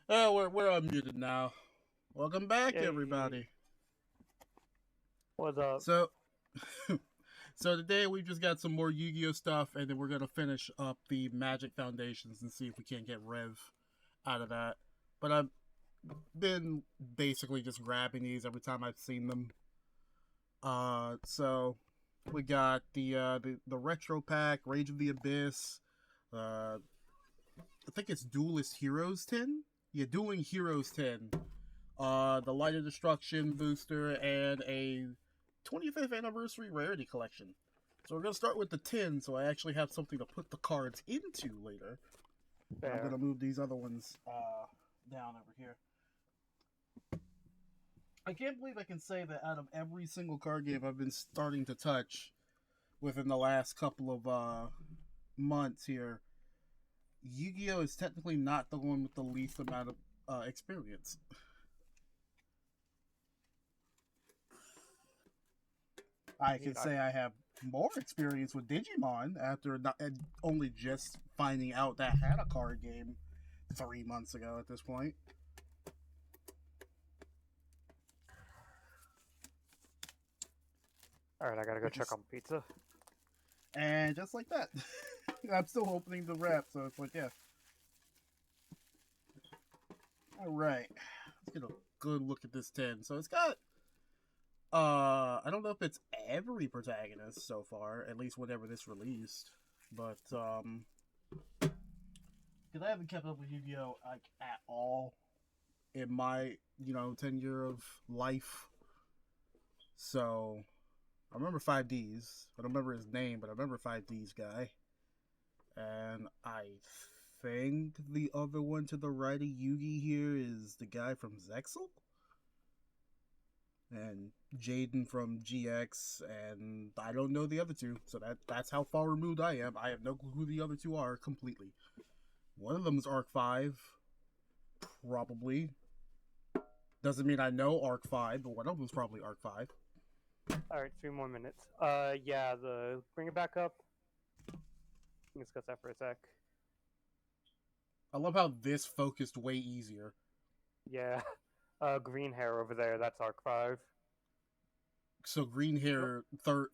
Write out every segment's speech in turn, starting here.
Oh, we're unmuted now. Welcome back, Yay. everybody. What's up? So, so today we just got some more Yu-Gi-Oh stuff, and then we're gonna finish up the Magic Foundations and see if we can't get Rev out of that. But I've been basically just grabbing these every time I've seen them. So we got the retro pack, Rage of the Abyss. I think it's Duelist Heroes 10. Yeah, Dueling Heroes 10. The Light of Destruction booster, and a 25th anniversary rarity collection. So we're gonna start with the 10, so I actually have something to put the cards into later. And I'm Fair. gonna move these other ones down over here. I can't believe I can say that out of every single card game I've been starting to touch within the last couple of months here, Yu-Gi-Oh is technically not the one with the least amount of experience. I can Neat. say I have more experience with Digimon after not, only just finding out that I had a card game 3 months ago at this point. Alright, I gotta go Which check is, on pizza. and just like that, I'm still opening the wrap, so it's like, yeah. All right, let's get a good look at this 10. So it's got, I don't know if it's every protagonist so far, at least whenever this released, but because I haven't kept up with Yu-Gi-Oh like at all in my 10 year of life. So I remember 5Ds. I don't remember his name, but I remember 5Ds guy. And I think the other one to the right of Yugi here is the guy from Zexel. And Jaden from GX, and I don't know the other two, so that's how far removed I am. I have no clue who the other two are completely. One of them is Arc 5, probably. Doesn't mean I know Arc 5, but one of them is probably Arc 5. Alright, 3 more minutes. Yeah, bring it back up. Let's discuss that for a sec. I love how this focused way easier. Yeah. Green hair over there, that's Arc 5. So green Go, hair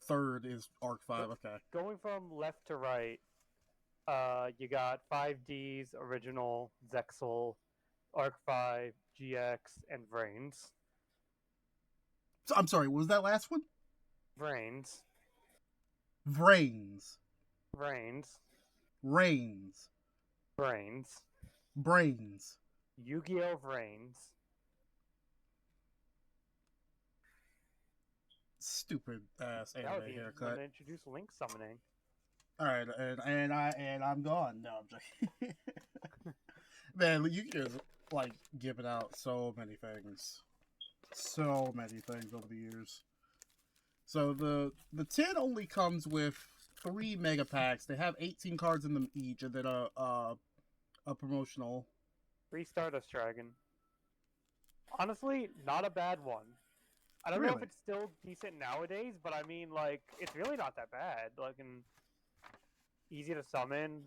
third is Arc go, 5. Okay. going from left to right, you got 5Ds, Original, Zexel, Arc 5, GX, and Vrains. So I'm sorry. What was that last one? Vrains. Brains. Vrains. Rains. Brains. Brains. YuGiOh Vrains. Stupid ass That would anime be interesting when haircut. they introduce link summoning. All right, and I'm gone. No, I'm joking. Man, you can like giving out so many things over the years. So the 10 only comes with 3 mega packs. They have 18 cards in them each, and then a promotional. Free Stardust Dragon. Honestly, not a bad one. I don't know if Really? it's still decent nowadays, but I mean, like, it's really not that bad. Like, and easy to summon.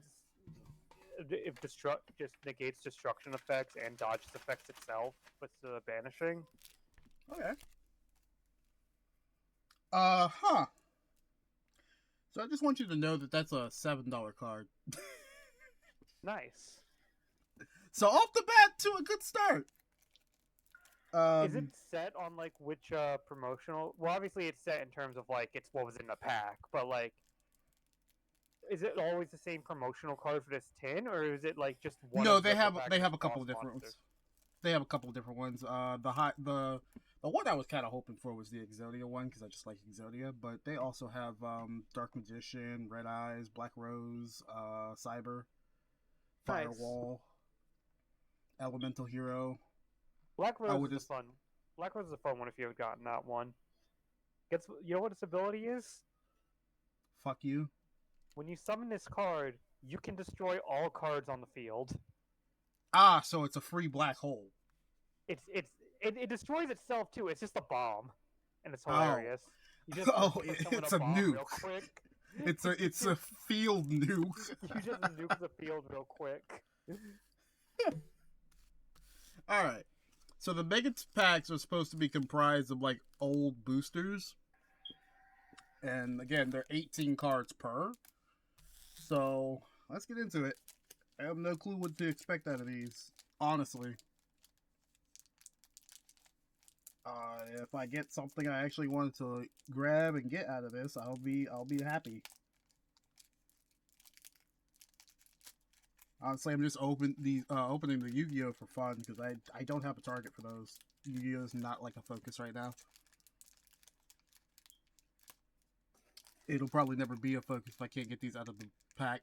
If destruct just negates destruction effects and dodges effects itself, but the banishing. Okay. Huh. So I just want you to know that that's a $7 card. Nice. So off the bat, to a good start. Is it set on like which promotional? Well, obviously it's set in terms of like it's what was in the pack, but like, is it always the same promotional card for this 10, or is it like just one No, of they the have protagonist a couple boss of different monsters? ones. They have a couple of different ones. The one I was kind of hoping for was the Exodia one because I just like Exodia. But they also have Dark Magician, Red Eyes, Black Rose, Cyber, Nice. Firewall, Elemental Hero. Black I Rose would is a just fun. Black Rose is a fun one if you have gotten that one. Gets you know what its ability is? fuck you. When you summon this card, you can destroy all cards on the field. Ah, so it's a free black hole. It destroys itself too. It's just a bomb, and it's Oh, hilarious. You just oh, you summon a it's a bomb real nuke. quick. It's a field nuke. You just nuke the field real quick. All right. So the mega packs are supposed to be comprised of like old boosters, and again, they're 18 cards per. So let's get into it. I have no clue what to expect out of these, honestly. If I get something I actually wanted to grab and get out of this, I'll be happy. Honestly, I'm just opening the YuGiOh for fun because I don't have a target for those. YuGiOh is not like a focus right now. It'll probably never be a focus if I can't get these out of the pack.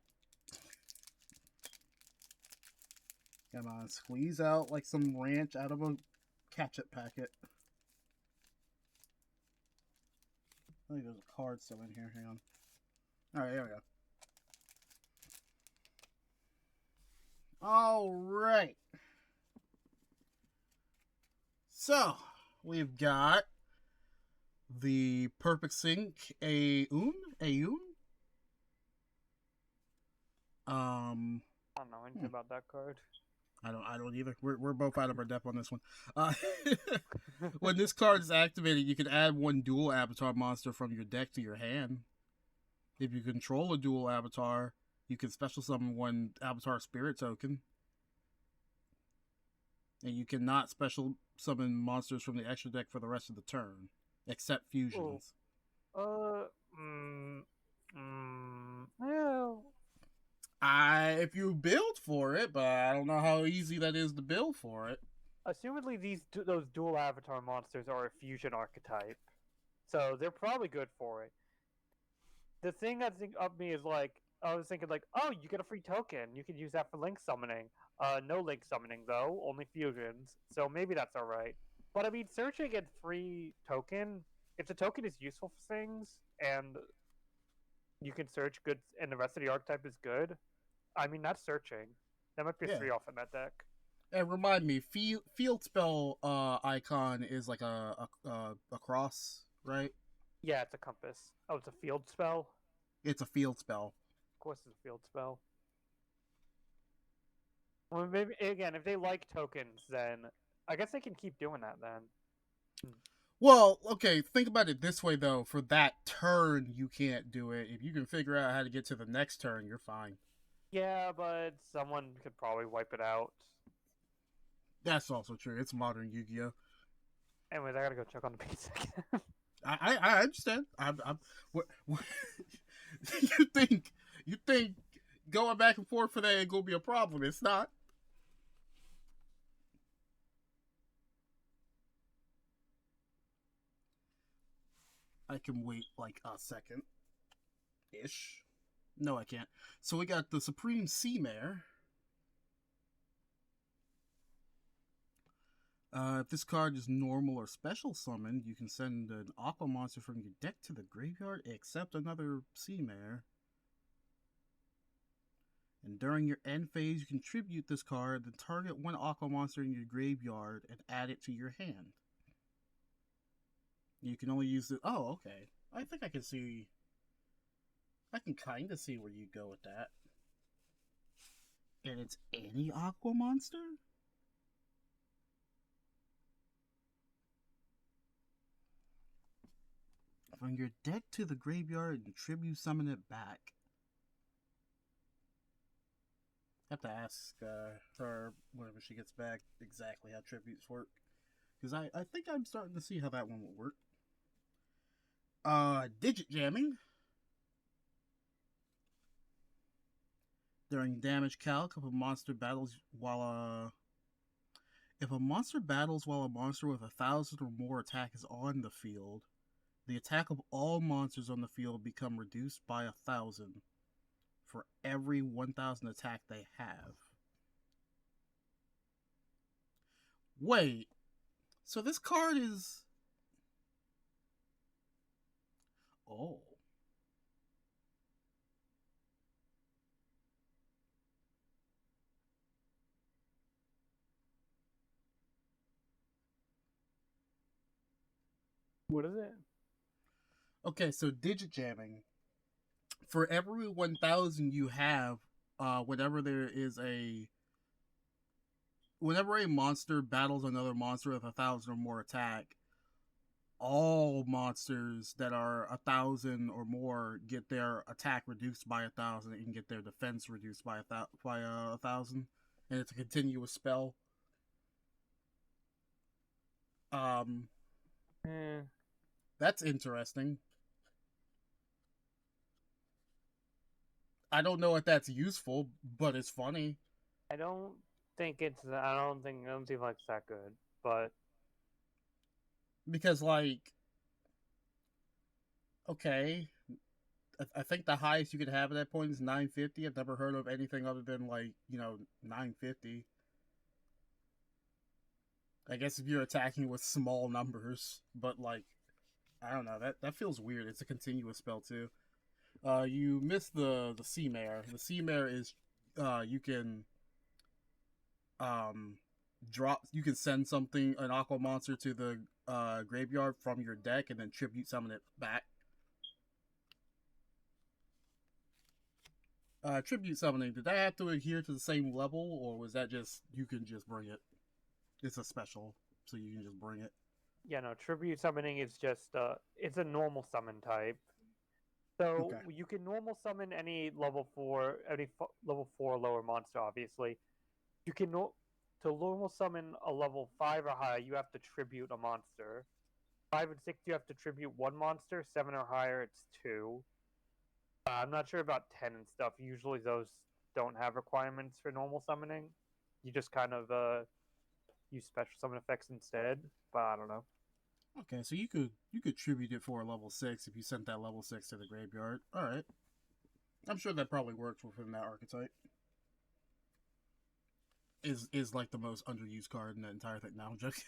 Come on, squeeze out like some ranch out of a ketchup packet. I think there's a card still in here. Hang on. Alright, there we go. Alright. So, we've got the Perfect Sync Aun. I don't know anything about that card. I don't either. We're both out of our depth on this one. When this card is activated, you can add one dual avatar monster from your deck to your hand. If you control a dual avatar, you can special summon one avatar spirit token. And you cannot special summon monsters from the extra deck for the rest of the turn, except fusions. Well, if you build for it, but I don't know how easy that is to build for it. assumedly those dual avatar monsters are a fusion archetype, so they're probably good for it. The thing that up me is like I was thinking like, oh, you get a free token, you can use that for link summoning. No link summoning though, only fusions. So maybe that's all right. But I mean, searching and free token, if the token is useful for things and you can search good and the rest of the archetype is good, I mean that's searching. That might be a 3-off in that deck. And remind me, field spell icon is like a cross, right? Yeah, it's a compass. Oh, it's a field spell? It's a field spell. Of course it's a field spell. Well, maybe, again, if they like tokens, then I guess they can keep doing that then. Well, okay, think about it this way, though. For that turn, you can't do it. If you can figure out how to get to the next turn, you're fine. Yeah, but someone could probably wipe it out. That's also true. It's modern Yu-Gi-Oh. Anyways, I gotta go check on the basic. I understand. What you think going back and forth for that ain't gonna be a problem? It's not. I can wait like a second ish. No, I can't. So we got the Supreme Sea Mare. If this card is normal or special summoned, you can send an Aqua monster from your deck to the graveyard, except another Sea Mare. And during your end phase, you contribute this card, then target one Aqua monster in your graveyard and add it to your hand. You can only use it. Oh, okay. I think I can see. I can kind of see where you go with that. And it's any Aqua monster? From your deck to the graveyard and tribute summon it back. I have to ask her whenever she gets back exactly how tributes work. Because I think I'm starting to see how that one will work. Digit jamming. During damage calc, if a monster battles while a monster with 1,000 or more attack is on the field, the attack of all monsters on the field become reduced by 1,000 for every 1,000 attack they have. Wait, so this card is... Oh. What is it? Okay, so digit jamming. For every 1,000 you have, whenever there is a whenever a monster battles another monster with 1,000 or more attack, all monsters that are 1,000 or more get their attack reduced by 1,000 and get their defense reduced by 1,000, and it's a continuous spell. That's interesting. I don't know if that's useful, but it's funny. I don't think it's. I don't think like it's that good, but because like, okay, I think the highest you could have at that point is 950. I've never heard of anything other than like 950. I guess if you're attacking with small numbers, but like, I don't know, that feels weird. It's a continuous spell too. You missed the Sea Mare. The Sea Mare is you can you can send something, an aqua monster, to the graveyard from your deck and then tribute summon it back. Tribute summoning, did that have to adhere to the same level, or was that just you can just bring it? It's a special, so you can just bring it. Yeah, no, tribute summoning is just it's a normal summon type. So Okay. you can normal summon any level 4 or lower monster. Obviously, you can to normal summon a level 5 or higher. You have to tribute a monster. 5 and 6, you have to tribute one monster. 7 or higher, it's 2. I'm not sure about 10 and stuff. Usually those don't have requirements for normal summoning. You just kind of use special summon effects instead. But I don't know. Okay, so you could tribute it for a level 6 if you sent that level 6 to the graveyard. All right, I'm sure that probably works within that archetype. Is like the most underused card in that entire thing. Now I'm joking.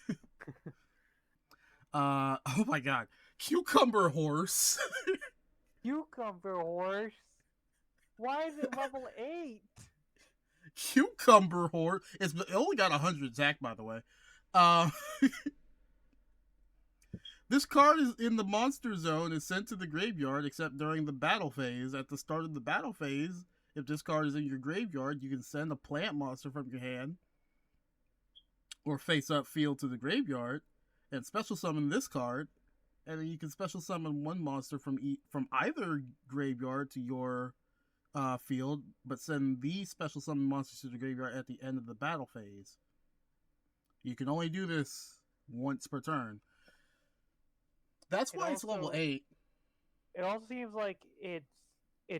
Oh my god, Cucumber Horse. Cucumber Horse. Why is it level 8? Cucumber Horse. It only got 100 attack, by the way. This card is in the monster zone, is sent to the graveyard except during the battle phase. At the start of the battle phase, if this card is in your graveyard, you can send a plant monster from your hand or face up field to the graveyard and special summon this card, and then you can special summon one monster from either graveyard to your field, but send these special summon monsters to the graveyard at the end of the battle phase. You can only do this once per turn. That's why it's level 8. It also seems like it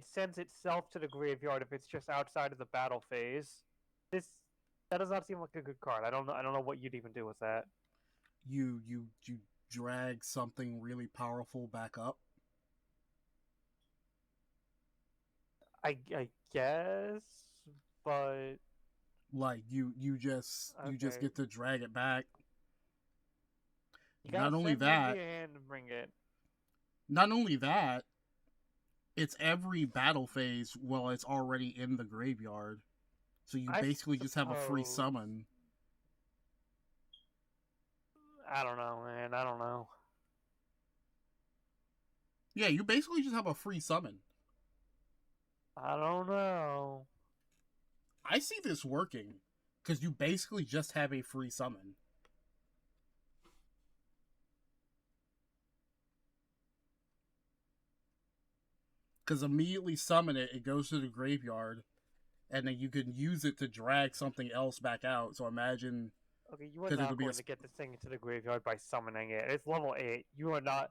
sends itself to the graveyard if it's just outside of the battle phase. That does not seem like a good card. I don't know what you'd even do with that. You drag something really powerful back up. I guess, but like you just get to drag it back. Not only that, and bring it. Not only that, it's every battle phase while it's already in the graveyard. So you basically just have a free summon. I don't know, man. I don't know. Yeah, you basically just have a free summon. I don't know. I see this working because you basically just have a free summon. Because immediately summon it, it goes to the graveyard, and then you can use it to drag something else back out. So imagine... Okay, you are not going to get this thing into the graveyard by summoning it. It's level 8. You are not...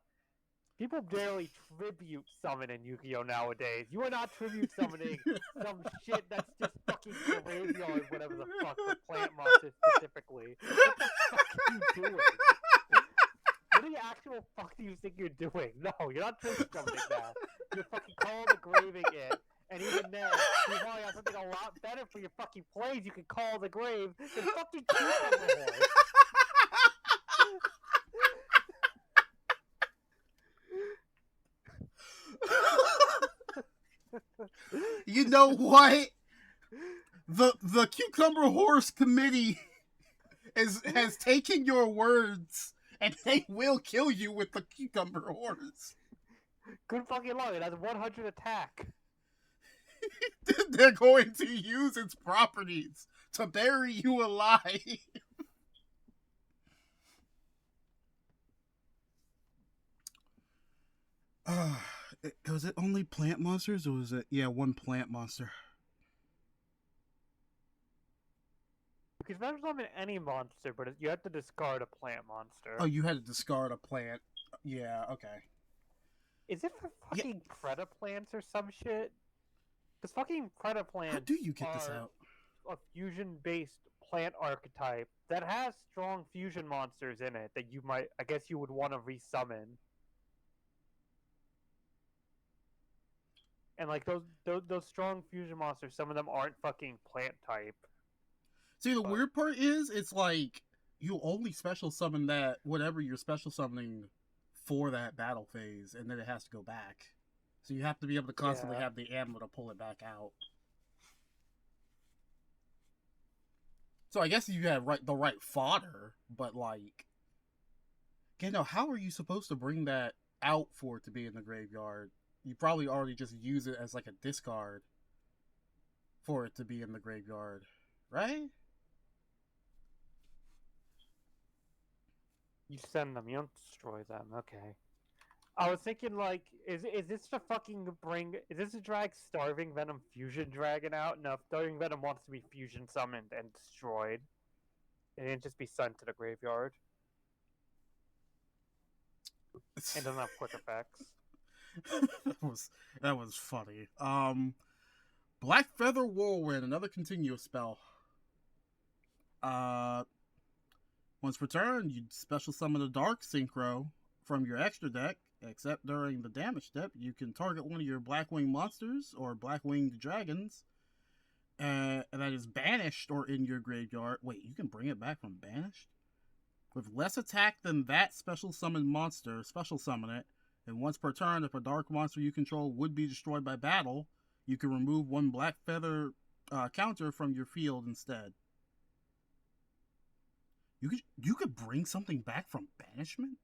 People barely tribute summon in YuGiOh nowadays. You are not tribute summoning some shit that's just fucking graveyard, whatever the fuck, for plant monsters specifically. What the fuck are you doing? What the actual fuck do you think you're doing? No, you're not tribute summoning that. You're fucking call the graving it. And even then, you probably have something a lot better for your fucking plays you can call the grave than fucking Cucumber Horse. You know what? The Cucumber Horse Committee has taken your words, and they will kill you with the Cucumber Horse. Good fucking luck. It has 100 attack. They're going to use its properties to bury you alive. Uh, was it only plant monsters, or was it one plant monster? You can special summon any monster, but you have to discard a plant Oh, monster. you had to discard a plant. Yeah, okay. Is it for Yeah. fucking Predaplants or some shit? Because fucking How Predaplants do you get this are out? a fusion-based plant archetype that has strong fusion monsters in it that I guess you would want to resummon. And like those strong fusion monsters, some of them aren't fucking plant type. See, the weird part is, it's like you only special summon that whatever you're special summoning for that battle phase, and then it has to go back. So you have to be able to constantly have the ammo to pull it back out. So I guess you have the right fodder, but like, how are you supposed to bring that out for it to be in the graveyard? You probably already just use it as like a discard for it to be in the graveyard, right? You send them, you don't destroy them. Okay. I was thinking, like, is this to fucking bring? Is this to drag Starving Venom Fusion Dragon out? No, Starving Venom wants to be fusion summoned and destroyed, and then just be sent to the graveyard. It doesn't have quick effects. that was funny. Black Feather Whirlwind, another continuous spell. Once per turn, you special summon a Dark Synchro from your extra deck. Except during the damage step, you can target one of your Blackwing monsters or Blackwinged dragons that is banished or in your graveyard. Wait, you can bring it back from banished? With less attack than that special summon monster, special summon it. And once per turn, if a dark monster you control would be destroyed by battle, you can remove one Black Feather counter from your field instead. You could bring something back from banishment?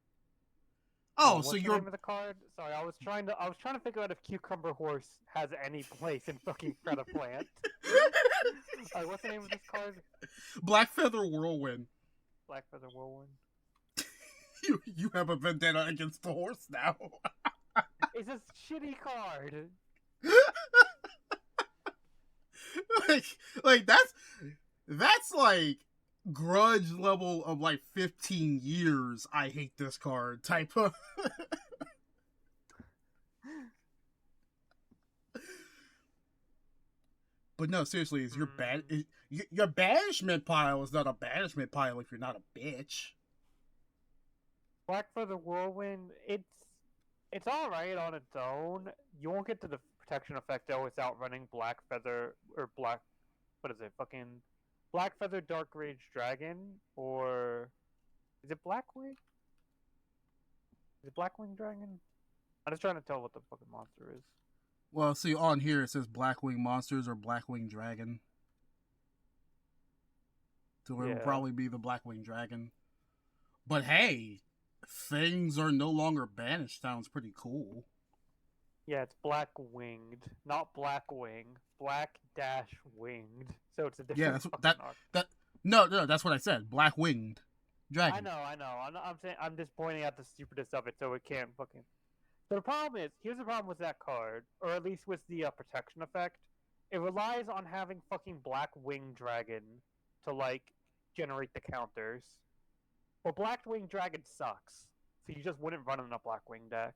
Oh, so what's you're the name of the card? Sorry, I was trying to figure out if Cucumber Horse has any place in fucking Predaplant. What's the name of this card? Black Feather Whirlwind. Black Feather Whirlwind. You have a vendetta against the horse now. It's a shitty card. like that's like grudge level of like 15 years. I hate this card type of. But no, seriously, is your banishment pile is not a banishment pile if you're not a bitch. Black Feather Whirlwind, it's all right on its own. You won't get to the protection effect though without running Black Feather or Black. What is it? Fucking Black Feather Dark Rage Dragon, or is it Blackwing? Is it Blackwing Dragon? I'm just trying to tell what the fucking monster is. Well, see, on here it says Blackwing Monsters or Blackwing Dragon. So it will probably be the Blackwing Dragon. But hey, things are no longer banished. Sounds pretty cool. Yeah, it's Black Winged, not Blackwing. Black-winged. So it's a different. Yeah, no, that's what I said. Black Winged Dragon. I know. I'm saying I'm just pointing out the stupidness of it, so it can't fucking. So the problem is, here's the problem with that card, or at least with the protection effect. It relies on having fucking Black Winged Dragon to like generate the counters. Well, Black Winged Dragon sucks, so you just wouldn't run in a Black Wing deck.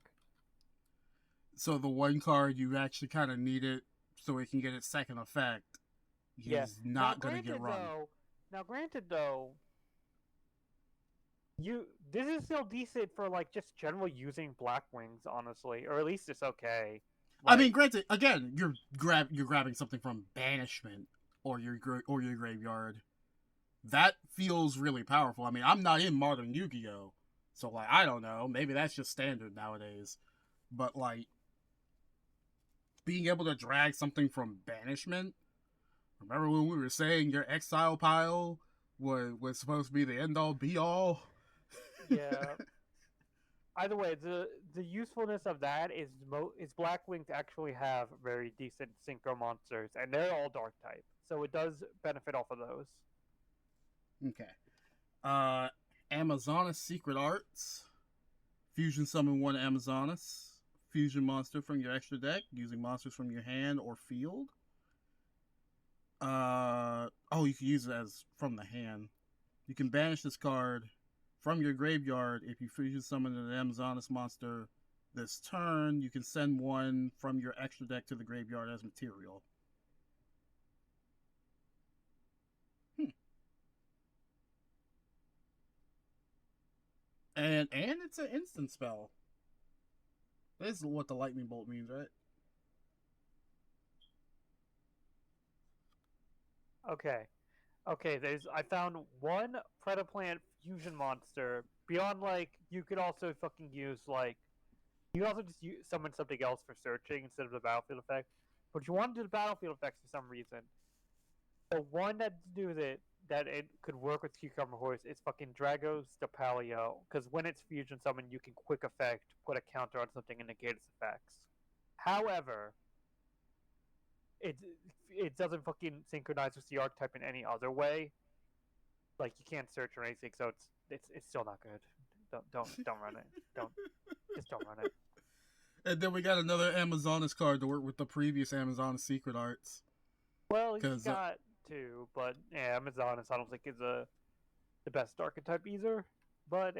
So the one card you actually kind of need it so it can get its second effect is not going to get run. Granted though, this is still decent for like just generally using Black Wings, honestly, or at least it's okay. Like, I mean, granted, again, you're grabbing something from banishment or your graveyard. That feels really powerful. I mean, I'm not in modern YuGiOh, so like I don't know, maybe that's just standard nowadays. But like being able to drag something from banishment. Remember when we were saying your exile pile was supposed to be the end all be all? Yeah. Either way, the usefulness of that is Blackwing to actually have very decent synchro monsters, and they're all dark type. so it does benefit off of those. Okay. Amazonas Secret Arts. Fusion summon one Amazonas fusion monster from your extra deck using monsters from your hand or field. You can use it as from the hand. You can banish this card from your graveyard if you fusion summon an Amazonas monster this turn. You can send one from your extra deck to the graveyard as material. And it's an instant spell. This is what the lightning bolt means, right? Okay. I found one Predaplant fusion monster. Beyond you could also fucking use you could also just summon something else for searching instead of the battlefield effect. But you want to do the battlefield effects for some reason. The one that do that it could work with Cucumber Horse is fucking Dragos Depalio, because when it's fusion summoned, you can quick effect put a counter on something and negate its effects. However, it doesn't fucking synchronize with the archetype in any other way. Like you can't search or anything, so it's still not good. Don't run it. Don't run it. And then we got another Amazonas card to work with the previous Amazonas Secret Arts. Well, you got two, but yeah, Amazonas I don't think is the best archetype either. But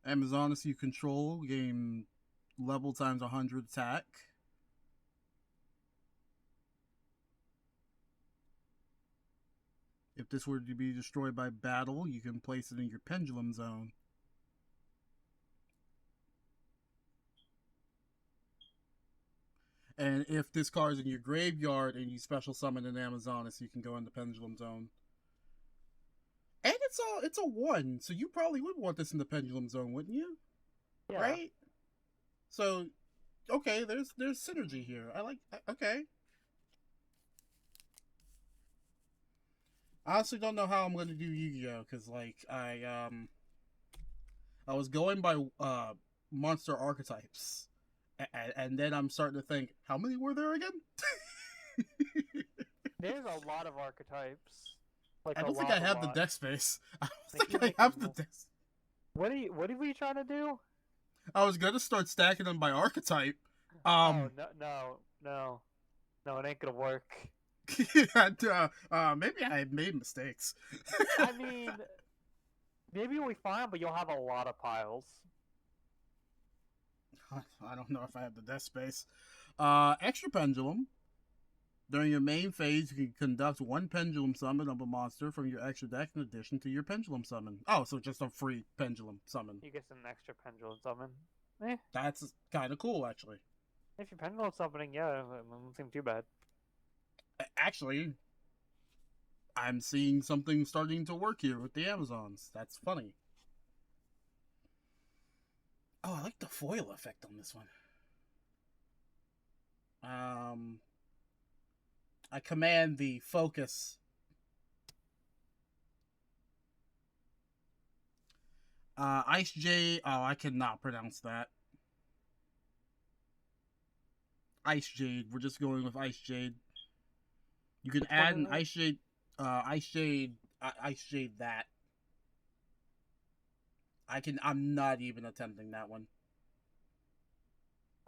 Amazonas you control gain level times 100 attack. If this were to be destroyed by battle, you can place it in your pendulum zone. And if this card is in your graveyard and you special summon an Amazonas, you can go in the pendulum zone. And it's a 1, so you probably would want this in the pendulum zone, wouldn't you? Yeah. Right? So, okay, there's synergy here. Okay. I honestly don't know how I'm going to do Yu-Gi-Oh! Because, I was going by monster archetypes. And then I'm starting to think, how many were there again? There's a lot of archetypes. I don't think I have the deck space. I don't think I have the deck. What are you trying to do? I was gonna start stacking them by archetype. Oh no, it ain't gonna work. Maybe I made mistakes. I mean, maybe you'll be fine, but you'll have a lot of piles. I don't know if I have the deck space. Extra pendulum. During your main phase, you can conduct one pendulum summon of a monster from your extra deck in addition to your pendulum summon. Oh, so just a free pendulum summon. You get an extra pendulum summon. That's kind of cool, actually. If you're pendulum summoning, yeah, it doesn't seem too bad. Actually, I'm seeing something starting to work here with the Amazons. That's funny. Oh, I like the foil effect on this one. I command the focus. Ice Jade. Oh, I cannot pronounce that. Ice Jade. We're just going with Ice Jade. You can add an Ice Jade. Ice Jade that. I'm not even attempting that one.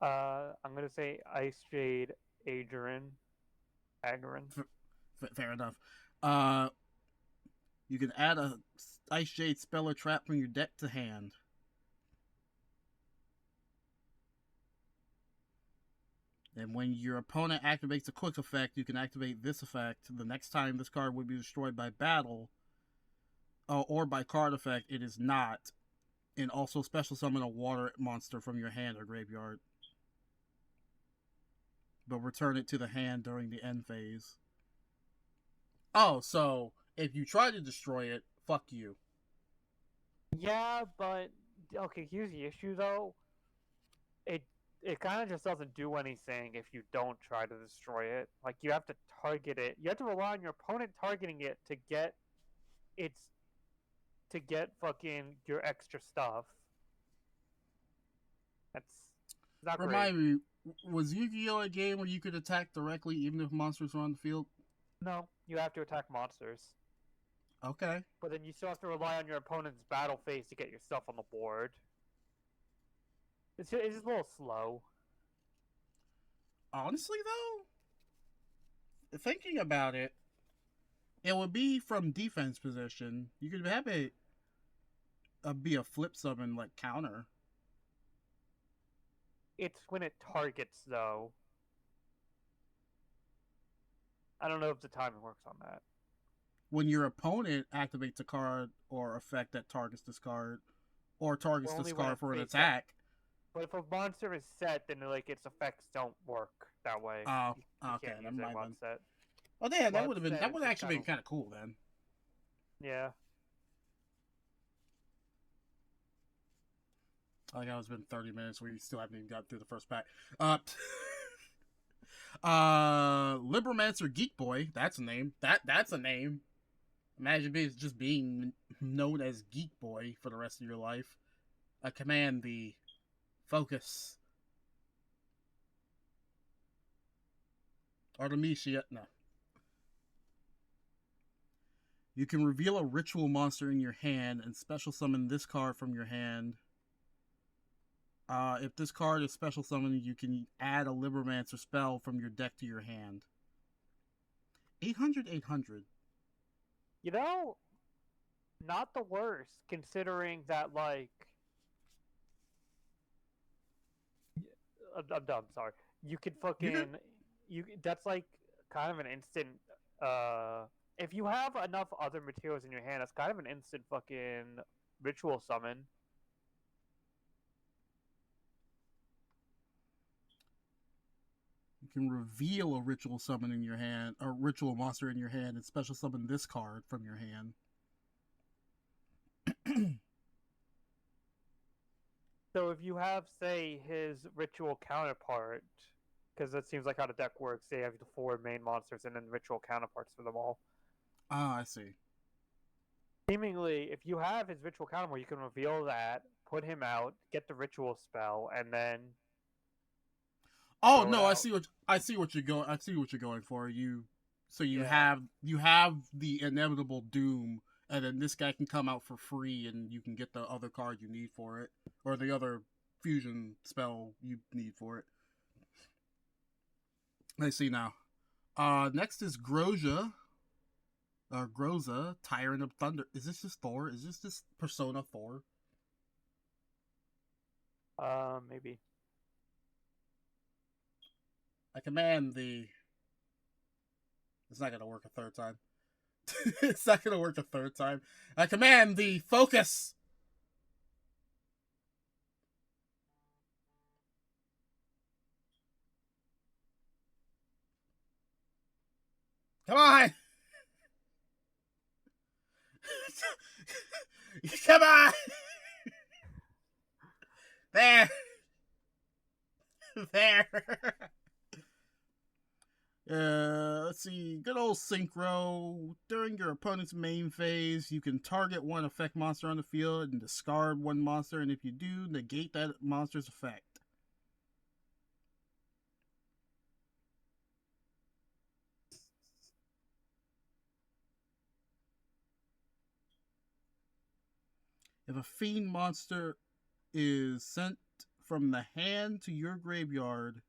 I'm gonna say Ice Jade Agarin. Fair enough. You can add a Ice Jade spell or trap from your deck to hand. And when your opponent activates a quick effect, you can activate this effect the next time this card would be destroyed by battle or by card effect. It is not. And also special summon a water monster from your hand or graveyard. But return it to the hand during the end phase. Oh, so if you try to destroy it, fuck you. Yeah, but okay, here's the issue though. It kind of just doesn't do anything if you don't try to destroy it. Like you have to target it. You have to rely on your opponent targeting it to get fucking your extra stuff. That's not Remind great. Was Yu-Gi-Oh a game where you could attack directly even if monsters were on the field? No, you have to attack monsters. Okay. But then you still have to rely on your opponent's battle phase to get your stuff on the board. It's just a little slow. Honestly, though, thinking about it, it would be from defense position. You could have it be a flip summon like counter. It's when it targets, though. I don't know if the timing works on that. When your opponent activates a card or effect that targets this card, or targets this card for an attack. But if a monster is set, then like its effects don't work that way. Oh, you okay, can't use it once set. Oh, yeah, that would have been. That would actually been kind of cool then. Yeah. Like, it's been 30 minutes. We still haven't even got through the first pack. Libromancer Geek Boy. That's a name. That's a name. Imagine just being known as Geek Boy for the rest of your life. A command the focus. Artemisia. No. You can reveal a ritual monster in your hand and special summon this card from your hand. If this card is special summoned, you can add a Libromancer spell from your deck to your hand. 800, 800. You know, not the worst, considering that, like... I'm dumb, sorry. You could fucking... That's, like, kind of an instant... If you have enough other materials in your hand, that's kind of an instant fucking ritual summon. You can reveal a ritual summon in your hand, a ritual monster in your hand, and special summon this card from your hand. So if you have, say, his ritual counterpart, because that seems like how the deck works, they have the 4 main monsters and then ritual counterparts for them all. Ah, I see. Seemingly, if you have his ritual counterpart, you can reveal that, put him out, get the ritual spell, and then... Oh no, I see what you're going for. You have the inevitable doom, and then this guy can come out for free, and you can get the other card you need for it, or the other fusion spell you need for it. I see now. Next is Groza, Tyrant of Thunder. Is this just Thor? Is this Persona 4? Maybe. I command the... It's not going to work a third time. It's not going to work a third time. I command the focus! Come on! Come on! There! There! Let's see. Good old Synchro. During your opponent's main phase, you can target one effect monster on the field and discard one monster, and if you do, negate that monster's effect. If a fiend monster is sent from the hand to your graveyard,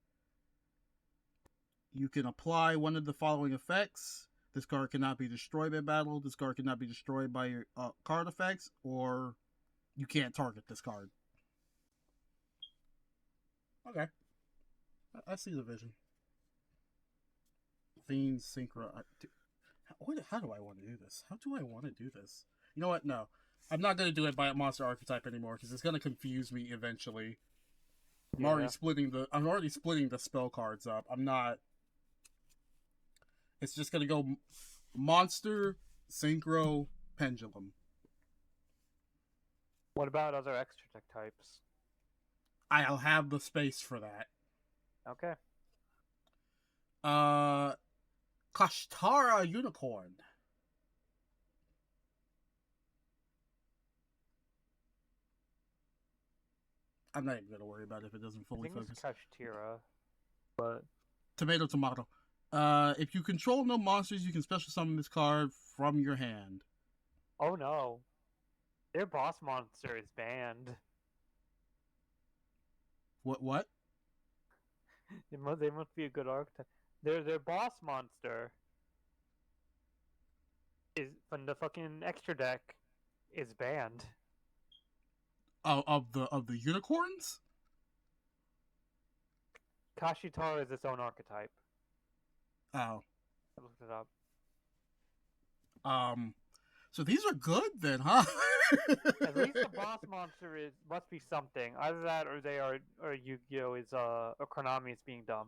you can apply one of the following effects. This card cannot be destroyed by battle. This card cannot be destroyed by your card effects, or you can't target this card. Okay. I see the vision. Fiend Synchro. How do I want to do this? How do I want to do this? You know what? No. I'm not going to do it by monster archetype anymore, because it's going to confuse me eventually. I'm already splitting the spell cards up. I'm not... It's just going to go monster, synchro, pendulum. What about other extra deck types? I'll have the space for that. Okay. Kashtara Unicorn. I'm not even going to worry about it if it doesn't fully focus. Kashtira. But Tomato, tomato. If you control no monsters, you can special summon this card from your hand. oh no, their boss monster is banned. What? They must be a good archetype. Their boss monster is from the fucking extra deck is banned. Oh, of the unicorns? Kashitara is its own archetype. Oh. I looked it up. So these are good then, huh? At least the boss monster must be something. Either that or YuGiOh is or Konami is being dumb.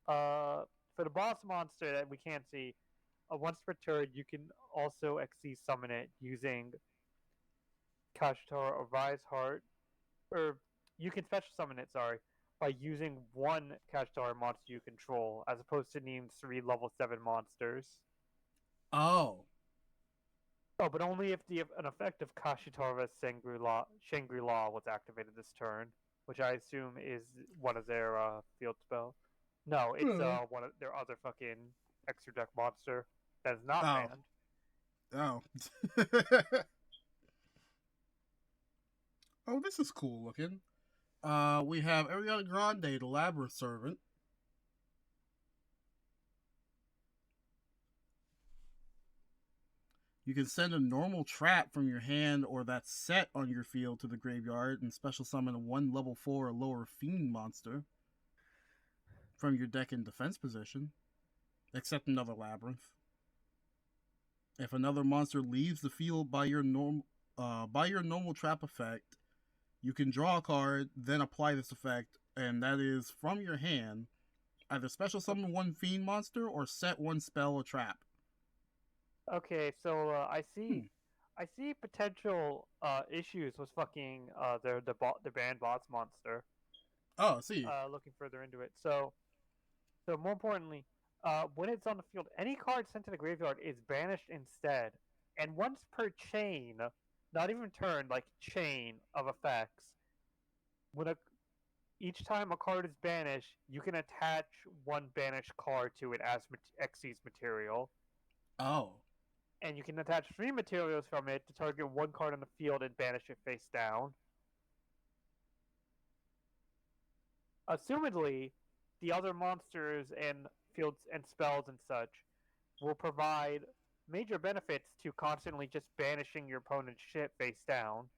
For the boss monster that we can't see, once per turn you can also XC summon it using Kashitara or Rise Heart, or you can special summon it, sorry, by using one Kashitara monster you control, as opposed to needing 3 level 7 monsters. Oh. Oh, but only if an effect of Kashitara's Shangri-La was activated this turn, which I assume is one of their field spell. No, it's one of their other fucking extra deck monster that is not banned. Oh. Oh, this is cool looking. We have Ariana Grande, the Labyrinth Servant. You can send a normal trap from your hand or that's set on your field to the graveyard and special summon one level 4 or lower fiend monster from your deck in defense position, except another Labyrinth. If another monster leaves the field by your normal trap effect, you can draw a card, then apply this effect, and that is from your hand. Either special summon one fiend monster or set one spell or trap. Okay, so I see potential issues with fucking the banned boss monster. Oh, see. Looking further into it, so more importantly, when it's on the field, any card sent to the graveyard is banished instead, and once per chain, not even turn, like chain of effects, each time a card is banished, you can attach one banished card to it as Xyz material. Oh. And you can attach 3 materials from it to target one card on the field and banish it face down. Assumedly, the other monsters and fields and spells and such will provide major benefits to constantly just banishing your opponent's shit face down.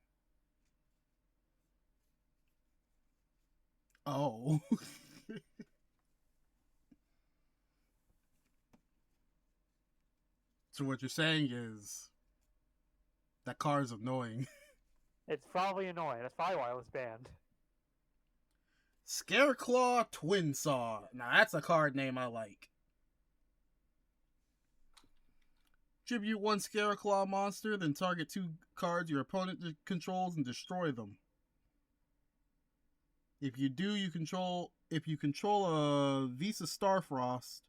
Oh. So what you're saying is that card is annoying. It's probably annoying. That's probably why it was banned. Scareclaw Twin Saw. Now that's a card name I like. Tribute one Scareclaw monster, then target 2 cards your opponent controls and destroy them. If you control a Visa Starfrost,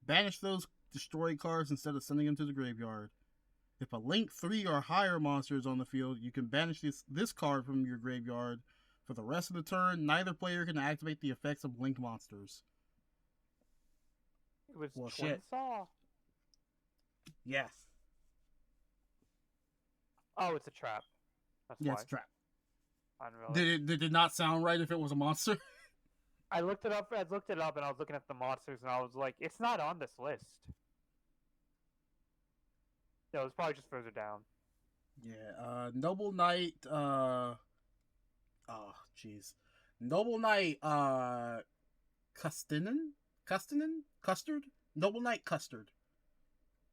banish those destroyed cards instead of sending them to the graveyard. If a Link 3 or higher monster is on the field, you can banish this card from your graveyard. For the rest of the turn, neither player can activate the effects of Link monsters. It was Twin Saw. Yes. Oh, it's a trap. That's why. It's a trap. Unreal. Did it not sound right if it was a monster? I looked it up, and I was looking at the monsters, and I was like, it's not on this list. No, it's probably just further down. Yeah, Noble Knight, oh, jeez. Noble Knight, Custard? Noble Knight Custard.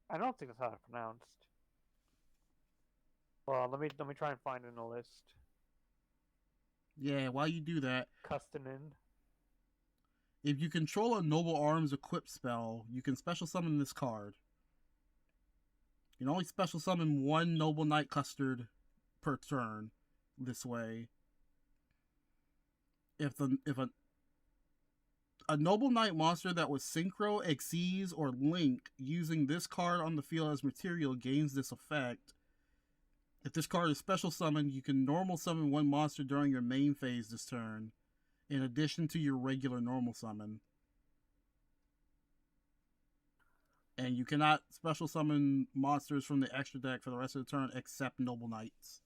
I don't think that's how it's pronounced. Well, let me try and find it in the list. Yeah, while you do that, Custonin. If you control a Noble Arms equipped spell, you can special summon this card. You can only special summon one Noble Knight Custard per turn this way. If a Noble Knight monster that was Synchro, Xyz, or Link using this card on the field as material gains this effect. If this card is special summoned, you can normal summon one monster during your main phase this turn, in addition to your regular normal summon. And you cannot special summon monsters from the extra deck for the rest of the turn except Noble Knights.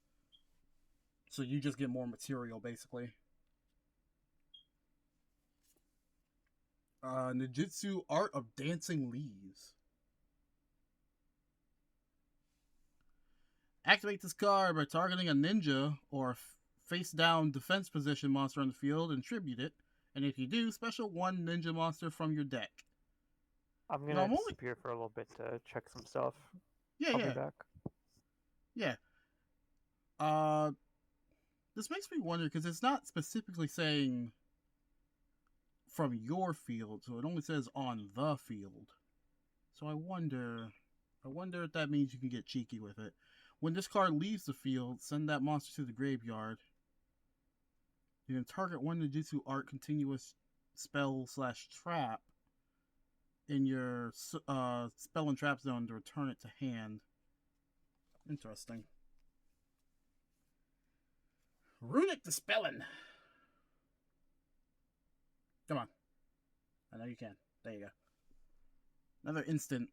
So you just get more material, basically. Ninjutsu Art of Dancing Leaves. Activate this card by targeting a ninja or face-down defense position monster on the field and tribute it. And if you do, special one ninja monster from your deck. I'm gonna disappear for a little bit to check some stuff. I'll be back. Yeah. This makes me wonder because it's not specifically saying from your field, so it only says on the field. So I wonder if that means you can get cheeky with it. When this card leaves the field, send that monster to the graveyard. You can target one Ninjutsu Art continuous spell/trap in your spell and trap zone to return it to hand. Interesting. Runic Dispelling. Come on. I know you can. There you go. Another instant.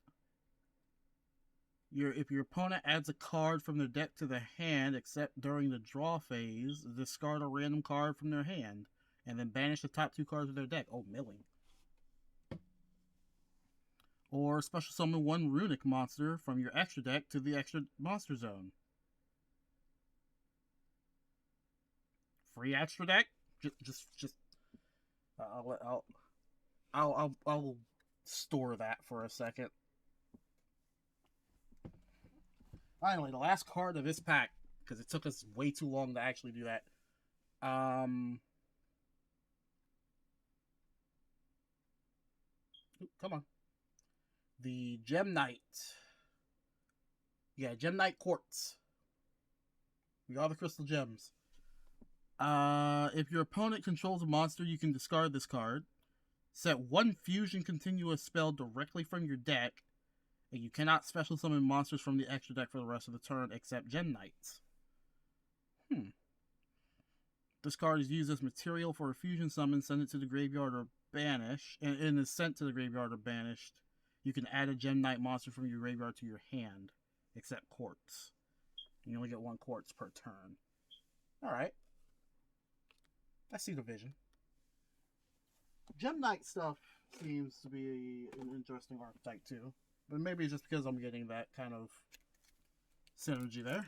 If your opponent adds a card from their deck to the hand, except during the draw phase, discard a random card from their hand, and then banish the top 2 cards of their deck. Oh, milling. Or special summon one runic monster from your extra deck to the extra monster zone. Free extra deck? Just. I'll store that for a second. Finally, the last card of this pack, because it took us way too long to actually do that. Come on. The Gem Knight. Yeah, Gem Knight Quartz. We got the crystal gems. If your opponent controls a monster, you can discard this card. Set one fusion continuous spell directly from your deck. And you cannot special summon monsters from the extra deck for the rest of the turn except Gem Knights. This card is used as material for a fusion summon, send it to the graveyard or banish, and is sent to the graveyard or banished. You can add a Gem Knight monster from your graveyard to your hand, except Quartz. You only get 1 Quartz per turn. Alright. I see the vision. Gem Knight stuff seems to be an interesting archetype too. But maybe it's just because I'm getting that kind of synergy there.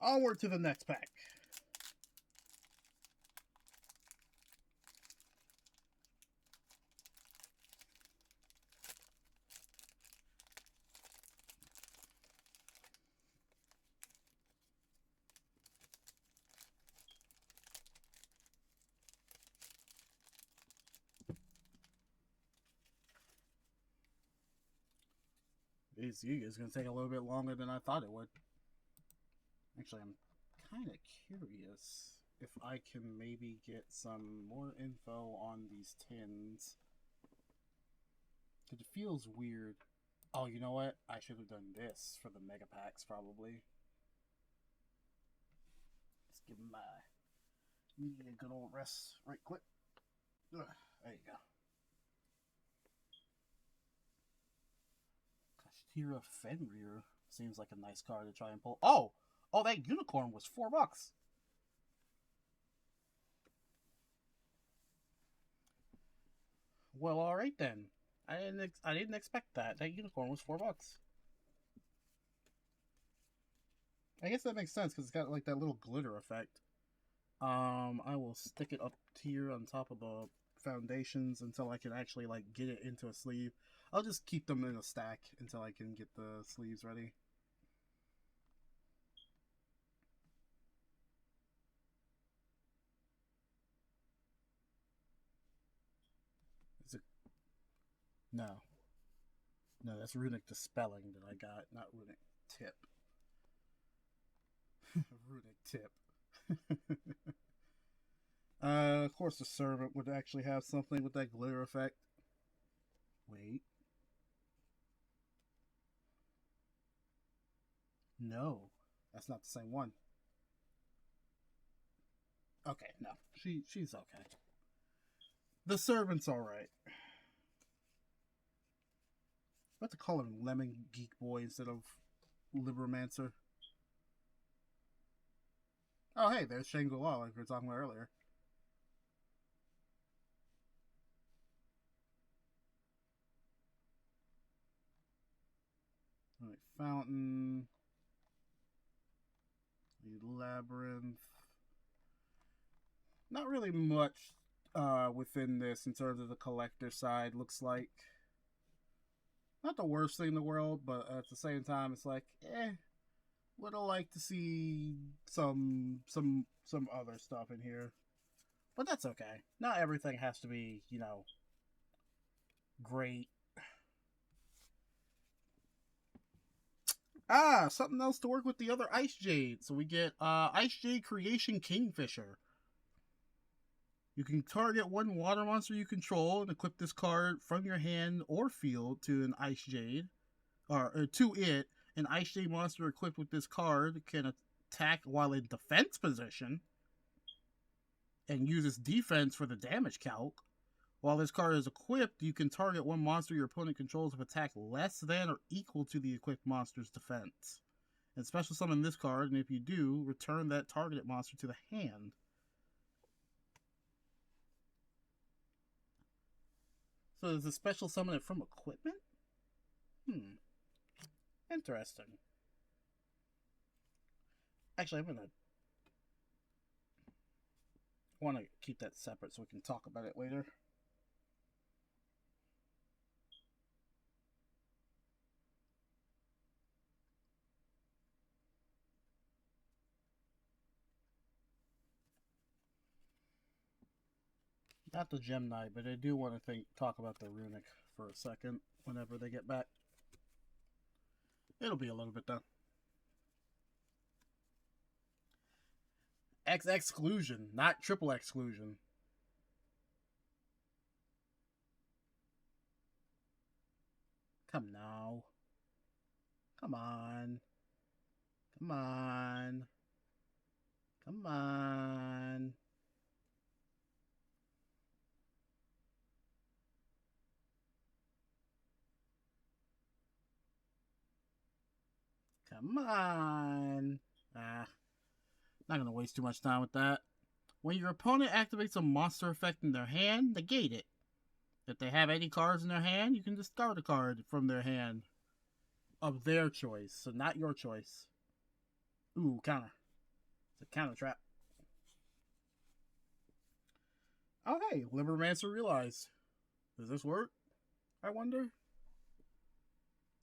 Onward to the next pack. This YuGiOh is going to take a little bit longer than I thought it would. Actually, I'm kind of curious if I can maybe get some more info on these tins. Because it feels weird. Oh, you know what? I should have done this for the mega packs, probably. Let's give them a good old rest right click. Ugh, there you go. Kashtira Fenrir seems like a nice card to try and pull. Oh, that unicorn was $4. Well, all right then. I didn't expect that. That unicorn was $4. I guess that makes sense because it's got like that little glitter effect. I will stick it up here on top of the foundations until I can actually like get it into a sleeve. I'll just keep them in a stack until I can get the sleeves ready. Is it? No, that's runic dispelling that I got, not runic tip. Runic tip. Of course the servant would actually have something with that glitter effect. Wait. No, that's not the same one. Okay, no. She's okay. The servant's alright. I have to call him Lemon Geek Boy instead of Libromancer. Oh, hey, there's Shangri-La, like we were talking about earlier. Alright, Fountain. The Labyrinth. Not really much within this in terms of the collector side, looks like. Not the worst thing in the world, but at the same time, it's like, would have liked to see some other stuff in here. But that's okay. Not everything has to be, you know, great. Ah, something else to work with the other Ice Jade. So we get Ice Jade Creation Kingfisher. You can target one water monster you control and equip this card from your hand or field to an Ice Jade. Or to it. An Ice Jade monster equipped with this card can attack while in defense position and uses defense for the damage calc. While this card is equipped, you can target one monster your opponent controls with attack less than or equal to the equipped monster's defense. And special summon this card, and if you do, return that targeted monster to the hand. So does a special summon it from equipment? Interesting. Actually, I want to keep that separate so we can talk about it later. Not the Gem Knight, but I do want to talk about the Runic for a second whenever they get back. It'll be a little bit though. Exclusion, not triple exclusion. Come now. Come on. Come on. Come on. Come on. Not gonna waste too much time with that. When your opponent activates a monster effect in their hand, negate it. If they have any cards in their hand, you can discard a card from their hand of their choice, so not your choice. Ooh, counter. It's a counter trap. Oh, hey, Libromancer realized. Does this work? I wonder.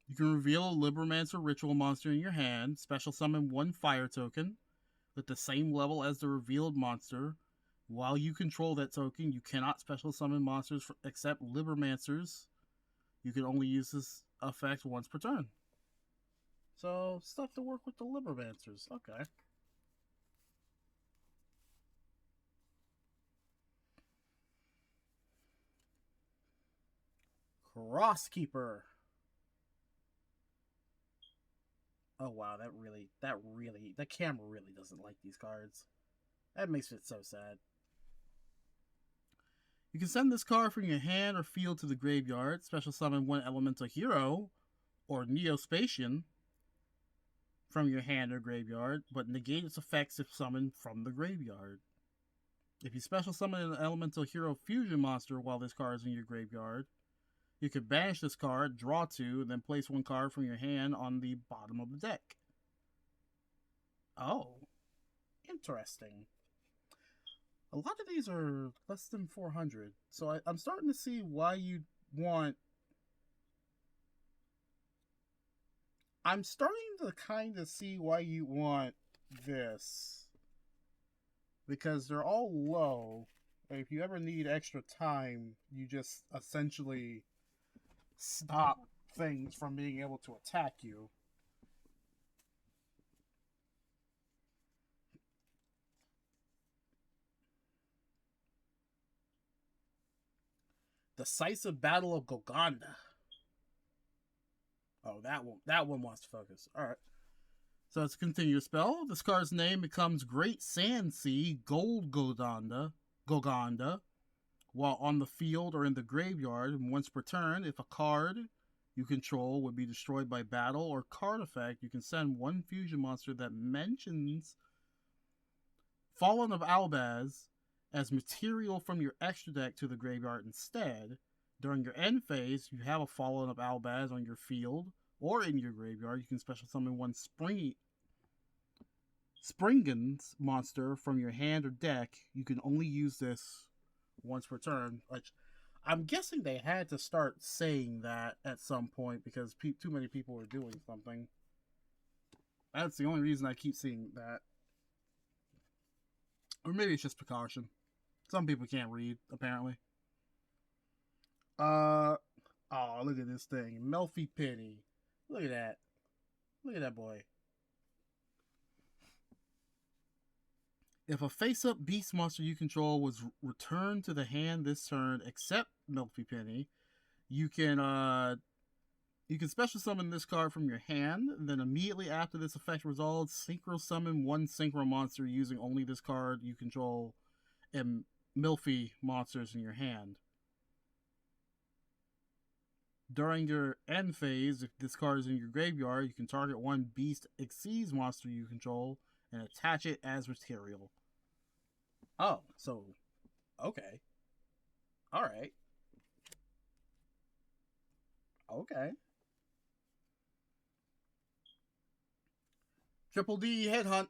You can reveal a Libromancer ritual monster in your hand, special summon one fire token with the same level as the revealed monster. While you control that token, you cannot special summon monsters except Libromancers. You can only use this effect once per turn. So, stuff to work with the Libromancers. Okay. Crosskeeper. Oh wow, the camera really doesn't like these cards. That makes it so sad. You can send this card from your hand or field to the graveyard, special summon one elemental hero, or Neospatian, from your hand or graveyard, but negate its effects if summoned from the graveyard. If you special summon an elemental hero fusion monster while this card is in your graveyard, you can banish this card, draw two, and then place one card from your hand on the bottom of the deck. Oh, interesting. A lot of these are less than 400, so I'm starting to see why you want... I'm starting to kind of see why you want this. Because they're all low, and if you ever need extra time, you just essentially stop things from being able to attack you. Decisive Battle of Golgonda. Oh, that one wants to focus. Alright. So it's a continuous spell. This card's name becomes Great Sand Sea Gold Golgonda, while on the field or in the graveyard once per turn. If a card you control would be destroyed by battle or card effect, you can send one fusion monster that mentions Fallen of Albaz as material from your extra deck to the graveyard instead. During your end phase, you have a Fallen of Albaz on your field or in your graveyard. You can special summon one Springens monster from your hand or deck. You can only use this once per turn. Which I'm guessing they had to start saying that at some point because too many people were doing something. That's the only reason I keep seeing that. Or maybe it's just precaution. Some people can't read, apparently. Oh, look at this thing. Melfi Penny. Look at that. Look at that boy. If a face-up beast monster you control was returned to the hand this turn, except Melfi Penny, you can special summon this card from your hand. Then immediately after this effect resolves, synchro summon one synchro monster using only this card you control and Melfi monsters in your hand. During your end phase, if this card is in your graveyard, you can target one Beast Exceeds monster you control and attach it as material. Oh, so, okay. Alright. Okay. Triple D Headhunt.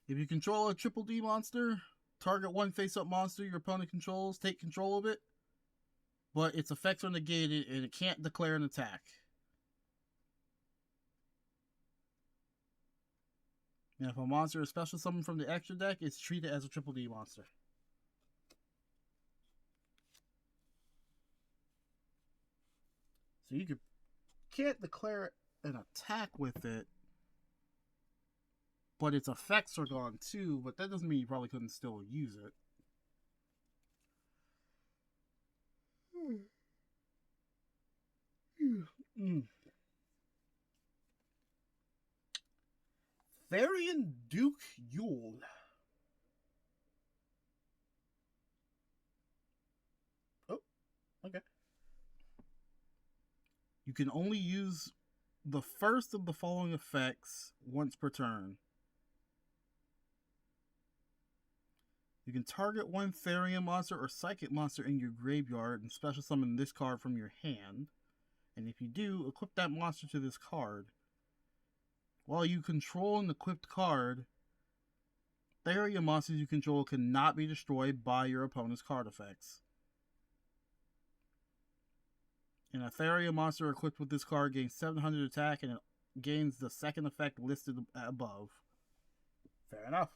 If you control a Triple D monster, target one face-up monster your opponent controls, take control of it, but its effects are negated and it can't declare an attack. And if a monster is special summoned from the extra deck, it's treated as a Triple D monster. So you can't declare an attack with it, but its effects are gone too, but that doesn't mean you probably couldn't still use it. Therian Duke Yule. Oh, okay. You can only use the first of the following effects once per turn. You can target one Therian monster or Psychic monster in your graveyard and special summon this card from your hand. And if you do, equip that monster to this card. While you control an equipped card, Therian monsters you control cannot be destroyed by your opponent's card effects. And a Therian monster equipped with this card gains 700 attack and it gains the second effect listed above. Fair enough.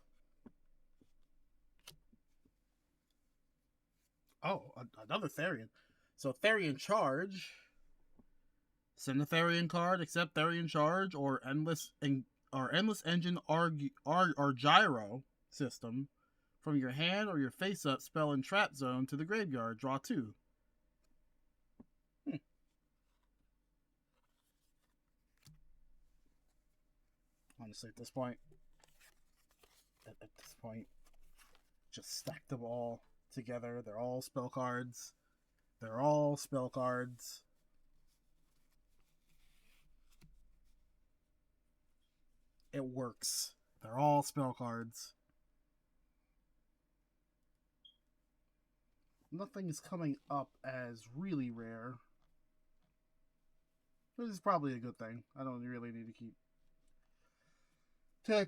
Oh, another Therian. So Therian Charge. Send a Therian card, accept Therian Charge, or Endless Engine or Gyro system from your hand or your face-up spell and trap zone to the graveyard. Draw 2. Honestly, at this point, just stack them all together. They're all spell cards. It works. They're all spell cards. Nothing is coming up as really rare. This is probably a good thing. I don't really need to keep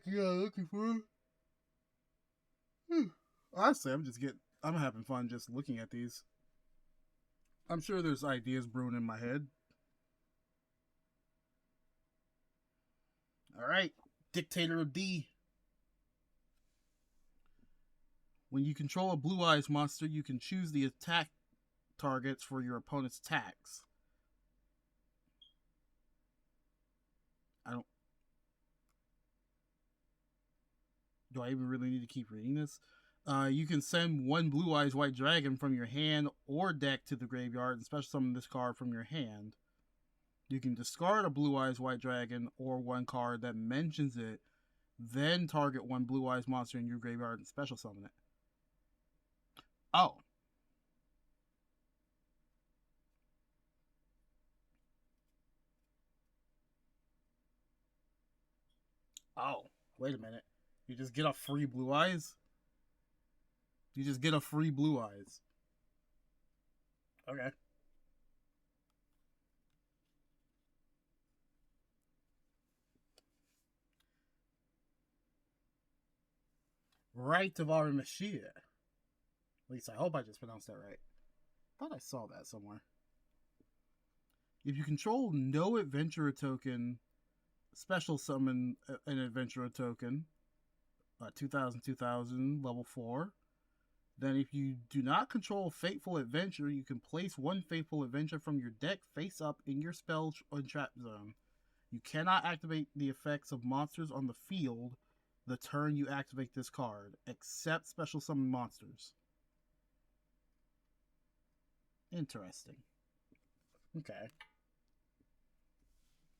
looking for it. Honestly, I'm having fun just looking at these. I'm sure there's ideas brewing in my head. Alright, Dictator of D. When you control a Blue Eyes monster, you can choose the attack targets for your opponent's attacks. Do I even really need to keep reading this? You can send one Blue Eyes White Dragon from your hand or deck to the graveyard and special summon this card from your hand. You can discard a Blue Eyes White Dragon or one card that mentions it, then target one Blue Eyes monster in your graveyard and special summon it. Oh. Oh, wait a minute. You just get a free blue eyes? You just get a free blue eyes. Okay. Right of our Mashiach. At least I hope I just pronounced that right. Thought I saw that somewhere. If you control no adventurer token, special summon an adventurer token, 2000, 2000, level 4. Then if you do not control Fateful Adventure, you can place one Fateful Adventure from your deck face up in your spell and trap zone. You cannot activate the effects of monsters on the field the turn you activate this card, except special summon monsters. Interesting. Okay.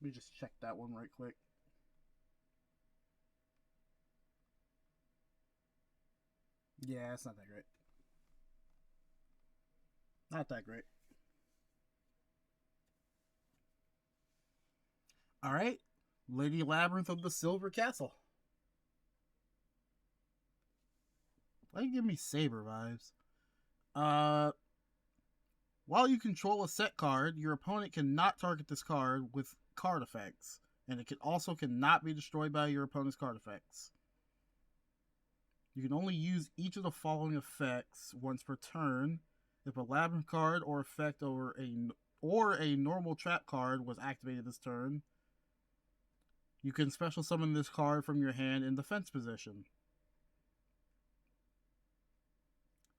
Let me just check that one right quick. Yeah, it's not that great. Not that great. Alright. Lady Labyrinth of the Silver Castle. Why do you give me Saber vibes? While you control a set card, your opponent cannot target this card with card effects, and it also cannot be destroyed by your opponent's card effects. You can only use each of the following effects once per turn. If a Labyrinth card or effect or a normal trap card was activated this turn, you can special summon this card from your hand in defense position.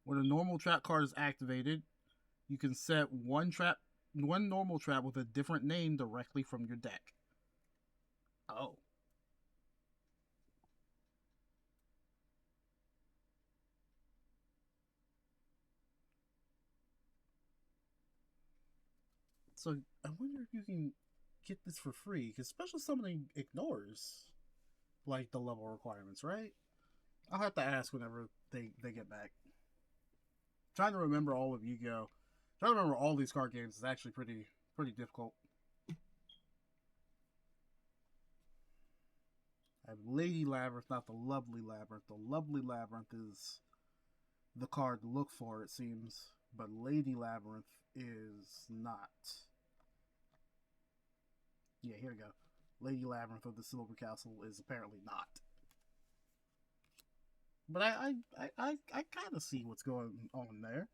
When a normal trap card is activated, you can set one normal trap with a different name directly from your deck. Oh. So I wonder if you can get this for free, because special summoning ignores like the level requirements, right? I'll have to ask whenever they get back. Trying to remember all of YuGiOh. Trying to remember all these card games is actually pretty difficult. I have Lady Labyrinth, not the Lovely Labyrinth. The Lovely Labyrinth is the card to look for, it seems, but Lady Labyrinth is not. Yeah, here we go. Lady Labyrinth of the Silver Castle is apparently not. But I kind of see what's going on there.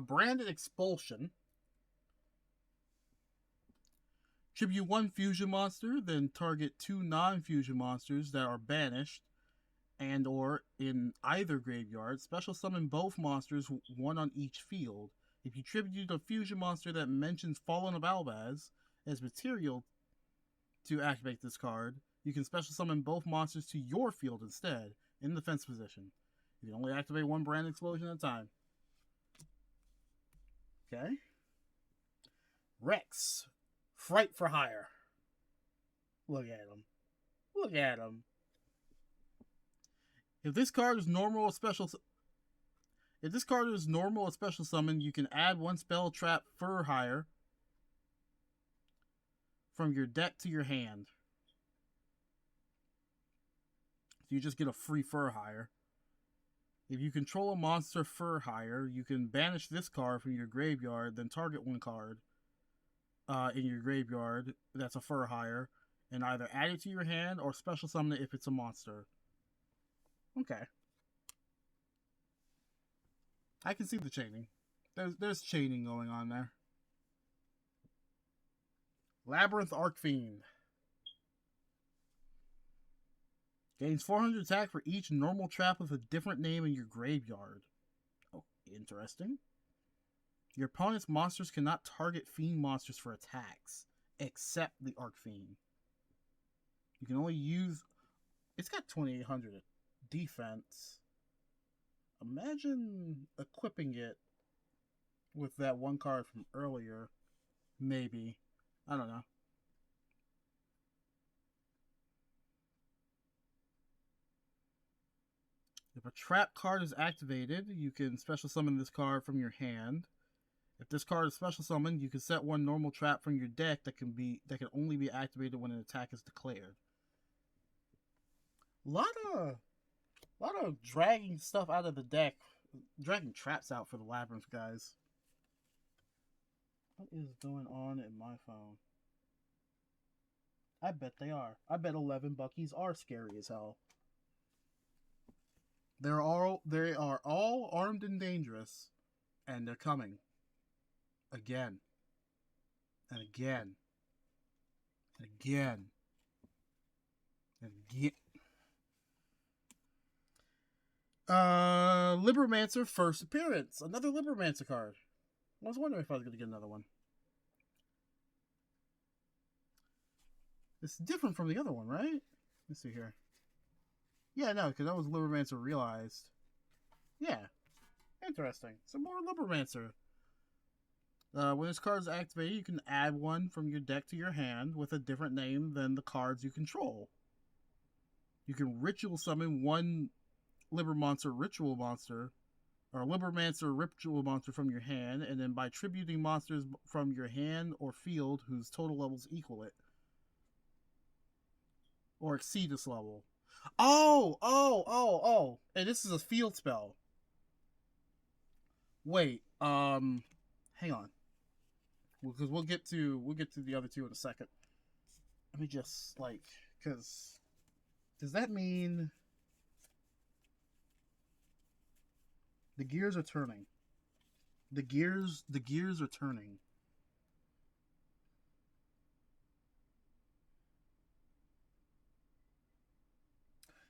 Branded Expulsion. Tribute one fusion monster, then target two non-fusion monsters that are banished and or in either graveyard. Special summon both monsters, one on each field. If you tribute a fusion monster that mentions Fallen of Albaz as material to activate this card, you can special summon both monsters to your field instead, in defense position. You can only activate one brand explosion at a time. Okay. Rex. Fright for Hire. Look at him. Look at him. If this card is normal or special summon, you can add one spell trap for hire from your deck to your hand. So you just get a free fur hire. If you control a monster fur hire, you can banish this card from your graveyard, then target one card in your graveyard that's a fur hire, and either add it to your hand or special summon it if it's a monster. Okay. I can see the chaining. There's chaining going on there. Labyrinth Arcfiend. Gains 400 attack for each normal trap with a different name in your graveyard. Oh, interesting. Your opponent's monsters cannot target fiend monsters for attacks, except the Arcfiend. You can only use... It's got 2800 defense. Imagine equipping it with that one card from earlier. Maybe. I don't know. If a trap card is activated, you can special summon this card from your hand. If this card is special summoned, you can set one normal trap from your deck that can only be activated when an attack is declared. A lot of dragging stuff out of the deck, dragging traps out for the Labyrinth guys. What is going on in my phone? I bet they are. I bet 11 Buckies are scary as hell. They are all armed and dangerous, and they're coming. Again. And again. And again. And again. Libromancer first appearance. Another Libromancer card. I was wondering if I was going to get another one. It's different from the other one, right? Let's see here. Yeah, no, because that was Libromancer Realized. Yeah. Interesting. Some more Libromancer. When this card is activated, you can add one from your deck to your hand with a different name than the cards you control. You can ritual summon one Libromancer Ritual Monster, or Libromancer Ritual Monster from your hand, and then by tributing monsters from your hand or field whose total levels equal it. Or exceed this level. Oh! And this is a field spell. Wait, hang on. Because we'll get to the other two in a second. Let me just because does that mean the gears are turning? The gears are turning.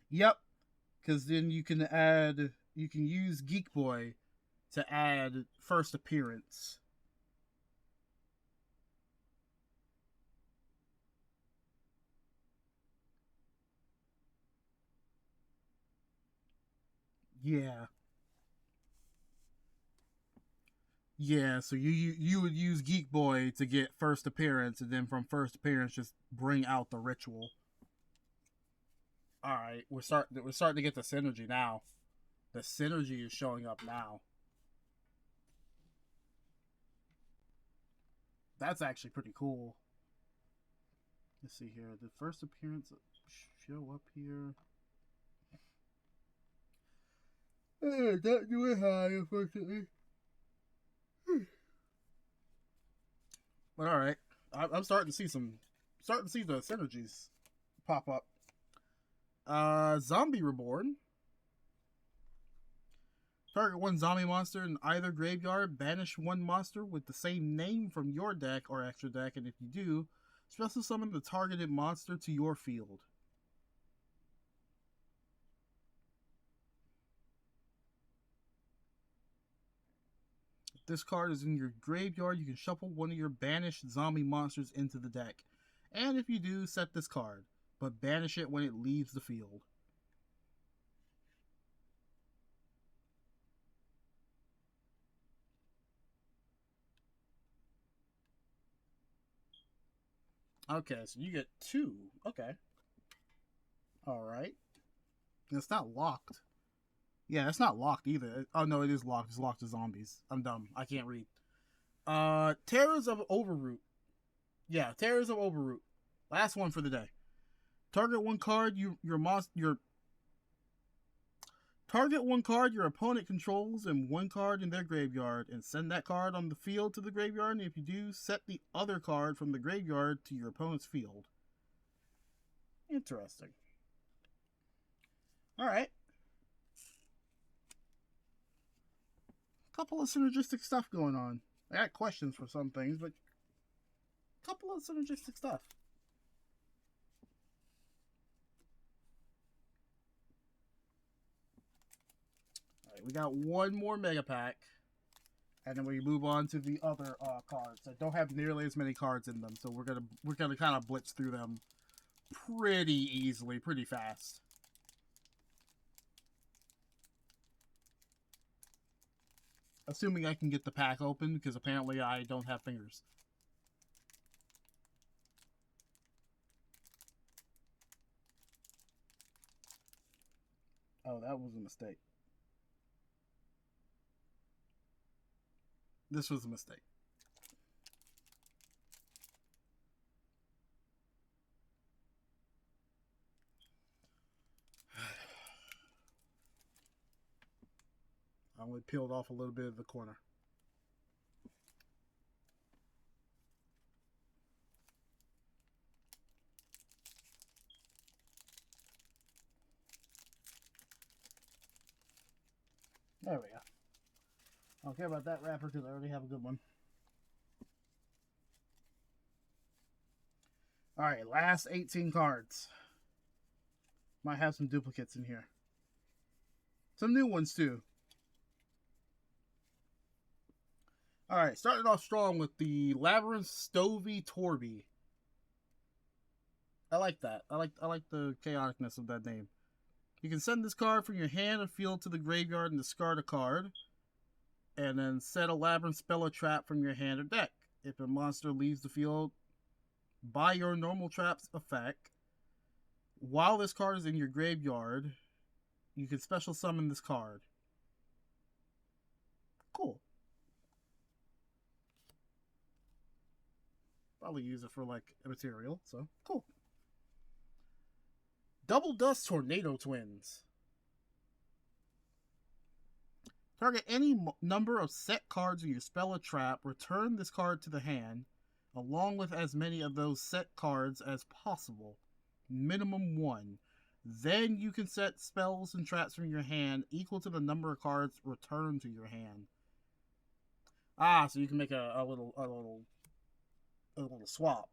Yep, because then you can use Geek Boy to add first appearance. Yeah. Yeah, so you would use Geek Boy to get first appearance, and then from first appearance just bring out the ritual. All right, we're starting to get the synergy now. The synergy is showing up now. That's actually pretty cool. Let's see here. The first appearance show up here. Not doing high, unfortunately. But all right, I'm starting to see the synergies pop up. Zombie Reborn. Target one zombie monster in either graveyard. Banish one monster with the same name from your deck or extra deck, and if you do, special summon the targeted monster to your field. If this card is in your graveyard, you can shuffle one of your banished zombie monsters into the deck. And if you do, set this card, but banish it when it leaves the field. Okay, so you get two. Okay. Alright. It's not locked. Yeah, it's not locked either. Oh no, it is locked. It's locked to zombies. I'm dumb. I can't read. Terrors of Overroot. Yeah, Terrors of Overroot. Last one for the day. Target one card target one card your opponent controls and one card in their graveyard, and send that card on the field to the graveyard, and if you do, set the other card from the graveyard to your opponent's field. Interesting. Alright. Couple of synergistic stuff going on. I got questions for some things, but couple of synergistic stuff. Alright, we got one more mega pack, and then we move on to the other cards that don't have nearly as many cards in them, so we're gonna kind of blitz through them pretty easily, pretty fast. Assuming I can get the pack open, because apparently I don't have fingers. Oh, that was a mistake. This was a mistake. I only peeled off a little bit of the corner. There we go. I don't care about that wrapper because I already have a good one. Alright, last 18 cards. Might have some duplicates in here. Some new ones too. Alright, starting off strong with the Labyrinth Stovey Torby. I like that. I like the chaoticness of that name. You can send this card from your hand or field to the graveyard and discard a card. And then set a Labyrinth spell or trap from your hand or deck. If a monster leaves the field by your normal trap's effect, while this card is in your graveyard, you can special summon this card. Cool. Probably use it for like a material, so cool. Double Dust Tornado Twins. Target any number of set cards in your spell or trap. Return this card to the hand, along with as many of those set cards as possible. Minimum 1. Then you can set spells and traps from your hand equal to the number of cards returned to your hand. So you can make a little swap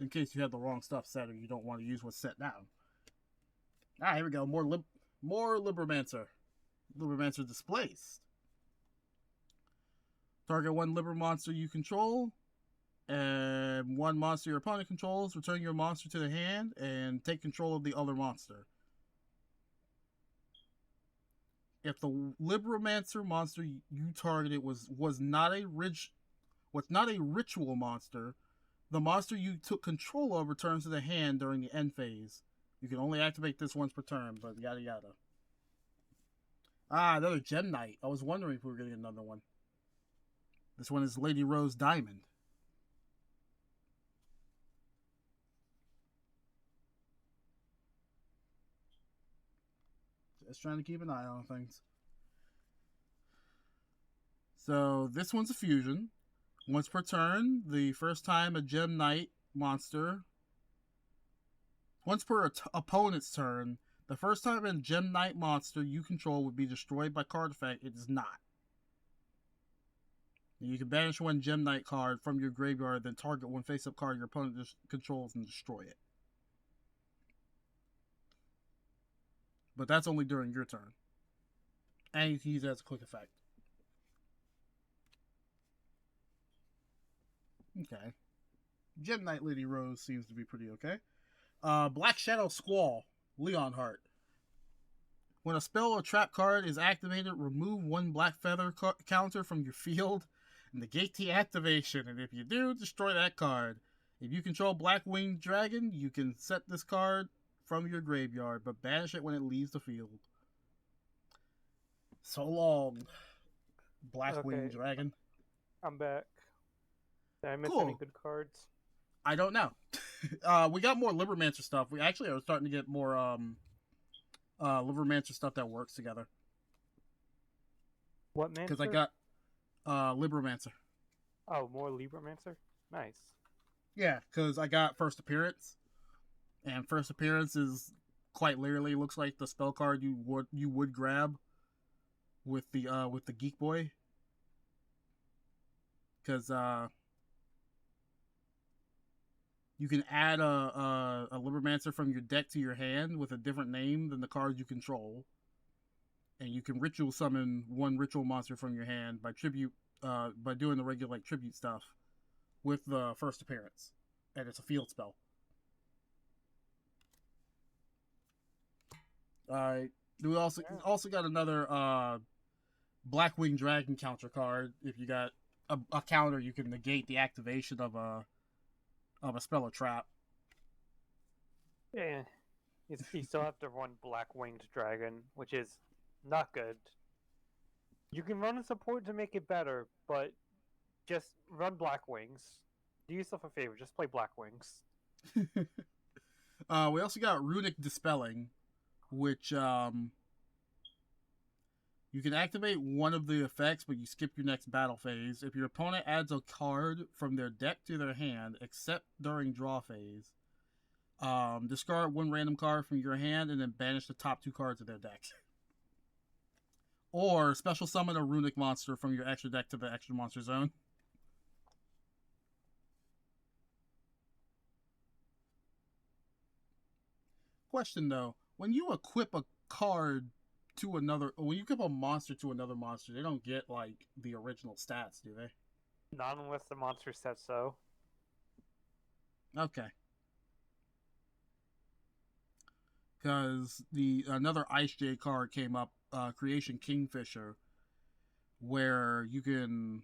in case you have the wrong stuff set or you don't want to use what's set down. Here we go. More Libromancer. Libromancer displaced. Target one Libra monster you control, and one monster your opponent controls. Return your monster to the hand and take control of the other monster. If the Libromancer monster you targeted was not a ritual monster, the monster you took control of returns to the hand during the end phase. You can only activate this once per turn, but yada yada. Another Gem Knight. I was wondering if we were getting another one. This one is Lady Rose Diamond. Just trying to keep an eye on things. So this one's a fusion. Once per turn, the first time a Gem Knight monster... Once per opponent's turn, the first time a Gem Knight monster you control would be destroyed by card effect, it is not. You can banish one Gem Knight card from your graveyard, then target one face-up card your opponent controls and destroy it. But that's only during your turn. And you can use it as a quick effect. Okay. Gem Knight Lady Rose seems to be pretty okay. Black Shadow Squall, Leonheart. When a spell or trap card is activated, remove one black feather counter from your field and negate the activation. And if you do, destroy that card. If you control Black Winged Dragon, you can set this card from your graveyard, but banish it when it leaves the field. So long, Black Winged Dragon. I'm back. Did I miss Cool. any good cards? I don't know. We got more Libromancer stuff. We actually are starting to get more Libromancer stuff that works together. What Mancer? Because I got Libromancer. Oh, more Libromancer? Nice. Yeah, because I got First Appearance. And First Appearance is quite literally looks like the spell card you would grab with the Geek Boy. Because you can add a Libromancer from your deck to your hand with a different name than the card you control. And you can ritual summon one ritual monster from your hand by doing the regular like tribute stuff with the First Appearance. And it's a field spell. Alright. We also got another Blackwing Dragon counter card. If you got a counter, you can negate the activation of a spell or trap. Yeah. You still have to run Black Winged Dragon, which is not good. You can run a support to make it better, but just run Black Wings. Do yourself a favor, just play Black Wings. We also got Runic Dispelling, which you can activate one of the effects, but you skip your next battle phase. If your opponent adds a card from their deck to their hand, except during draw phase, discard one random card from your hand and then banish the top 2 cards of their deck. Or special summon a runic monster from your extra deck to the extra monster zone. Question though, when you equip a card to another, when you equip a monster to another monster, they don't get like the original stats, do they? Not unless the monster says so. Okay. Because the another Ice Jade card came up, Creation Kingfisher, where you can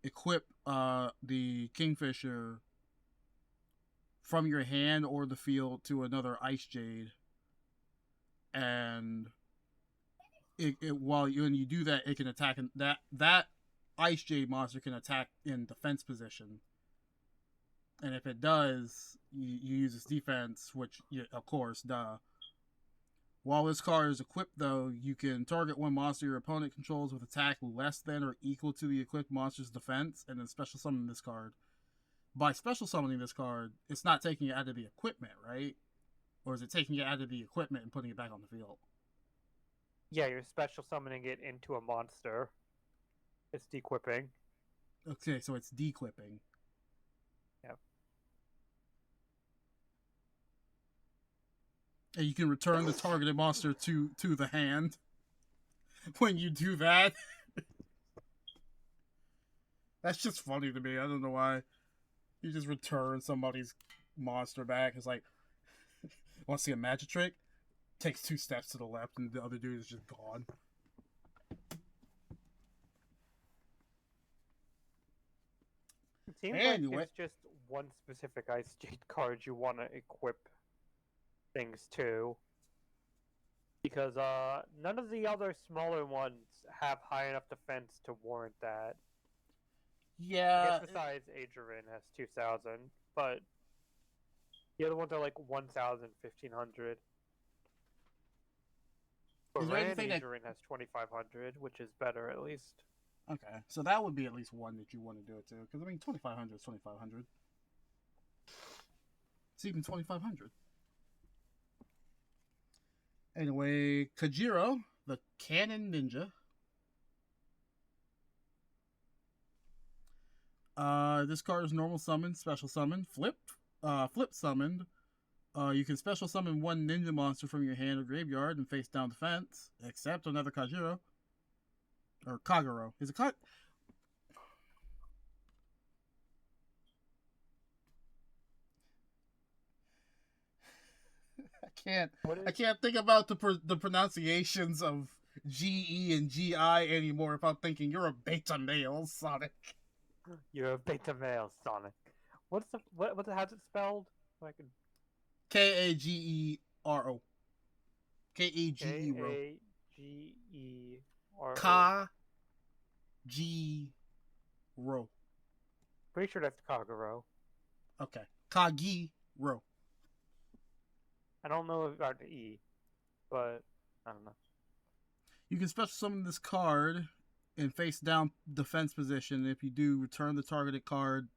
equip the Kingfisher from your hand or the field to another Ice Jade, and when you do that, it can attack, and that Ice Jade monster can attack in defense position. And if it does, you use its defense, which, of course, duh. While this card is equipped, though, you can target one monster your opponent controls with attack less than or equal to the equipped monster's defense, and then special summon this card. By special summoning this card, it's not taking it out of the equipment, right? Or is it taking it out of the equipment and putting it back on the field? Yeah, you're special summoning it into a monster. It's dequipping. Okay, so it's dequipping. Yep. And you can return the targeted monster to the hand. When you do that, that's just funny to me. I don't know why. You just return somebody's monster back. It's like, want to see a magic trick? Takes 2 steps to the left, and the other dude is just gone. It seems like there's just one specific Ice Jade card you want to equip things to. Because none of the other smaller ones have high enough defense to warrant that. Yeah. I guess besides Adrian has 2,000, but the other ones are like 1,000, 1,500. But Rand Adrian has 2,500, which is better at least. Okay, so that would be at least one that you want to do it to. Because, I mean, 2,500 is 2,500. It's even 2,500. Anyway, YuGiOh, the Cannon Ninja. This card is normal summon, special summon, flip summoned. You can special summon one ninja monster from your hand or graveyard and face down defense, except another YuGiOh. Or Kagero. Is it I can't think about the pronunciations of GE and GI anymore if I'm thinking you're a beta male, Sonic. You're a beta male, Sonic. How's it spelled? So I can... Kagero. Kagero. Kagero. Kagero. Pretty sure that's Kagero. Okay. Kagero. I don't know about the E, but I don't know. You can special summon this card in face down defense position. If you do, return the targeted card.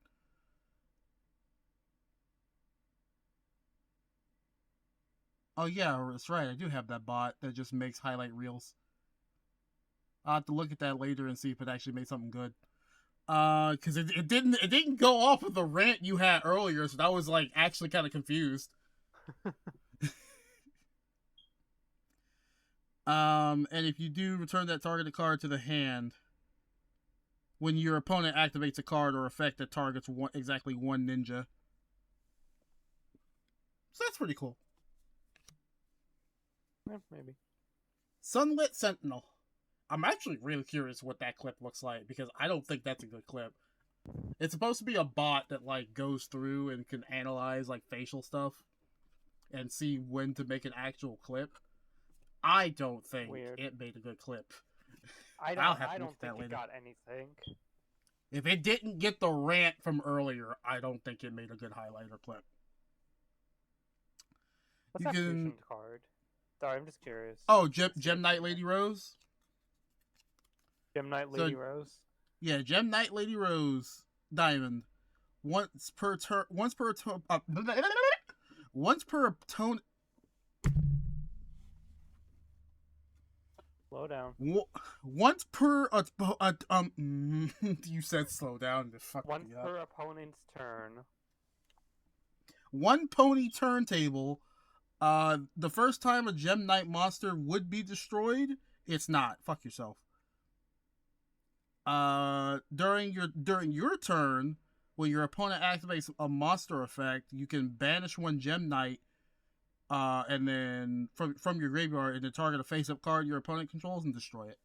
Oh yeah, that's right. I do have that bot that just makes highlight reels. I'll have to look at that later and see if it actually made something good. Because it didn't go off of the rant you had earlier, so I was like actually kind of confused. And if you do return that targeted card to the hand, when your opponent activates a card or effect that targets exactly one ninja. So that's pretty cool. Yeah, maybe. Sunlit Sentinel. I'm actually really curious what that clip looks like, because I don't think that's a good clip. It's supposed to be a bot that like goes through and can analyze like facial stuff and see when to make an actual clip. I don't think it made a good clip. I don't think it got anything. If it didn't get the rant from earlier, I don't think it made a good highlighter clip. What's You that can. fusion card? Sorry, I'm just curious. Oh, Gem Knight Lady Rose. Gem Knight So Lady Rose. yeah, Gem Knight Lady Rose Diamond. Once per turn. Once per tone. Once per tone. Slow down. Once per you said slow down. Once per opponent's turn. One pony turntable. The first time a Gem Knight monster would be destroyed, it's not. Fuck yourself. During your turn, when your opponent activates a monster effect, you can banish one Gem Knight, and then from your graveyard, and then target a face-up card your opponent controls and destroy it.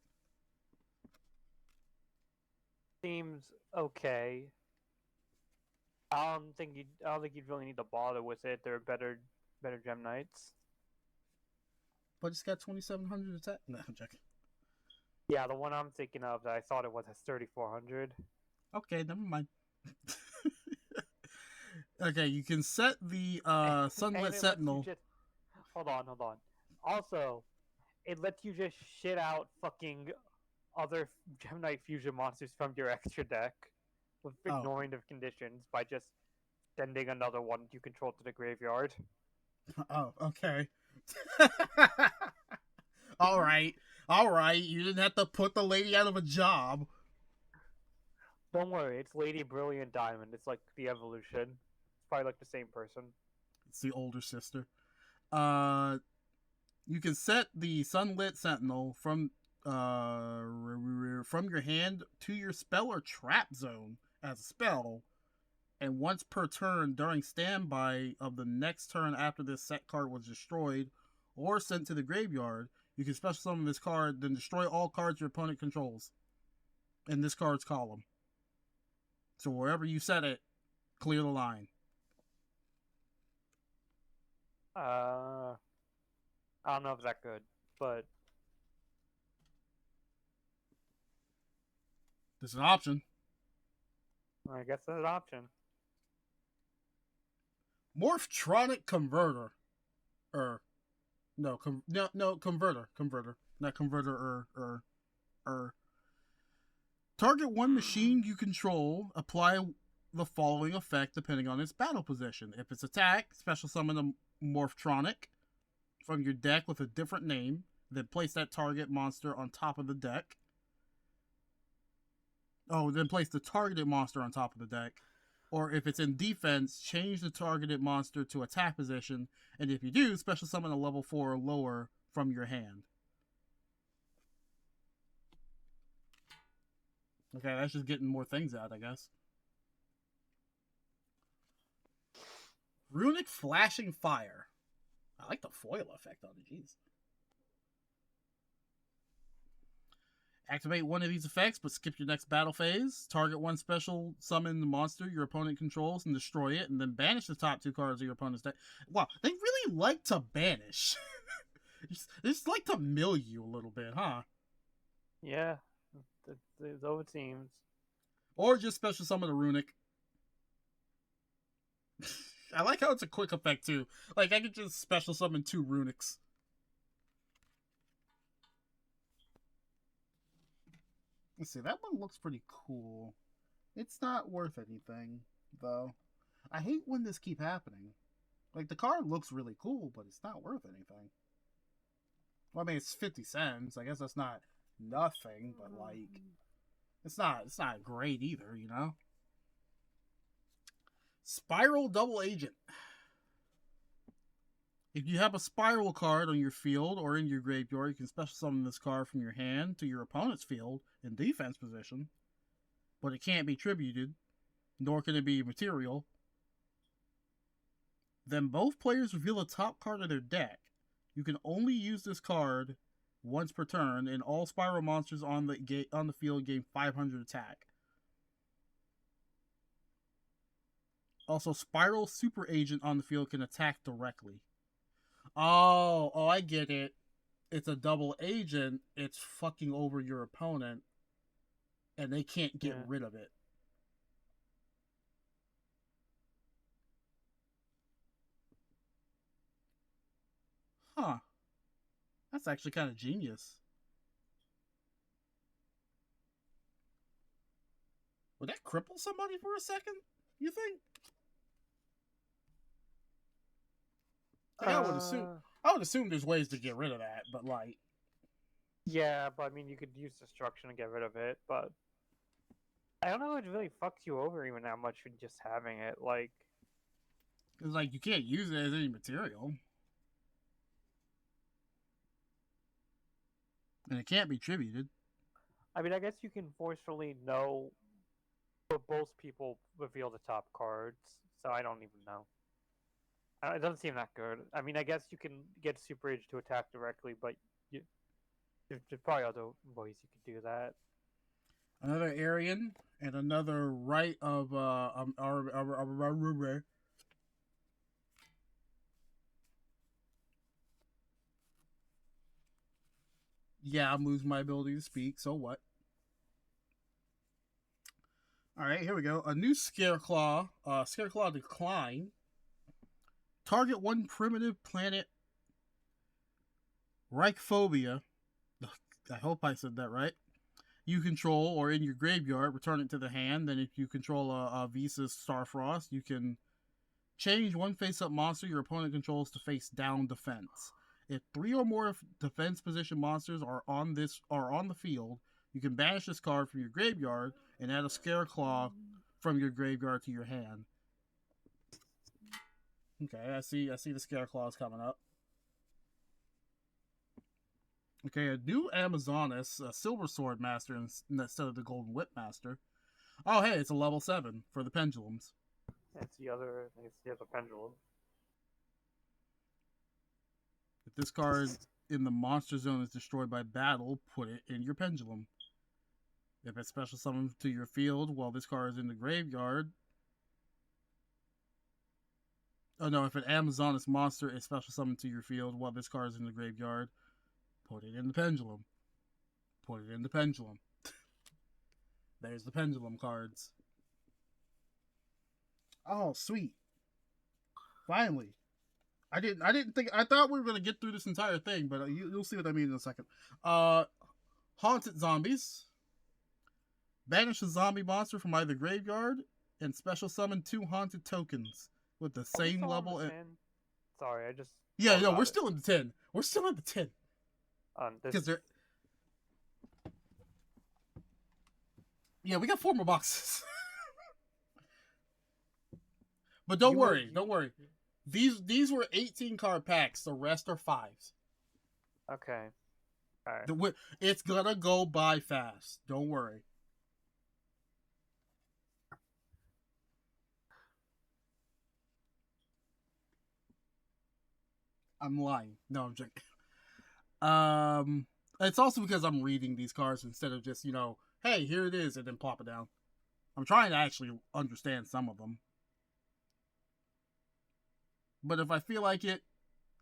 Seems okay. I don't think you'd really need to bother with it. There are better Gem Knights. But it's got 2,700 attack. No, I'm checking. Yeah, the one I'm thinking of that I thought it was has 3,400. Okay, never mind. Okay, you can set the Sunlit Sentinel. Hold on. Also, it lets you just shit out fucking other Gem Knight fusion monsters from your extra deck with ignoring the conditions by just sending another one you control to the graveyard. Oh, okay. All right. You didn't have to put the lady out of a job. Don't worry, it's Lady Brilliant Diamond. It's like the evolution. It's probably like the same person. It's the older sister. You can set the Sunlit Sentinel from your hand to your spell or trap zone as a spell, and once per turn during standby of the next turn after this set card was destroyed or sent to the graveyard, you can special summon this card, then destroy all cards your opponent controls in this card's column. So wherever you set it, clear the line. I don't know if that's good, but there's an option. I guess that's an option. Morphtronic Converter. Converter. Not converter. Target one machine you control. Apply the following effect depending on its battle position. If it's attack, special summon a Morphtronic from your deck with a different name. Then place that target monster on top of the deck. Then place the targeted monster on top of the deck. Or if it's in defense, change the targeted monster to attack position. And if you do, special summon a level 4 or lower from your hand. Okay, that's just getting more things out, I guess. Runic Flashing Fire. I like the foil effect on it, jeez. Activate one of these effects, but skip your next battle phase. Target one special summon monster your opponent controls and destroy it, and then banish the top two cards of your opponent's deck. Wow, they really like to banish. They just like to mill you a little bit, huh? Yeah, though it seems. Or just special summon a Runic. I like how it's a quick effect, too. Like, I could just special summon 2 Runics. Let's see, that one looks pretty cool. It's not worth anything, though. I hate when this keep happening. Like, the card looks really cool, but it's not worth anything. Well, I mean, it's 50 cents. I guess that's not nothing, but, like, it's not great either, you know? Spiral Double Agent. If you have a Spiral card on your field or in your graveyard, you can special summon this card from your hand to your opponent's field in defense position, but it can't be tributed, nor can it be material. Then both players reveal a top card of their deck. You can only use this card once per turn, and all Spiral monsters on the field gain 500 attack. Also, Spiral Super Agent on the field can attack directly. Oh, I get it. It's a double agent. It's fucking over your opponent, and they can't get rid of it. Huh. That's actually kind of genius. Would that cripple somebody for a second? You think? Like, I would assume there's ways to get rid of that, but like, Yeah, but I mean, you could use destruction to get rid of it, but I don't know if it really fucks you over even that much for just having it. Like, cause like you can't use it as any material, and it can't be tributed. I mean, I guess you can forcefully know, but both people reveal the top cards, so I don't even know. It doesn't seem that good. I mean, I guess you can get Super Age to attack directly, but there's probably other ways you could do that. Another Aryan and another right of yeah, I'm losing my ability to speak. So what? All right, here we go. A new Scareclaw. Scareclaw Decline. Target one primitive planet. Reichphobia. I hope I said that right. You control or in your graveyard, return it to the hand. Then, if you control a Visas Starfrost, you can change one face-up monster your opponent controls to face-down defense. If 3 or more defense position monsters are on the field, you can banish this card from your graveyard and add a Scareclaw from your graveyard to your hand. Okay, I see the Scareclaws coming up. Okay, a new Amazoness, a Silver Sword Master instead of the Golden Whip Master. Oh, hey, it's a level 7 for the Pendulums. It's the other pendulum. If this card in the monster zone is destroyed by battle, put it in your Pendulum. If it's special summoned to your field while this card is in the graveyard. Oh no, if an Amazoness monster is special summoned to your field while this card is in the graveyard, put it in the Pendulum. Put it in the Pendulum. There's the Pendulum cards. Oh, sweet. Finally. I thought we were going to get through this entire thing, but you'll see what I mean in a second. Haunted Zombies. Banish a zombie monster from either graveyard and special summon 2 haunted tokens with the same level. Sorry, I just. Yeah, no, we're still in the 10. We're still in the 10. Because they're. Yeah, we got 4 more boxes. But don't worry. These were 18 card packs. The rest are 5s. Okay. All right. It's gonna go by fast. Don't worry. I'm lying. No, I'm joking. It's also because I'm reading these cards instead of just, hey, here it is, and then plop it down. I'm trying to actually understand some of them. But if I feel like it,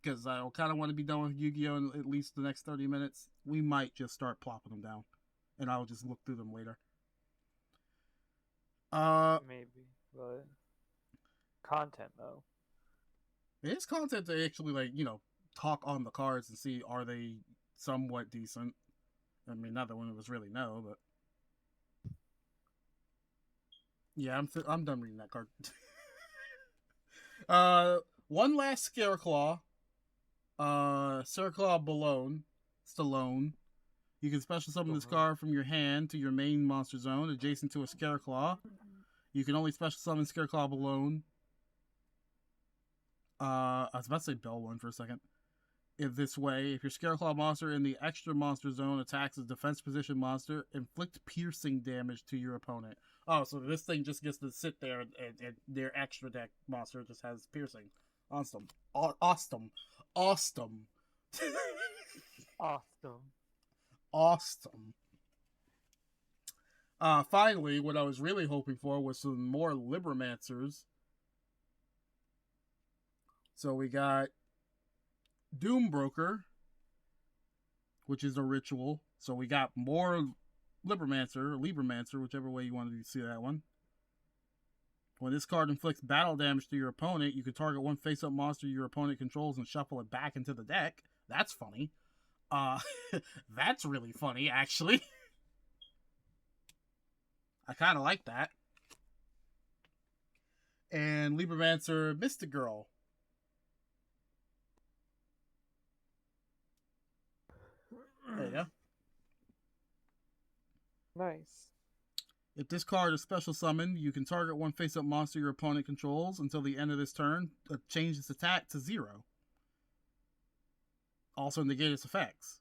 because I kind of want to be done with Yu-Gi-Oh! In at least the next 30 minutes, we might just start plopping them down. And I'll just look through them later. Maybe, but content, though. It is content to actually, talk on the cards and see, are they somewhat decent? I mean, not that one was really no, but... Yeah, I'm done reading that card. One last Scareclaw. Scareclaw Stallone. You can special summon this card from your hand to your main monster zone, adjacent to a Scareclaw. You can only special summon Scareclaw Balone. I was about to say Bell one for a second. In this way, if your Scareclaw monster in the extra monster zone attacks a defense position monster, inflict piercing damage to your opponent. Oh, so this thing just gets to sit there and their extra deck monster just has piercing. Awesome. Awesome. Awesome. Awesome. Finally, what I was really hoping for was some more Libromancers. So we got Doombroker, which is a ritual. So we got more Libromancer, or Libromancer, whichever way you want to see that one. When this card inflicts battle damage to your opponent, you can target one face-up monster your opponent controls and shuffle it back into the deck. That's funny. That's really funny, actually. I kind of like that. And Libromancer Mystic Girl. There you go. Nice. If this card is special summoned, you can target one face-up monster your opponent controls until the end of this turn. Change its attack to 0. Also negate its effects.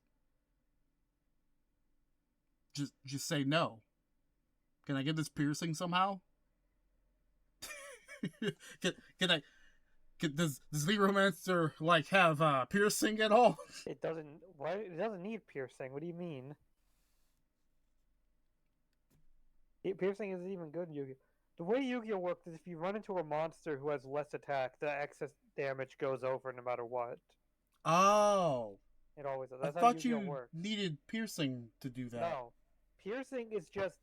Just say no. Can I get this piercing somehow? Does Libromancer like have piercing at all? It doesn't. Why? It doesn't need piercing. What do you mean? Piercing isn't even good in Yu-Gi-Oh. The way Yu-Gi-Oh works is if you run into a monster who has less attack, the excess damage goes over no matter what. Oh. It always does. I That's how thought Yu-Gi-Oh you works. needed piercing to do that. No. Piercing is just...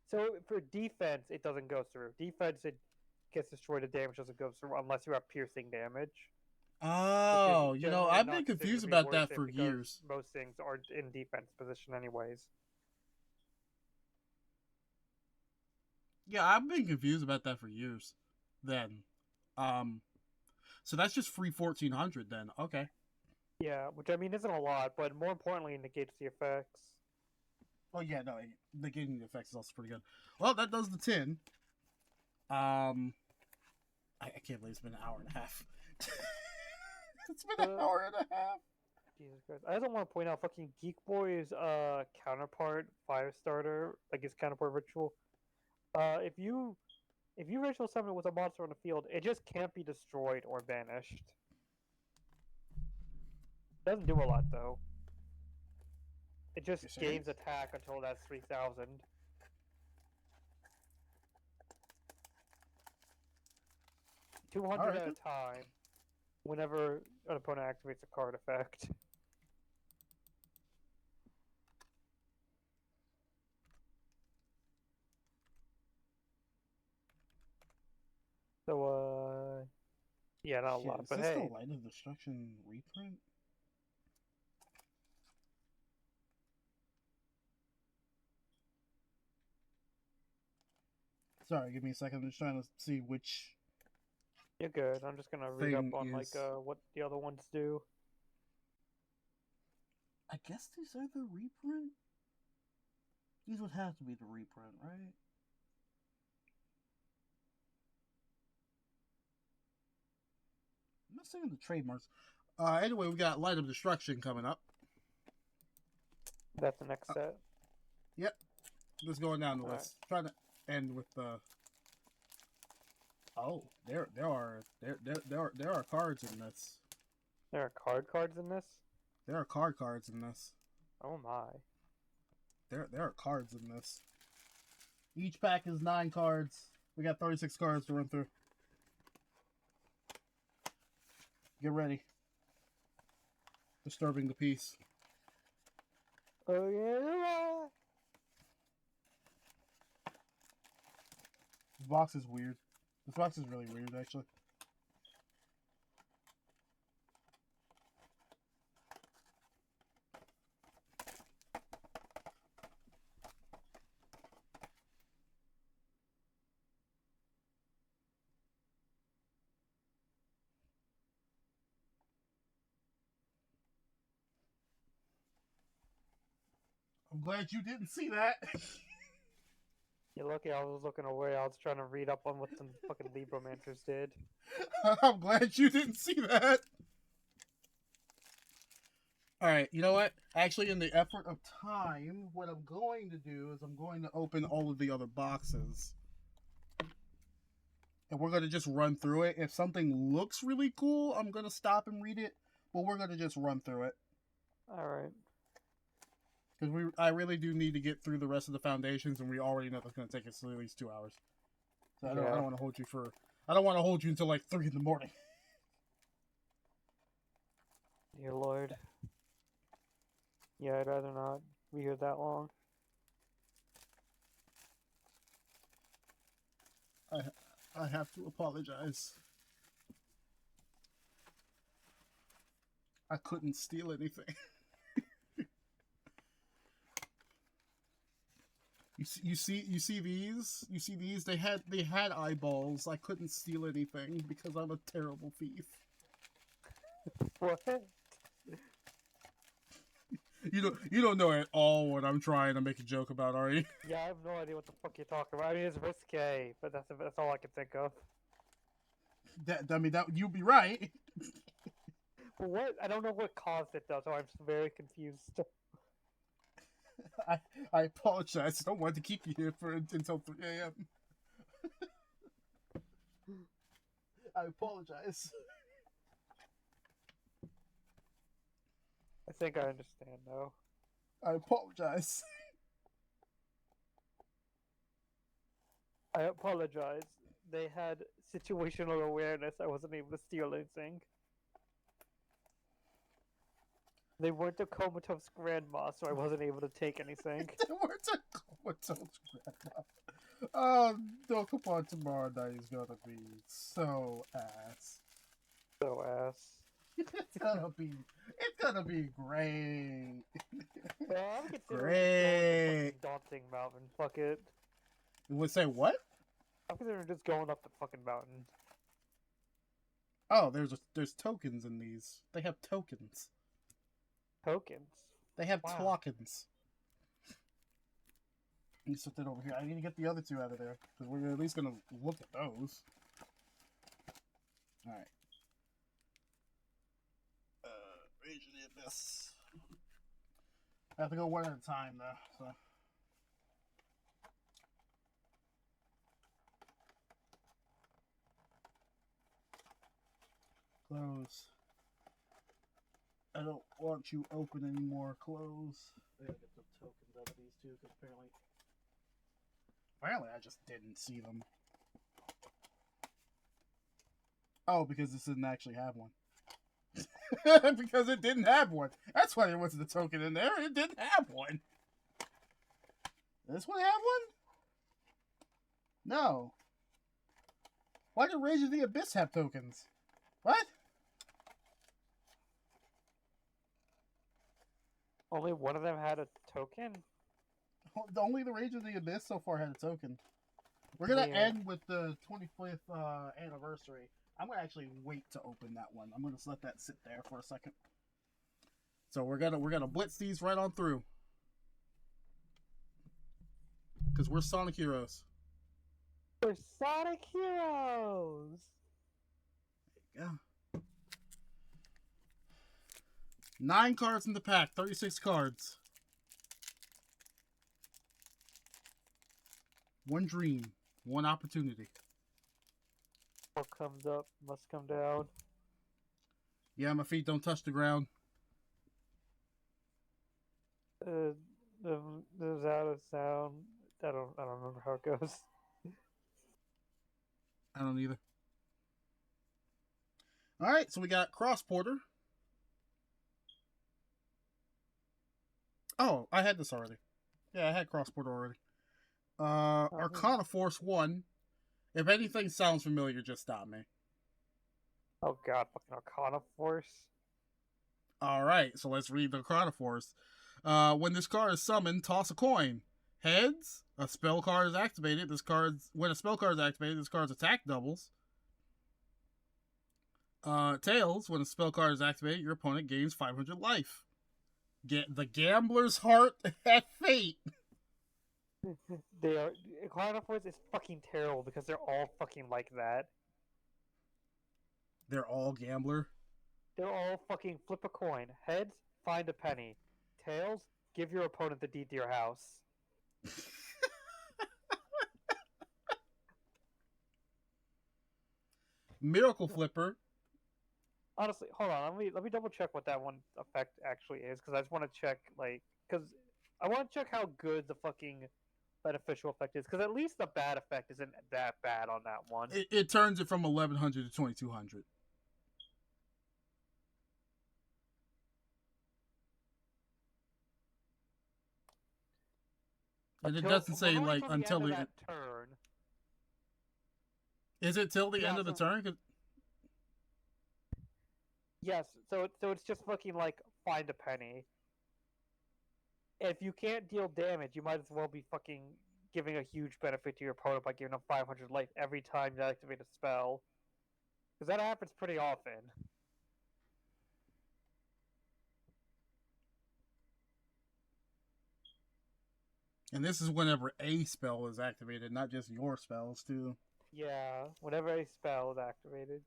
So for defense, it doesn't go through. Defense, it gets destroyed, the damage doesn't go through unless you have piercing damage. Oh, you know, I've been Not considered confused to be about worth that it for because years. most things aren't in defense position anyways. Yeah, I've been confused about that for years. Then, so that's just free 1400 then. Okay. Yeah, which I mean isn't a lot, but more importantly, it negates the effects. Oh yeah, no, negating the effects is also pretty good. Well, that does the 10. I can't believe it's been an hour and a half. It's been an hour and a half. Jesus Christ. I also want to point out fucking Geek Boy's counterpart, Firestarter, like his counterpart ritual. If you ritual summon it with a monster on the field, it just can't be destroyed or banished. Doesn't do a lot though. It just gains attack until that's 3000. $200 right, at a time. Whenever an opponent activates a card effect. So, yeah, not a lot, Is but this hey. the Light of Destruction reprint? Sorry, give me a second. I'm just trying to see which. You're good. I'm just gonna read up on is... what the other ones do. I guess these are the reprint? These would have to be the reprint, right? I'm not seeing the trademarks. Anyway, we got Light of Destruction coming up. That's the next set. Yep. Just going down the list. Right. Trying to end with the. Oh, there are cards in this. There are cards in this? There are cards in this. Oh my. There are cards in this. Each pack is 9 cards. We got 36 cards to run through. Get ready. Disturbing the peace. Oh yeah. This box is weird. This box is really weird, actually. I'm glad you didn't see that. You're lucky I was looking away. I was trying to read up on what the fucking Libromancers did. I'm glad you didn't see that. Alright, you know what? Actually, in the effort of time, what I'm going to do is I'm going to open all of the other boxes. And we're going to just run through it. If something looks really cool, I'm going to stop and read it. But we're going to just run through it. Alright. Because I really do need to get through the rest of the foundations, and we already know that's going to take us at least 2 hours. So I don't want to hold you for... I don't want to hold you until like 3 in the morning. Dear Lord. Yeah, I'd rather not be here that long. I have to apologize. I couldn't steal anything. You see these. They had eyeballs. I couldn't steal anything because I'm a terrible thief. What? You don't know at all what I'm trying to make a joke about, are you? Yeah, I have no idea what the fuck you're talking about. I mean, it's risque, but that's all I can think of. That you'd be right. But what? I don't know what caused it though, so I'm just very confused. I apologize. I don't want to keep you here until 3 a.m. I apologize. I think I understand now. I apologize. I apologize. They had situational awareness. I wasn't able to steal anything. They weren't a comatose grandma, so I wasn't able to take anything. They weren't a comatose grandma. Oh, no, come on, tomorrow night is gonna be so ass. So ass. It's gonna be great. Yeah, I'm considering Great. just going up the fucking daunting mountain. Fuck it. You would say what? I'm considering just going up the fucking mountain. Oh, there's tokens in these. They have tokens. Tokens? They have Wow. tokens. Let me set that over here. I need to get the other two out of there because we're at least gonna look at those. All right. Rage of the Abyss. I have to go one at a time though. So. Close. I don't want you open anymore. Close. I gotta get the tokens out of these two because apparently I just didn't see them. Oh, because this didn't actually have one. Because it didn't have one. That's why there wasn't a token in there. It didn't have one. This one have one? No. Why did Rage of the Abyss have tokens? What? Only one of them had a token? Only the Rage of the Abyss so far had a token. We're gonna end with the 25th anniversary. I'm gonna actually wait to open that one. I'm gonna just let that sit there for a second. So we're gonna blitz these right on through. Because we're Sonic Heroes. We're Sonic Heroes! There you go. 9 cards in the pack, 36 cards. One dream, one opportunity. What comes up must come down. Yeah, my feet don't touch the ground. There's out of sound. I don't remember how it goes. I don't either. Alright, so we got Cross Porter. Oh, I had this already. Yeah, I had Cross Porter already. Arcana Force 1. If anything sounds familiar, just stop me. Oh god, fucking Arcana Force. Alright, so let's read the Arcana Force. When this card is summoned, toss a coin. Heads, a spell card is activated. When a spell card is activated, this card's attack doubles. Tails, when a spell card is activated, your opponent gains 500 life. Get the Gambler's Heart at Fate. Arcana Force is fucking terrible because they're all fucking like that. They're all gambler. They're all fucking flip a coin. Heads, find a penny. Tails, give your opponent the deed to your house. Miracle Flipper. Honestly, hold on. Let me double check what that one effect actually is because I just want to check because I want to check how good the fucking beneficial effect is because at least the bad effect isn't that bad on that one. It turns it from 1100 to 2200. And it doesn't say like until that turn. Is it till the Yeah, end of the turn? yes. So it's just fucking like find a penny. If you can't deal damage, you might as well be fucking giving a huge benefit to your opponent by giving them 500 life every time you activate a spell. Because that happens pretty often. And this is whenever a spell is activated, not just your spells, too. Yeah, whenever a spell is activated.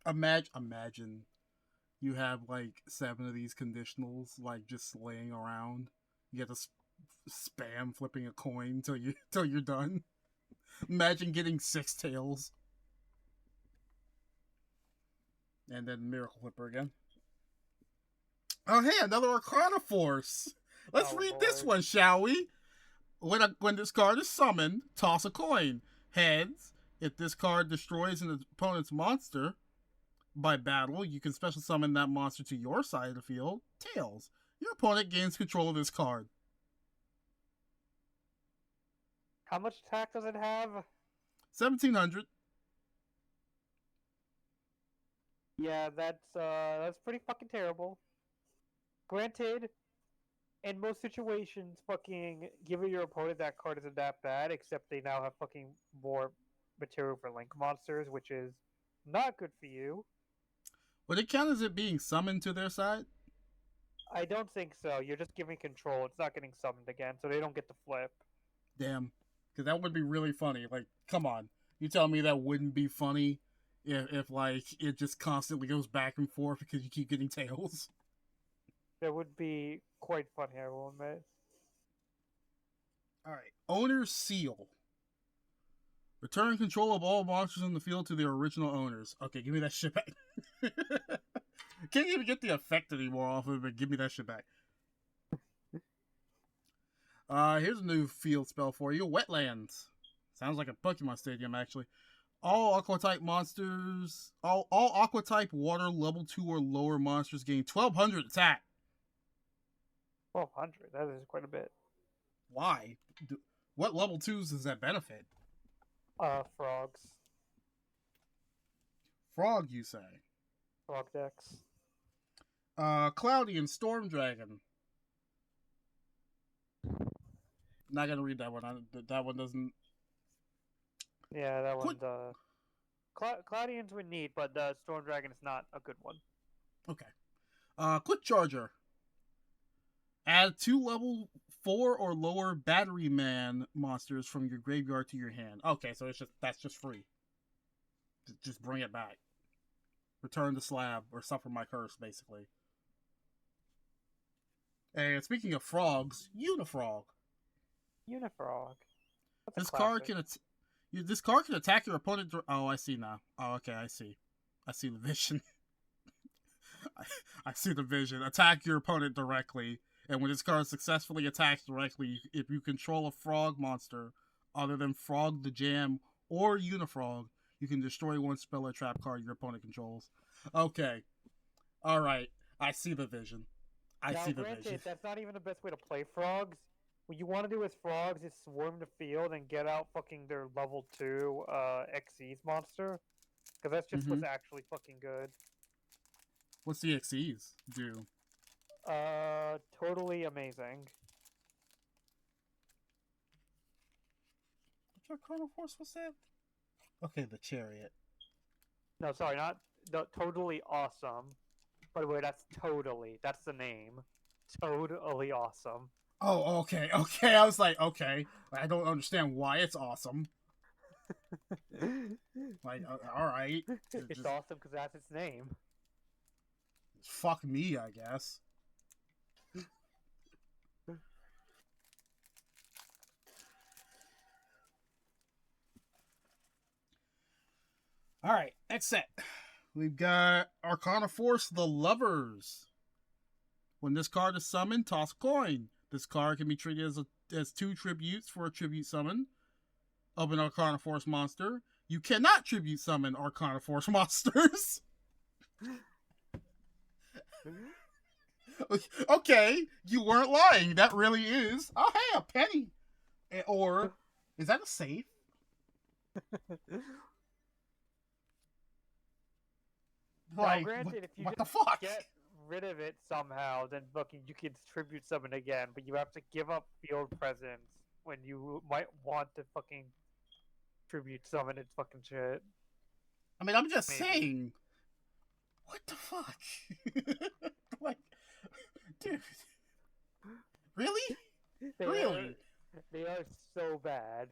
Imagine you have like 7 of these conditionals, like just laying around. You get to spam flipping a coin till you're done. Imagine getting 6 tails. And then Miracle Flipper again. Oh, hey, another Arcana Force. Let's read Lord. this one, shall we? When this card is summoned, toss a coin. Heads, if this card destroys an opponent's monster by battle, you can special summon that monster to your side of the field. Tails, your opponent gains control of this card. How much attack does it have? 1,700. Yeah, that's pretty fucking terrible. Granted, in most situations, fucking giving your opponent that card isn't that bad, except they now have fucking more material for link monsters, which is not good for you. Would it count as it being summoned to their side? I don't think so. You're just giving control. It's not getting summoned again, so they don't get to flip. Damn. Because that would be really funny. Like, come on. You tell me that wouldn't be funny if like, it just constantly goes back and forth because you keep getting tails? That would be quite funny, I will admit. Alright. Owner's Seal. Return control of all monsters in the field to their original owners. Okay, give me that shit back. Can't even get the effect anymore off of it, but give me that shit back. Here's a new field spell for you. Wetlands. Sounds like a Pokemon Stadium, actually. All Aqua-type monsters... All Aqua-type water level 2 or lower monsters gain 1,200 attack. 1,200? That is quite a bit. Why? What level 2s does that benefit? Frogs. Frog, you say? Frog decks. Cloudy and Storm Dragon. Not gonna read that one. That one doesn't... Yeah, that one's, Cloudians would need, but Storm Dragon is not a good one. Okay. Quick Charger. Add 2 level 4 or lower Battery Man monsters from your graveyard to your hand. Okay, so that's just free. Just bring it back. Return the slab or suffer my curse, basically. And speaking of frogs, Unifrog. Unifrog. This card can attack your opponent. Oh, I see now. Oh, okay, I see. I see the vision. I see the vision. Attack your opponent directly, and when this card successfully attacks directly, if you control a frog monster other than Frog the Jam or Unifrog, you can destroy one spell or trap card your opponent controls. Okay. Alright. I see the vision. I see the vision. That's not even the best way to play frogs. What you want to do with frogs is swarm the field and get out fucking their level 2 Xyz monster. Because that's just what's actually fucking good. What's the Xyz do? Totally amazing. Which Arcana Force was that? Okay, the Chariot. No, sorry, not the totally awesome. By the way, that's the name. Totally awesome. Oh, okay. I was like, okay. I don't understand why it's awesome. Like, alright. It's awesome because that's its name. Fuck me, I guess. Alright, next set. We've got Arcana Force, the Lovers. When this card is summoned, toss a coin. This card can be treated as 2 tributes for a tribute summon of an Arcana Force monster. You cannot tribute summon Arcana Force monsters. Okay, you weren't lying. That really is. Oh, hey, a penny. Or, is that a safe? Now, Like, granted, if you what just the fuck? get rid of it somehow, then fucking you can tribute summon again, but you have to give up field presence when you might want to fucking tribute summon its fucking shit. I mean, I'm just Maybe. saying. What the fuck? Like, dude. Really? Really? They are so bad.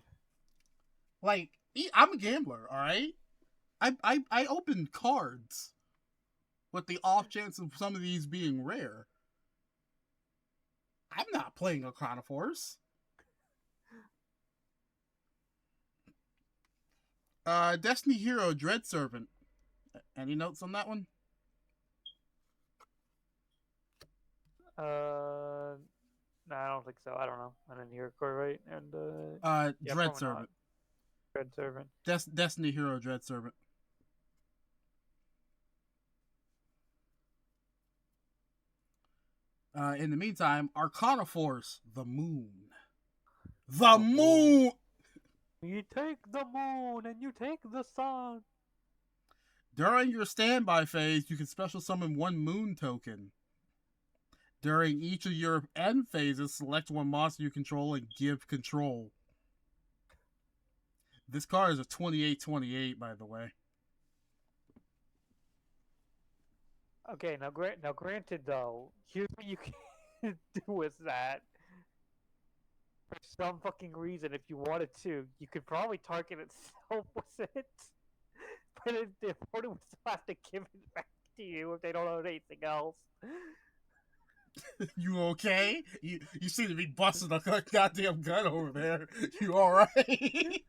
Like, I'm a gambler, alright? I open cards with the off chance of some of these being rare. I'm not playing a Chronoforce. Destiny Hero Dread Servant. Any notes on that one? No, I don't think so. I don't know. I didn't hear it quite right. And yeah, Dread probably Servant. not. Dread Servant. Destiny Hero Dread Servant. In the meantime, Arcana Force, the moon. The moon! You take the moon and you take the sun. During your standby phase, you can special summon one moon token. During each of your end phases, select one monster you control and give control. This card is a 28/28, by the way. Okay, now granted though, here's what you can do with that. For some fucking reason, if you wanted to, you could probably target itself with it. But the opponent would still have to give it back to you if they don't own anything else. You okay? You seem to be busting a goddamn gun over there. You alright?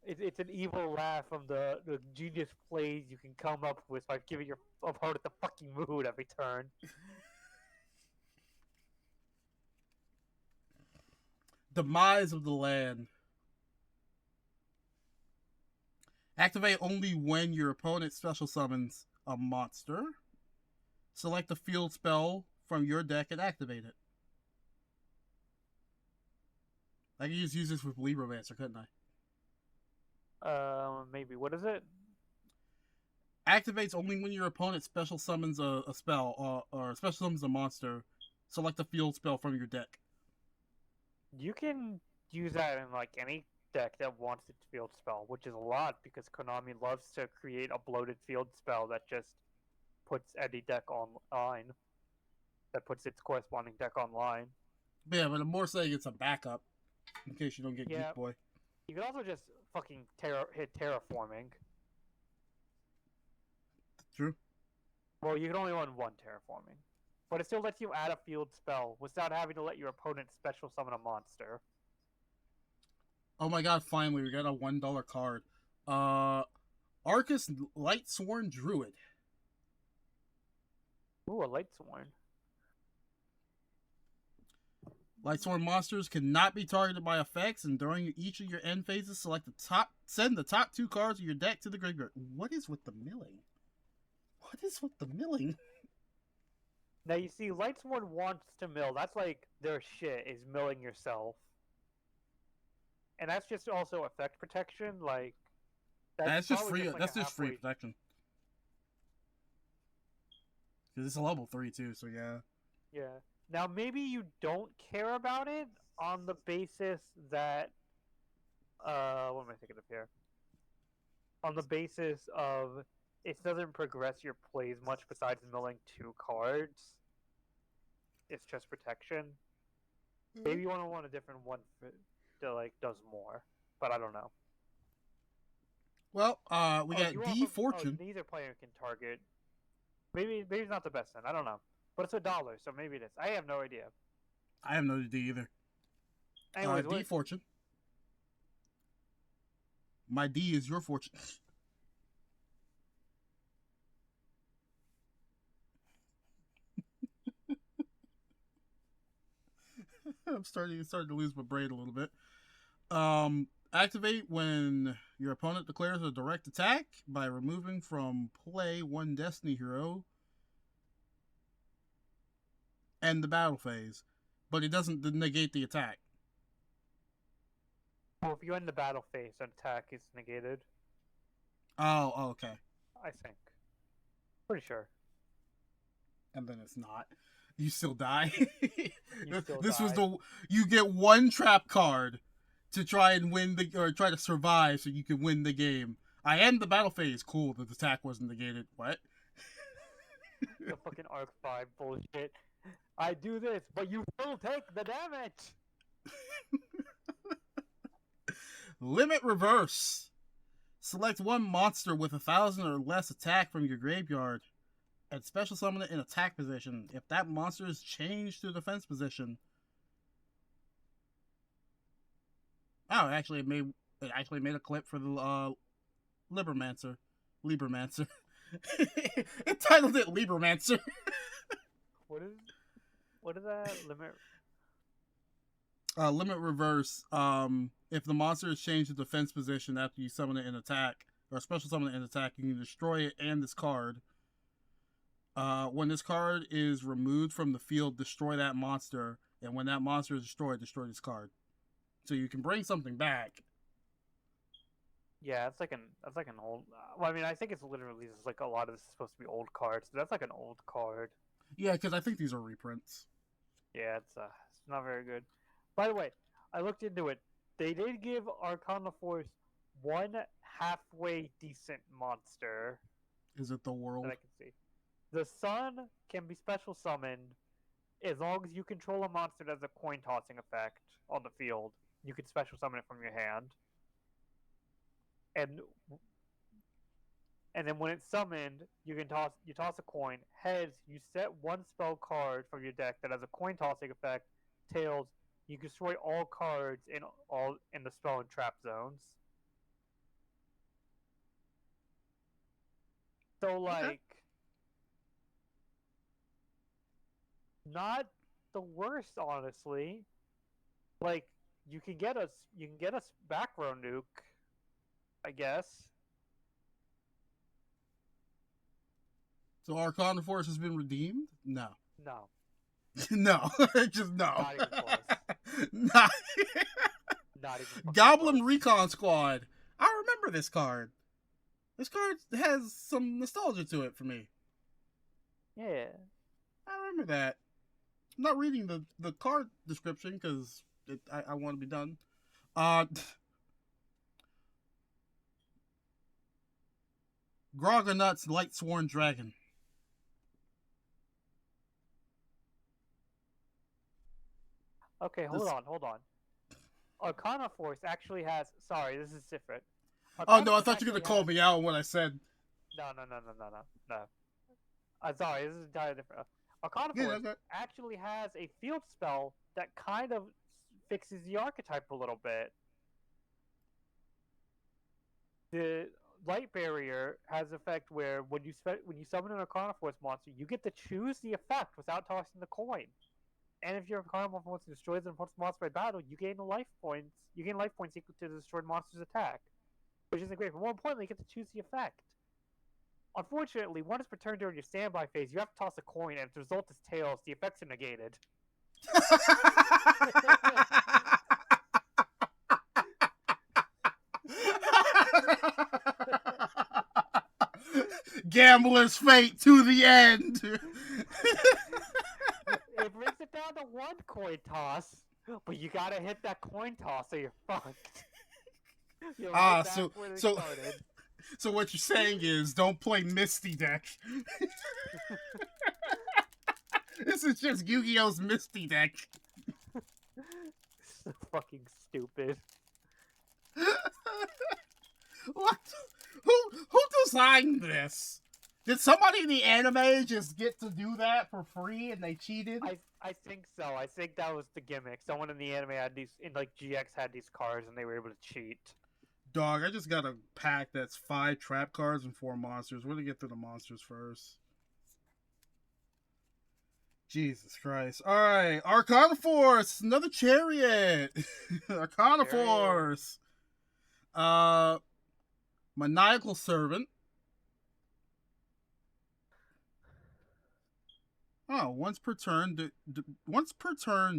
It's an evil laugh from the genius plays you can come up with by giving your opponent the fucking mood every turn. Demise of the Land. Activate only when your opponent special summons a monster. Select a field spell from your deck and activate it. I can just use this with Libromancer, couldn't I? Maybe. What is it? Activates only when your opponent special summons a spell or special summons a monster. Select a field spell from your deck. You can use that in like any deck that wants its field spell, which is a lot because Konami loves to create a bloated field spell that just puts any deck online. That puts its corresponding deck online. Yeah, but I'm more saying it's a backup in case you don't get Yeah. Geek Boy. You can also just fucking hit terraforming. True. Well, you can only run one terraforming. But it still lets you add a field spell without having to let your opponent special summon a monster. Oh my god, finally, we got a $1 card. Arcus Lightsworn Druid. Ooh, a Lightsworn. Lightsworn monsters cannot be targeted by effects, and during each of your end phases, send the top 2 cards of your deck to the graveyard. What is with the milling? What is with the milling? Now you see, Lightsworn wants to mill. That's like their shit, is milling yourself. And that's just also effect protection. Like That's just free. like That's just free protection. Because it's a level 3 too. So yeah. Yeah. Now maybe you don't care about it on the basis that what am I thinking of here? On the basis of it doesn't progress your plays much besides milling 2 cards. It's just protection. Maybe you want a different one that like does more, but I don't know. Well, we got D Fortune. Neither player can target. Maybe it's not the best then. I don't know, but it's $1, so maybe it is. I have no idea. I have no idea either. Anyways, D Fortune. My D is your fortune. I'm starting to lose my brain a little bit. Activate when your opponent declares a direct attack by removing from play one Destiny hero and the battle phase, but it doesn't negate the attack. Well, if you end the battle phase, an attack is negated. Oh, okay. I think. Pretty sure. And then it's not. You still die. You still This was die. you get one trap card to try and win or try to survive so you can win the game. I end the battle phase. Cool, the attack wasn't negated. What? The fucking Arc 5 bullshit. I do this, but you still take the damage! Limit reverse. Select one monster with 1,000 or less attack from your graveyard and special summon it in attack position. If that monster is changed to defense position. Oh, actually, it made a clip for the Libermancer. It titled it Libermancer. What is that? Limit reverse. If the monster is changed to defense position after you summon it in attack, or special summon it in attack, you can destroy it and this card. When this card is removed from the field, destroy that monster, and when that monster is destroy this card. So you can bring something back. Yeah, that's like an old. Well, I mean, I think it's literally just like a lot of this is supposed to be old cards. So that's like an old card. Yeah, because I think these are reprints. Yeah, it's not very good. By the way, I looked into it. They did give Arcana Force one halfway decent monster Is it the world? that I can see. The Sun can be special summoned as long as you control a monster that has a coin tossing effect on the field. You can special summon it from your hand. And then when it's summoned, you toss a coin. Heads, you set one spell card from your deck that has a coin tossing effect. Tails, you destroy all cards in the spell and trap zones. So like, not the worst, honestly. Like you can get us back row nuke, I guess. So Arcana Force has been redeemed? No. No. No. Just no. Not even close. Not even Goblin close. Recon Squad. I remember this card. This card has some nostalgia to it for me. Yeah. I remember that. I'm not reading the card description because I want to be done. Groganut's Lightsworn Dragon. Okay, hold on. Arcana Force actually has. Sorry, this is different. Oh no, I thought you were gonna call me out on what I said. No. I'm sorry, this is entirely different. Arcana Force actually has a field spell that kind of fixes the archetype a little bit. The Light Barrier has an effect where when you summon an Arcana Force monster, you get to choose the effect without tossing the coin. And if your Arcana Force monster destroys an opponent's monster by battle, you gain life points. You gain life points equal to the destroyed monster's attack, which isn't great. But more importantly, you get to choose the effect. Unfortunately, once per turn during your standby phase, you have to toss a coin, and if the result is tails, the effects are negated. Gambler's fate to the end. It brings it down to one coin toss, but you gotta hit that coin toss or you're fucked. You're right so what you're saying is don't play Misty deck. This is just Yu-Gi-Oh's Misty deck. So fucking stupid. What? Who designed this? Did somebody in the anime just get to do that for free and they cheated? I think so. I think that was the gimmick. Someone in the anime had GX had these cards and they were able to cheat. Dog, I just got a pack that's 5 trap cards and 4 monsters. We're gonna get through the monsters first. Jesus Christ. Alright, Arcana Force! Another chariot! Arcana Force! Maniacal Servant. Oh, once per turn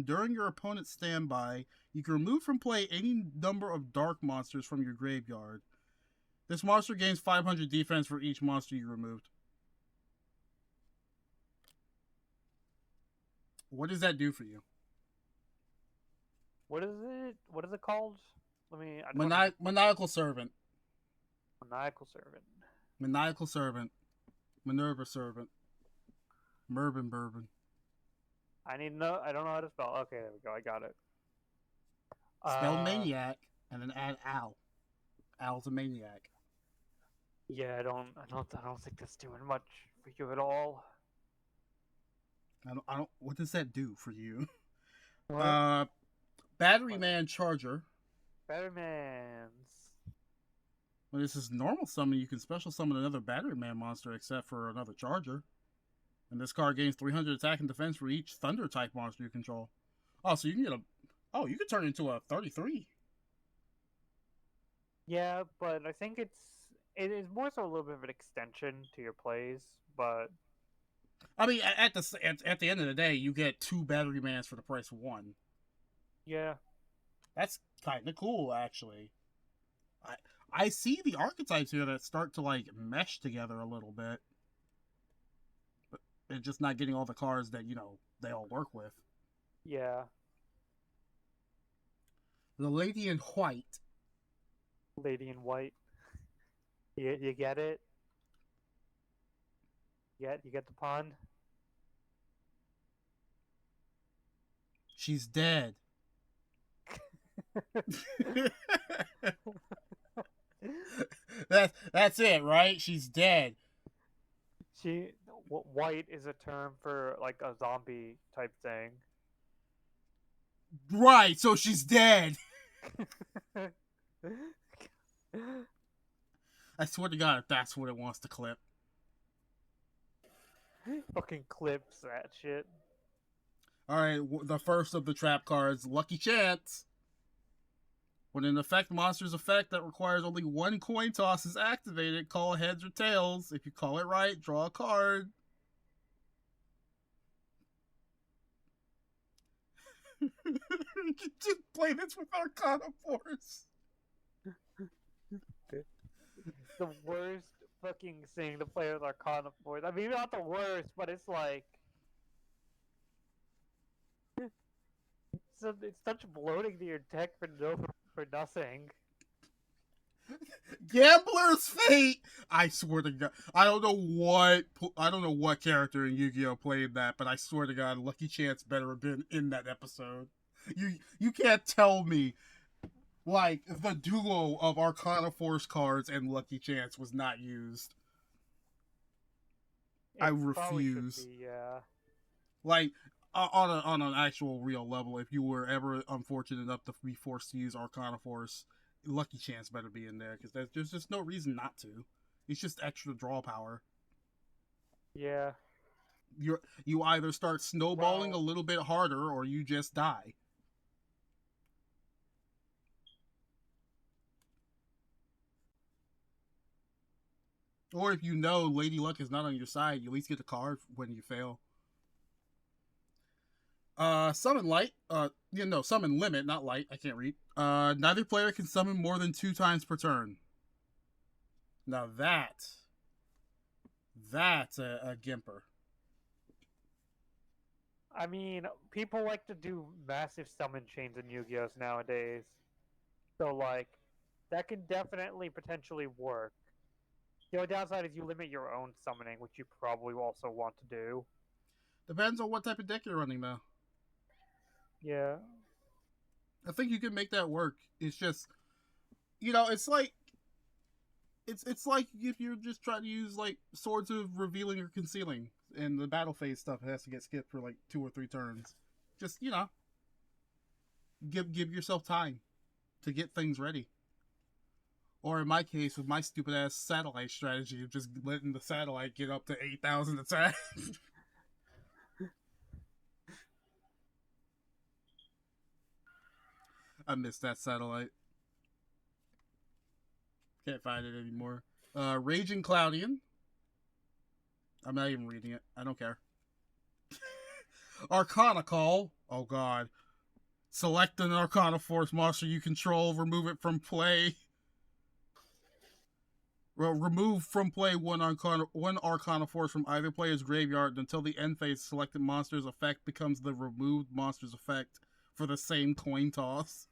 during your opponent's standby, you can remove from play any number of dark monsters from your graveyard. This monster gains 500 defense for each monster you removed. What does that do for you? What is it? What is it called? Let me. I just want to Maniacal servant. maniacal servant. Maniacal servant. Minerva servant. Mervin bourbon. I need to know. I don't know how to spell. Okay, there we go. I got it. Spell maniac and then add Al. Al's a maniac. Yeah, I don't think that's doing much for you at all. I don't. What does that do for you? What? Battery What? man charger. Batman's. When this is normal summon, you can special summon another battery man monster except for another charger. And this card gains 300 attack and defense for each thunder type monster you control. Oh, so you can get a. Oh, you can turn it into a 33. Yeah, but I think it is more so a little bit of an extension to your plays, but I mean, at the end of the day, you get 2 battery mans for the price of 1. yeah. That's kind of cool, actually. I see the archetypes here that start to like mesh together a little bit, but they're just not getting all the cards that they all work with. Yeah. The Lady in White. Lady in White. You get it? You get the pun? She's dead. That's it, right? She's dead. White is a term for like a zombie type thing. Right, so she's dead. I swear to God, if that's what it wants to clip. Fucking clips that shit. Alright, the first of the trap cards, Lucky Chance. When an effect monster's effect that requires only 1 coin toss is activated, call heads or tails. If you call it right, draw a card. Just play this with Arcana Force. The worst fucking thing to play with Arcana Force. I mean, not the worst, but it's like it's such bloating to your deck for nothing. Gambler's Fate. I swear to God, I don't know what character in Yu-Gi-Oh played that, but I swear to God, Lucky Chance better have been in that episode. You can't tell me like the duo of Arcana Force cards and Lucky Chance was not used. I refuse. Be, yeah. Like on an actual real level, if you were ever unfortunate enough to be forced to use Arcana Force, Lucky Chance better be in there because there's just no reason not to. It's just extra draw power. Yeah. You either start snowballing a little bit harder or you just die. Or if you know Lady Luck is not on your side, you at least get the card when you fail. Summon light. Summon limit, not light. I can't read. Neither player can summon more than 2 times per turn. Now that's a gimper. I mean, people like to do massive summon chains in Yu-Gi-Oh nowadays, so like that can definitely potentially work. The only downside is you limit your own summoning, which you probably also want to do. Depends on what type of deck you're running, though. Yeah. I think you can make that work. It's just, it's like if you're just trying to use like Swords of Revealing or Concealing, and the battle phase stuff has to get skipped for like 2 or 3 turns. Just give yourself time to get things ready. Or in my case, with my stupid ass satellite strategy of just letting the satellite get up to 8,000 attack. I missed that satellite. Can't find it anymore. Raging Cloudian. I'm not even reading it. I don't care. Arcana Call. Oh god. Select an Arcana Force monster you control. Remove it from play. Remove from play one Arcana Force from either player's graveyard until the end phase. Selected monster's effect becomes the removed monster's effect for the same coin toss.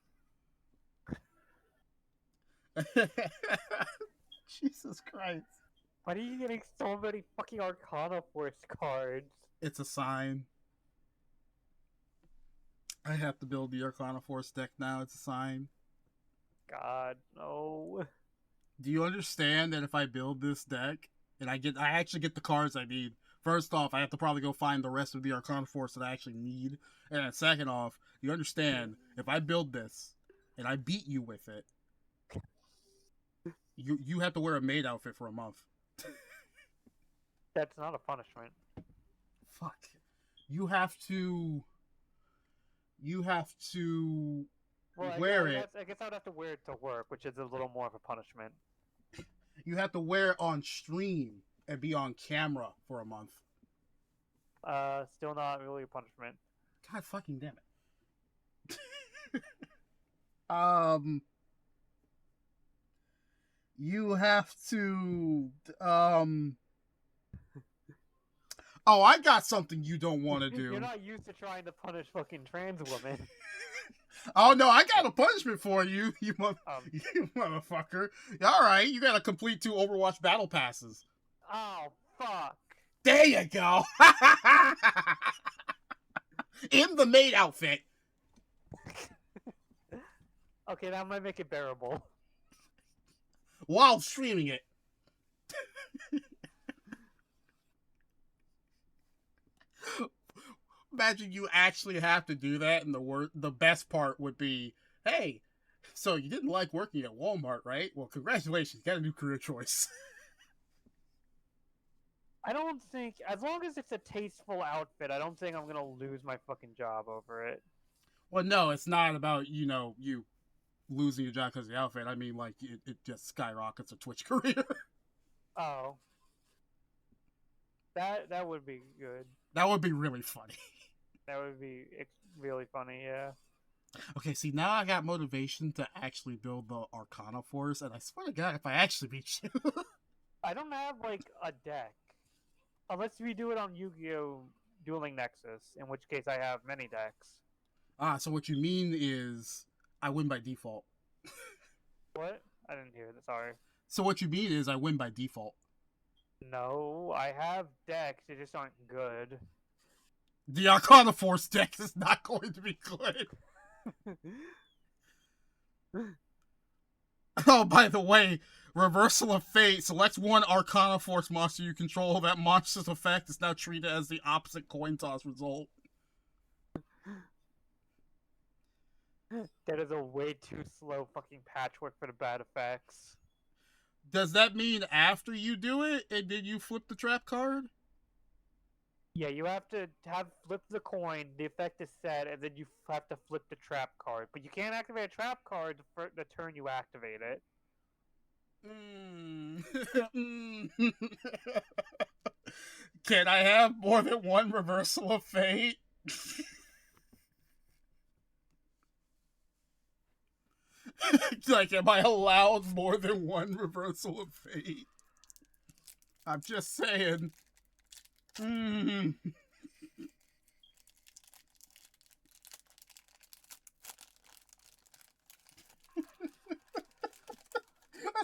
Jesus Christ. Why are you getting so many fucking Arcana Force cards? It's a sign. I have to build the Arcana Force deck now. It's a sign. God, no. Do you understand that if I build this deck and I actually get the cards I need? First off, I have to probably go find the rest of the Arcana Force that I actually need. And then second off, you understand if I build this and I beat you with it, you have to wear a maid outfit for a month. That's not a punishment. Fuck. You have to Well, wear it. I guess I would have to wear it to work, which is a little more of a punishment. You have to wear it on stream and be on camera for a month. Still not really a punishment. God fucking damn it. You have to Oh, I got something you don't want to do. You're not used to trying to punish fucking trans women. Oh no, I got a punishment for you, you motherfucker. Alright, you gotta complete 2 Overwatch battle passes. Oh, fuck. There you go. In the maid outfit. Okay, that might make it bearable. While streaming it. Imagine you actually have to do that, and the best part would be, hey, so you didn't like working at Walmart, right? Well, congratulations, you got a new career choice. I don't think, as long as it's a tasteful outfit, I don't think I'm gonna lose my fucking job over it. Well, no, it's not about, you losing your job because of the outfit. I mean, like, it just skyrockets a Twitch career. Oh. That would be good. That would be really funny. That would be really funny, yeah. Okay, see, now I got motivation to actually build the Arcana Force, and I swear to God, if I actually beat you... I don't have, like, a deck. Unless we do it on YuGiOh Dueling Nexus, in which case I have many decks. Ah, so what you mean is I win by default. What? I didn't hear that, sorry. So what you mean is I win by default. No, I have decks, they just aren't good. The Arcana Force deck is not going to be good. Oh, by the way, Reversal of Fate. Select one Arcana Force monster you control. That monster's effect is now treated as the opposite coin toss result. That is a way too slow fucking patchwork for the bad effects. Does that mean after you do it, and then you flip the trap card? Yeah, you have to flip the coin, the effect is set, and then you have to flip the trap card. But you can't activate a trap card for the turn you activate it. Can I have more than one Reversal of Fate? Like, am I allowed more than one Reversal of Fate? I'm just saying. I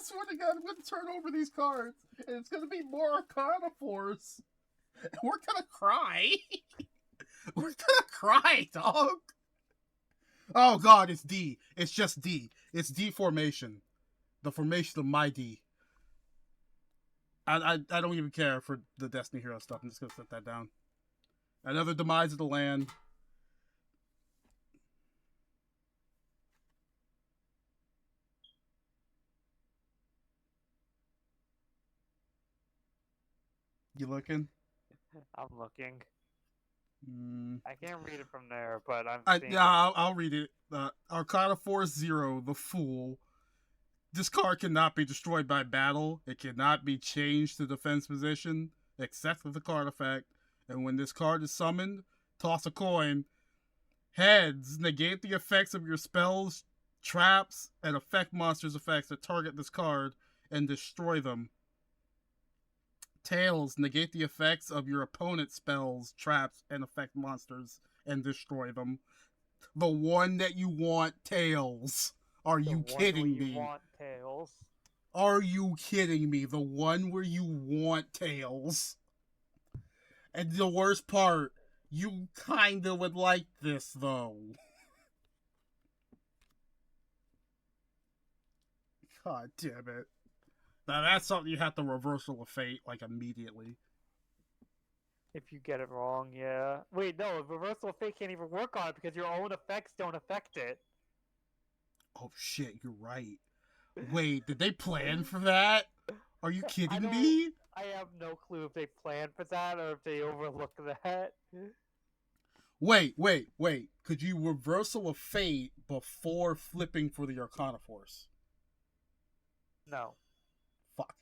swear to God, I'm going to turn over these cards, and it's going to be more Arcana Force. And we're going to cry. We're going to cry, dog. Oh, God, it's D. It's just D. It's D formation. The formation of my D. I don't even care for the Destiny Hero stuff. I'm just going to set that down. Another Demise of the Land. You looking? I'm looking. I can't read it from there, but I'll read it. Arcana Force 0, the Fool. This card cannot be destroyed by battle. It cannot be changed to defense position, except with the card effect. And when this card is summoned, toss a coin. Heads, negate the effects of your spells, traps, and effect monsters' effects that target this card. and destroy them. Tails, negate the effects of your opponent's spells, traps, and affect monsters and destroy them. The one that you want, Tails. Are you kidding me? Want Tails. Are you kidding me? The one where you want Tails. And the worst part, you kinda would like this, though. God damn it. Now that's something you have to reversal of fate, like, immediately. If you get it wrong, yeah. Wait, no, reversal of fate can't even work on it because your own effects don't affect it. Oh shit, you're right. Wait, did they plan for that? Are you kidding me? I have no clue if they planned for that or if they overlooked that. Wait. Could you reversal of fate before flipping for the Arcana Force? No. Fuck.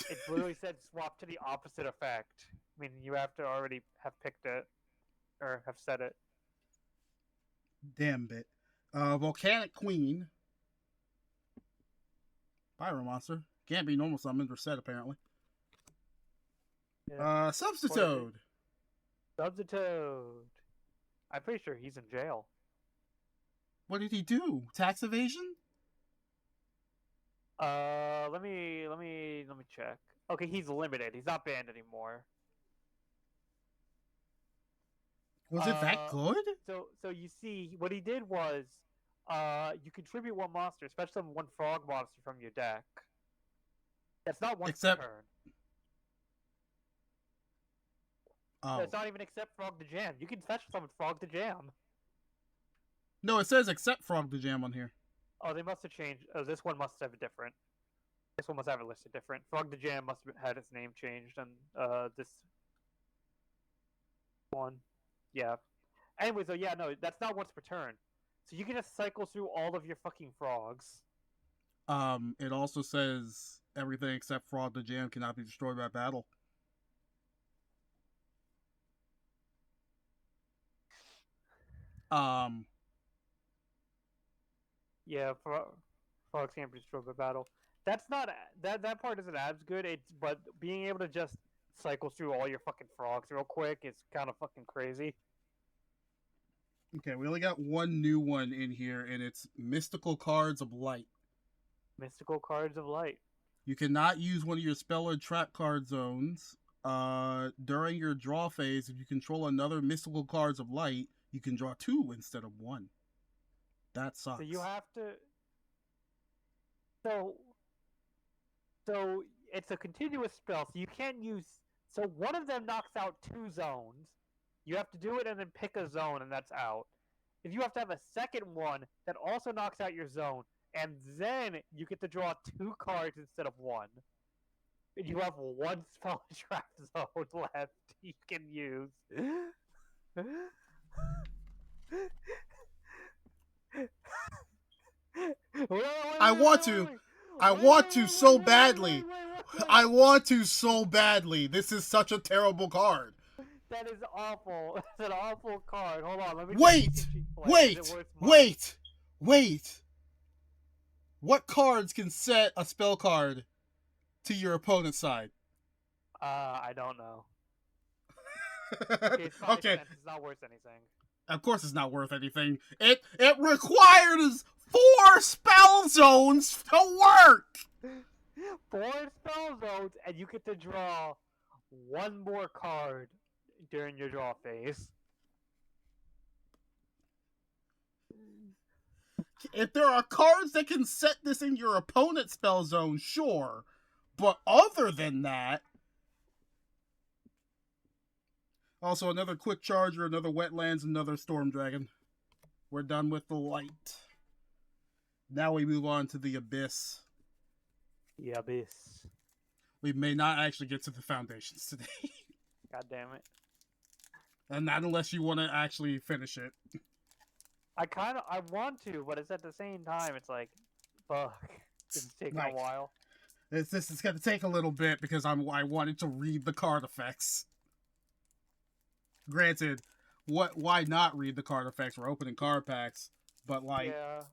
It literally said swap to the opposite effect. I mean, you have to already have picked it. Or have said it. Damn bit. Volcanic Queen. Pyro Monster. Can't be normal summoned or set, apparently. Yeah. Substitute. Substitute. I'm pretty sure he's in jail. What did he do? Tax evasion? Let me check. Okay, he's limited. He's not banned anymore. Was it that good? So you see, what he did was, you contribute one monster, especially one frog monster from your deck. That's not once per turn. Oh. No, it's not even except Frog the Jam. You can fetch summon Frog the Jam. No, it says except Frog the Jam on here. Oh, they must have changed. Oh, this one must have a different. This one must have it listed different. Frog the Jam must have had its name changed, and this one, yeah. Anyway, so yeah, no, that's not once per turn. So you can just cycle through all of your fucking frogs. It also says everything except Frog the Jam cannot be destroyed by battle. Yeah, frogs can't be destroyed by battle. That's not that part isn't as good. But being able to just cycle through all your fucking frogs real quick is kind of fucking crazy. Okay, we only got one new one in here, and it's Mystical Cards of Light. Mystical Cards of Light. You cannot use one of your spell or trap card zones during your draw phase. If you control another Mystical Cards of Light, you can draw 2 instead of 1. That sucks. So you have to. So it's a continuous spell, so you can't use. So one of them knocks out 2 zones. You have to do it and then pick a zone, and that's out. If you have to have a second one that also knocks out your zone, and then you get to draw 2 cards instead of 1. And you have 1 spell trap zone left you can use. I want to so badly. I want to so badly. This is such a terrible card. That is awful. It's an awful card. Hold on, let me Wait. What cards can set a spell card to your opponent's side? I don't know. Okay. It's not worth anything. Of course it's not worth anything. It requires 4 spell zones to work! 4 spell zones, and you get to draw 1 more card during your draw phase. If there are cards that can set this in your opponent's spell zone, sure. But other than that... Also, another Quick Charger, another Wetlands, another Storm Dragon. We're done with the light. Now we move on to the Abyss. The Abyss. We may not actually get to the Foundations today. God damn it. And not unless you want to actually finish it. I want to, but it's at the same time, it's like, fuck. It's taking a while. This is going to take a little bit because I wanted to read the card effects. Granted, why not read the card effects? We're opening card packs, but like, yeah.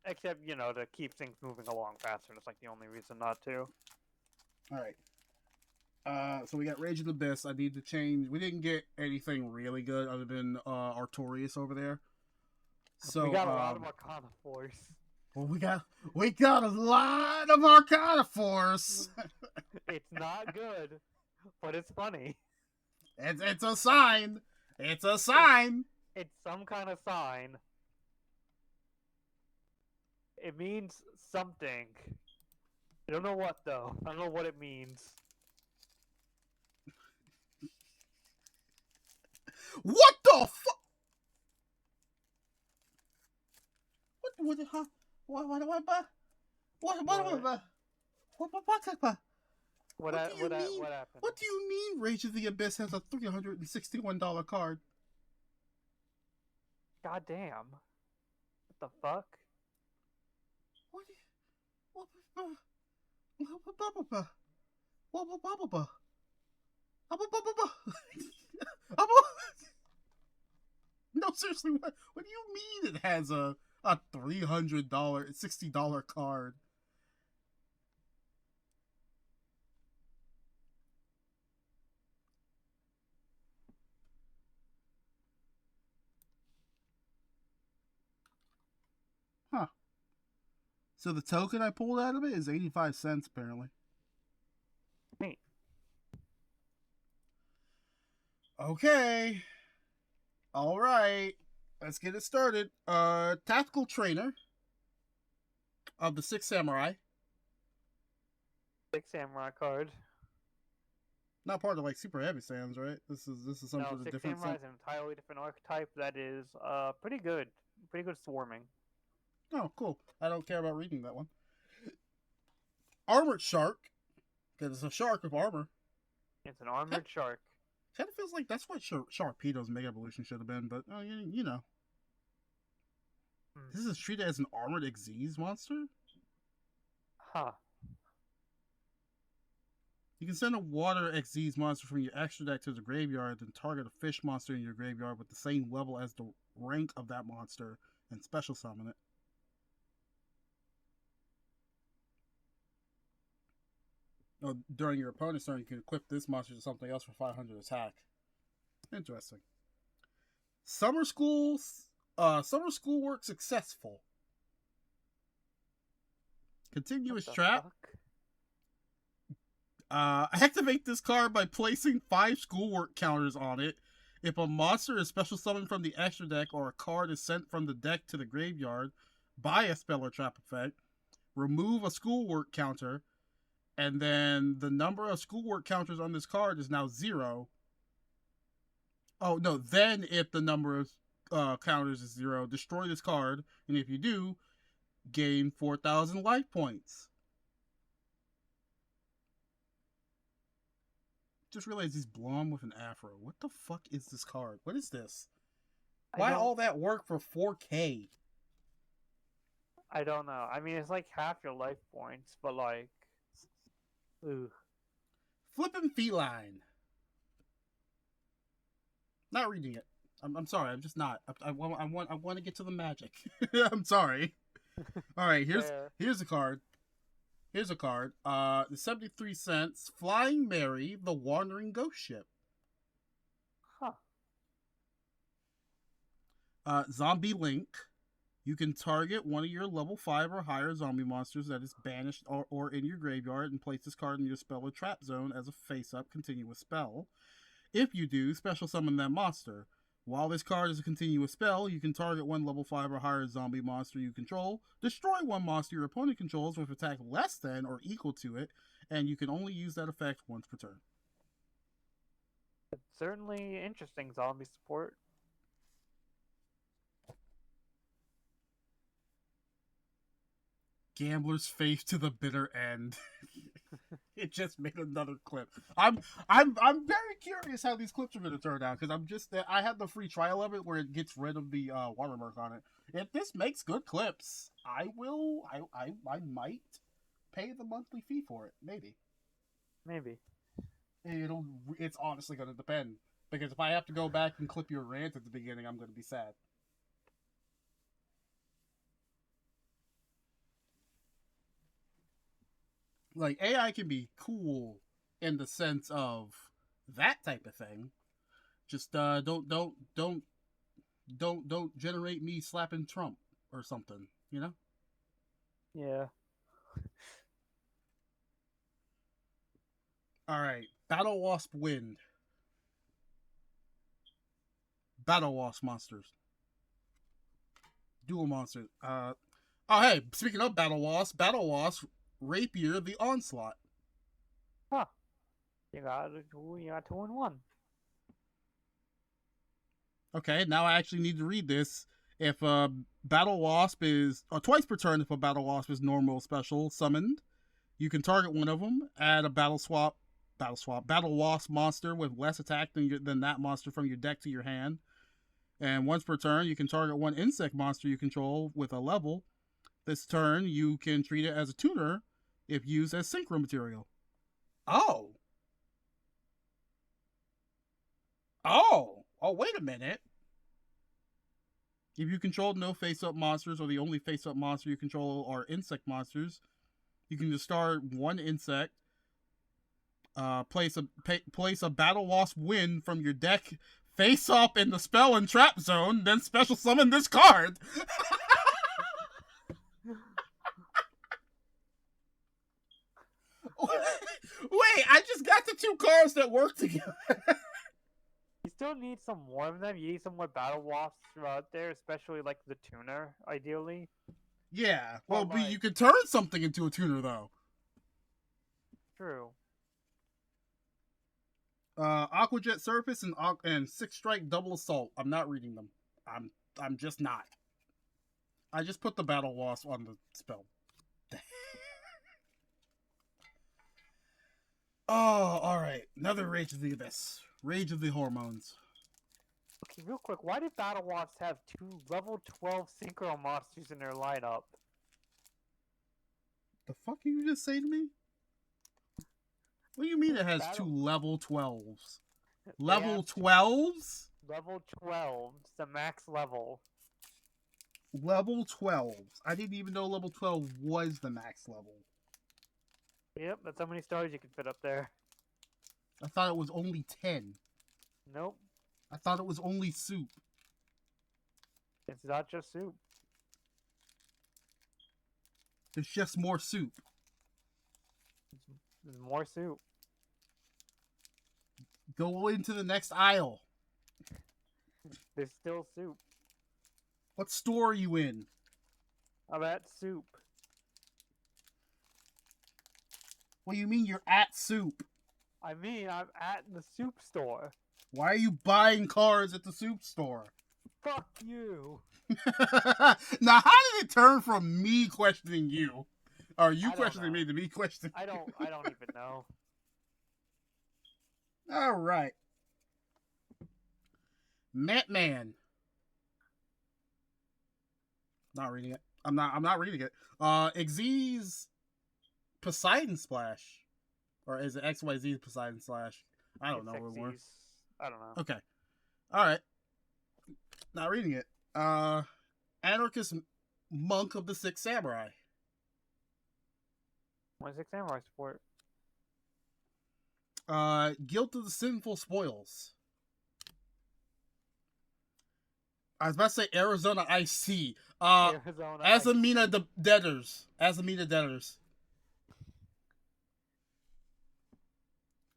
Except, to keep things moving along faster. That's like the only reason not to. All right. So we got Rage of the Abyss. I need to change. We didn't get anything really good other than Artorias over there. So We got a lot of Arcana Force. well, we got a lot of Arcana Force. It's not good, but it's funny. It's a sign. It's a sign. It's some kind of sign. It means something. I don't know what though. I don't know what it means. What the fuck? What do What happened? What do you mean Rage of the Abyss has a $361 card? God damn. What the fuck? No, seriously, what do you mean it has a $300, $60 card? Huh. So the token I pulled out of it is 85 cents, apparently. Neat. Okay. All right. Let's get it started. Tactical Trainer of the Six Samurai. Six Samurai card. Not part of like Super Heavy Sands, right? This is some sort of Six different. Samurai is an entirely different archetype that is pretty good. Pretty good swarming. Oh, cool. I don't care about reading that one. Armored Shark. Because it's a shark with armor. It's an armored shark. Kind of feels like that's what Sharpedo's Mega Evolution should have been, but you know. This is treated as an armored Xyz monster? Huh. You can send a water Xyz monster from your extra deck to the graveyard, then target a fish monster in your graveyard with the same level as the rank of that monster, and special summon it. During your opponent's turn, you can equip this monster to something else for 500 attack. Interesting. Summer school work successful. Continuous trap. Activate this card by placing 5 schoolwork counters on it. If a monster is special summoned from the extra deck or a card is sent from the deck to the graveyard by a spell or trap effect, remove a schoolwork counter, and then the number of schoolwork counters on this card is now 0. Oh, no, then if the number of counters is 0, destroy this card, and if you do, gain 4,000 life points. Just realized he's blonde with an afro. What the fuck is this card? What is this? Why all that work for 4K? I don't know. I mean, it's like half your life points, but like... Ooh. Flippin' Feline. Not reading it. I'm sorry. I'm just not. I want to get to the magic. I'm sorry. All right. Here's a card. Here's a card. The 73 cents. Flying Mary, the Wandering Ghost Ship. Huh. Zombie Link. You can target one of your level 5 or higher zombie monsters that is banished or in your graveyard and place this card in your spell or trap zone as a face-up continuous spell. If you do, special summon that monster. While this card is a continuous spell, you can target one level 5 or higher zombie monster you control, destroy one monster your opponent controls with attack less than or equal to it, and you can only use that effect once per turn. It's certainly interesting zombie support. Gambler's Faith to the bitter end. It just made another clip. I'm very curious how these clips are going to turn out because I had the free trial of it where it gets rid of the watermark on it. If this makes good clips, I might pay the monthly fee for it. Maybe. It's honestly going to depend because if I have to go back and clip your rant at the beginning, I'm going to be sad. Like AI can be cool in the sense of that type of thing. Just don't generate me slapping Trump or something, you know? Yeah. All right. Battle Wasp Wind. Battle Wasp monsters. Dual monsters. Oh hey, speaking of Battle Wasp Rapier the Onslaught. Huh. You got two in one. Okay, now I actually need to read this. If Battle Wasp is twice per turn, if a Battle Wasp is normal special summoned, you can target one of them, add a Battle Wasp monster with less attack than that monster from your deck to your hand. And once per turn, you can target one insect monster you control with a level. This turn, you can treat it as a tuner if used as synchro material. Oh. Oh, wait a minute. If you control no face-up monsters or the only face-up monster you control are insect monsters, you can discard one insect, place a Battle Wasp Wind from your deck face up in the spell and trap zone, then special summon this card. Wait, I just got the two cards that work together. You still need some more of them. You need some more battle wasps out there, especially like the tuner, ideally. Yeah, well, But, you could turn something into a tuner though. True. Aquajet Surface and Six Strike Double Assault. I'm not reading them. I'm just not. I just put the Battle Wasp on the spell. Oh, alright. Another Rage of the Abyss. Rage of the Hormones. Okay, real quick, why did battle wasps have two level 12 synchro monsters in their lineup? The fuck you just say to me? What do you mean it has two level 12s? Level 12s? Level 12, the max level. Level 12s. I didn't even know level 12 was the max level. Yep, that's how many stars you can fit up there. I thought it was only 10. Nope. I thought it was only soup. It's not just soup. There's just more soup. There's more soup. Go into the next aisle. There's still soup. What store are you in? I'm at soup. What do you mean you're at soup? I mean, I'm at the soup store. Why are you buying cards at the soup store? Fuck you. Now, how did it turn from me questioning you? Or you questioning me to me questioning I don't even know. All right. Man. Not reading it. I'm not reading it. Xyz's Poseidon Splash. Or is it XYZ's Poseidon Slash? I don't know what more. I don't know. Okay. Alright. Not reading it. Anarchist Monk of the Six Samurai. Why Six Samurai support? Guilt of the Sinful Spoils. I was about to say Arizona Ice Tea. Azamina Debtors. Azamina Debtors.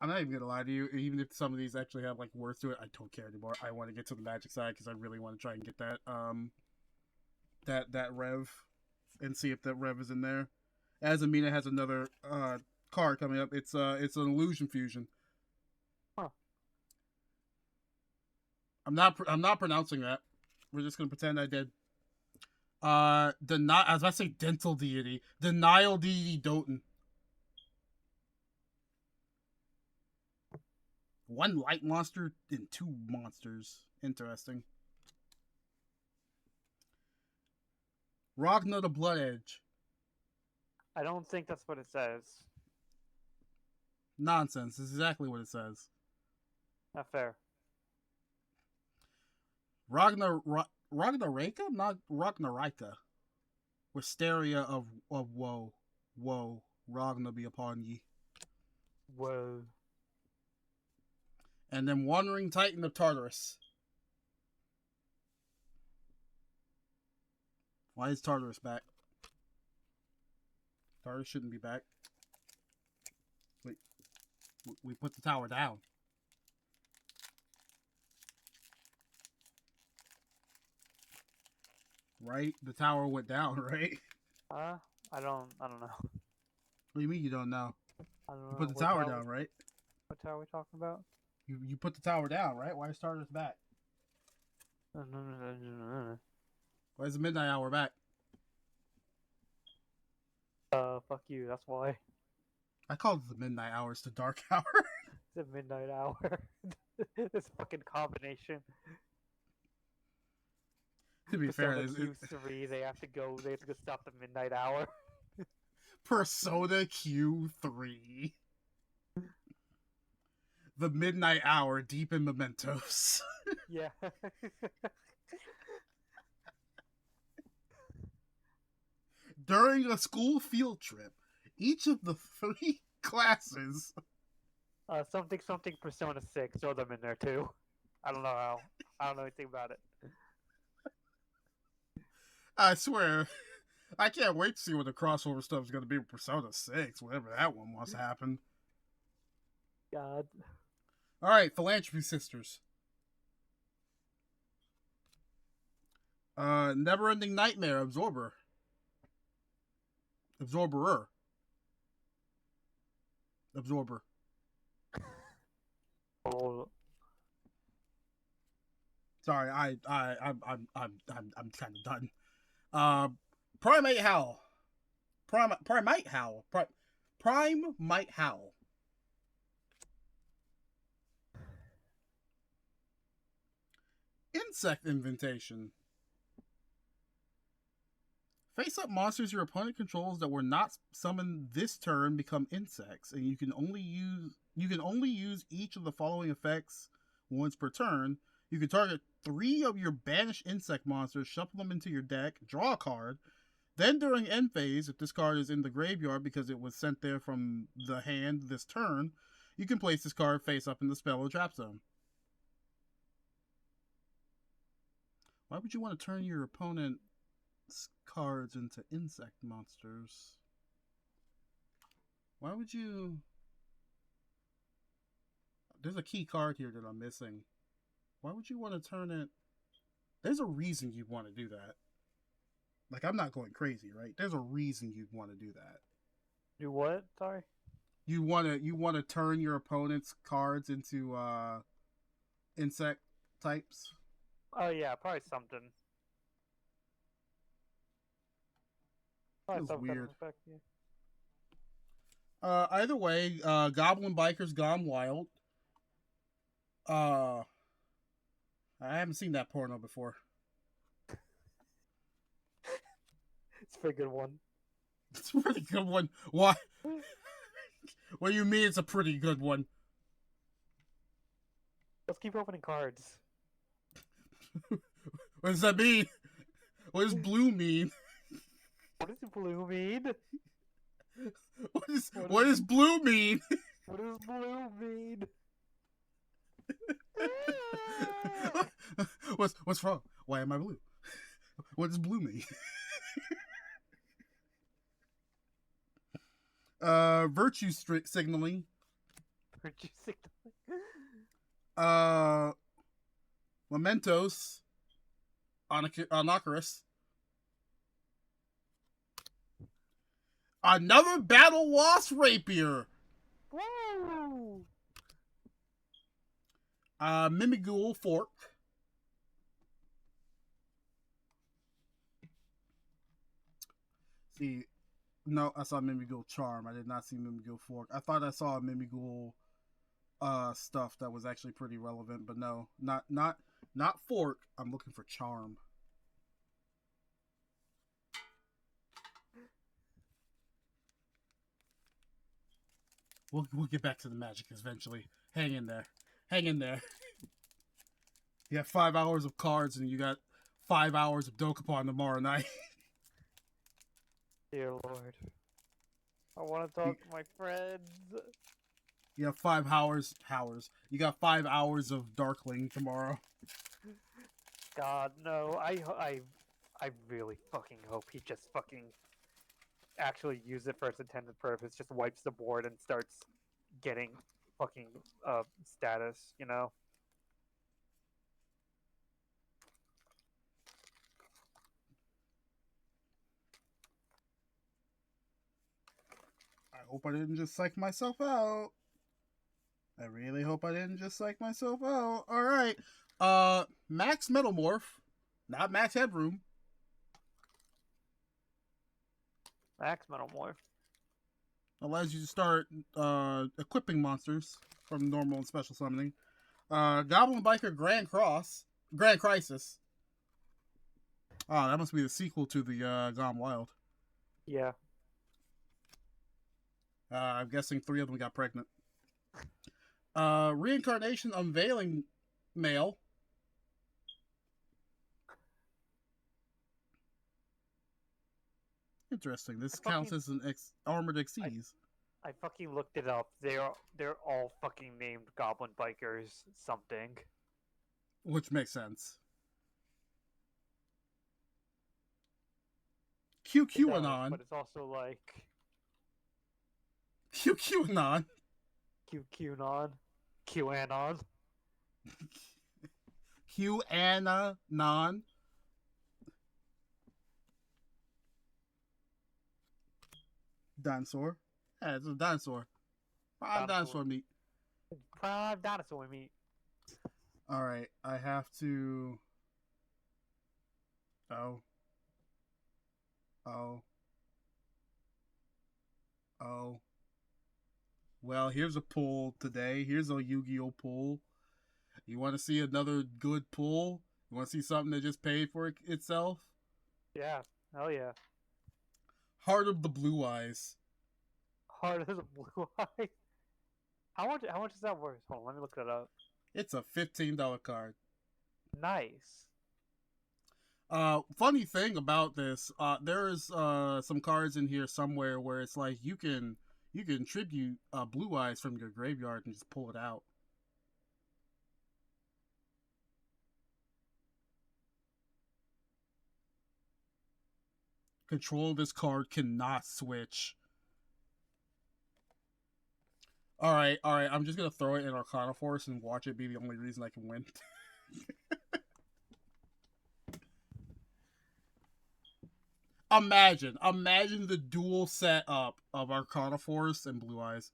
I'm not even gonna lie to you. Even if some of these actually have like worth to it, I don't care anymore. I want to get to the Magic side because I really want to try and get that that Rev and see if that Rev is in there. Azamina has another card coming up. It's an Illusion Fusion. Huh. I'm not pronouncing that. We're just gonna pretend I did. I was about to say Dental Deity. Denial Deity Doten. One light monster and two monsters. Interesting. Ragnar the Blood Edge. I don't think that's what it says. Nonsense. This is exactly what it says. Not fair. Ragnaraka? Not Ragnaraka. Wisteria of woe. Woe. Ragna be upon ye. Whoa. And then Wandering Titan of Tartarus. Why is Tartarus back? Tartarus shouldn't be back. Wait. We put the tower down. Right? The tower went down, right? I don't know. What do you mean you don't know? I don't You know. put the What tower down, right? What tower are we talking about? You put the tower down, right? Why is Tartarus back? Why is the midnight hour back? Fuck you. That's why. I called it the midnight hour. It's the dark hour. It's a midnight hour. This fucking combination. To be fair, Persona Q3. They have to go stop the midnight hour. Persona Q3. The midnight hour deep in mementos. Yeah. During a school field trip, each of the 3 classes. Something Persona 6. Throw them in there too. I don't know how. I don't know anything about it. I swear, I can't wait to see what the crossover stuff is going to be with Persona 6, whatever that one wants to happen. God. Alright, Philanthropy Sisters. Neverending Nightmare, Absorber. Absorber. Oh. Sorry, I'm kind of done. Primate Howl. Primate Howl. Primate Howl. Insect Invitation. Face-up monsters your opponent controls that were not summoned this turn become insects, and you can only use each of the following effects once per turn. You can target 3 of your banished insect monsters, shuffle them into your deck, draw a card. Then during end phase, if this card is in the graveyard because it was sent there from the hand this turn, you can place this card face up in the spell or trap zone. Why would you want to turn your opponent's cards into insect monsters? Why would you... There's a key card here that I'm missing. Why would you want to turn it... There's a reason you'd want to do that. Like, I'm not going crazy, right? There's a reason you'd want to do that. Do what? Sorry? You want to turn your opponent's cards into insect types? Oh yeah, probably something. Probably Feels some kind of weird. effect, yeah. Either way, Goblin Bikers Gone Wild. I haven't seen that porno before. It's a pretty good one. It's a pretty good one. Why? What do you mean it's a pretty good one? Let's keep opening cards. What does that mean? What does blue mean? What does blue mean? What does blue mean? What does blue mean? What's wrong? Why am I blue? What does blue mean? Virtue signaling. Virtue signaling. Mementos. Anacharis. Another Battle Wasp Rapier. Woo! Mimighoul Fork. See, no, I saw Mimighoul Charm. I did not see Mimighoul Fork. I thought I saw a Mimighoul stuff that was actually pretty relevant, but no, not Fork. I'm looking for Charm. We'll get back to the magic eventually. Hang in there. You have 5 hours of cards, and you got 5 hours of Dokapon tomorrow night. Dear Lord. I want to talk to my friends. You have 5 hours. You got 5 hours of Darkling tomorrow. God, no. I really fucking hope he just fucking actually uses it for its intended purpose. Just wipes the board and starts getting fucking status, you know? I hope I didn't just psych myself out. I really hope I didn't just psych myself out. All right. Max Metalmorph, not Max Headroom. Max Metalmorph. Allows you to start equipping monsters from normal and special summoning. Goblin Biker Grand Crisis. Oh, that must be the sequel to the Gone Wild. Yeah. I'm guessing 3 of them got pregnant. Reincarnation Unveiling Male. Interesting. This counts as an armored Xyz. I fucking looked it up. They're all fucking named Goblin Bikers something. Which makes sense. QQanon. But it's also like QQanon. QQanon. QAnon. QAnon. Dinosaur. Yeah, it's a dinosaur. Prime dinosaur meat. Prime dinosaur meat. Alright, I have to... Oh. Well, here's a pull today. Here's a YuGiOh pull. You want to see another good pull? You want to see something that just paid for itself? Yeah. Hell yeah. Heart of the Blue Eyes. Heart of the Blue Eyes? How much is that worth? Hold on, let me look that up. It's a $15 card. Nice. Funny thing about this, there's some cards in here somewhere where it's like you can tribute Blue Eyes from your graveyard and just pull it out. Control this card cannot switch. Alright, I'm just gonna throw it in Arcana Force and watch it be the only reason I can win. Imagine the dual setup of Arcana Force and Blue Eyes.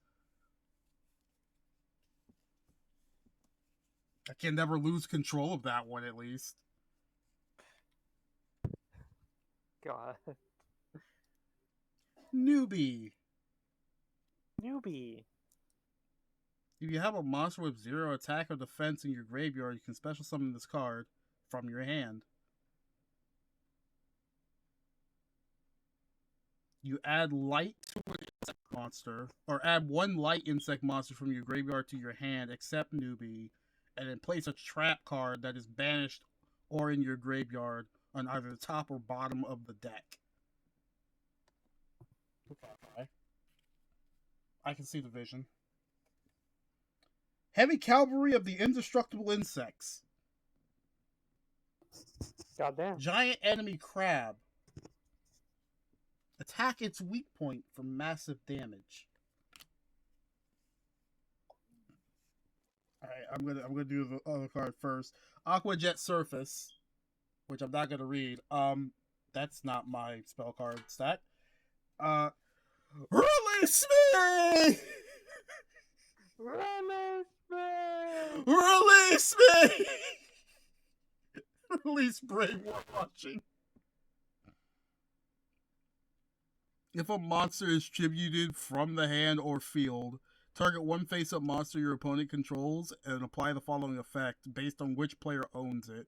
I can never lose control of that one, at least. God. Newbie. If you have a monster with 0 attack or defense in your graveyard, you can special summon this card from your hand. You add light to an insect monster, or add 1 light insect monster from your graveyard to your hand, except Newbie, and then place a trap card that is banished or in your graveyard on either the top or bottom of the deck. Okay. I can see the vision. Heavy Cavalry of the Indestructible Insects. Goddamn. Giant Enemy Crab. Attack its weak point for massive damage. Alright, I'm gonna do the other card first. Aqua Jet Surface, which I'm not gonna read. That's not my spell card stack. Release me! Release me! Release Brainwave Watching. If a monster is tributed from the hand or field, target 1 face-up monster your opponent controls and apply the following effect based on which player owns it.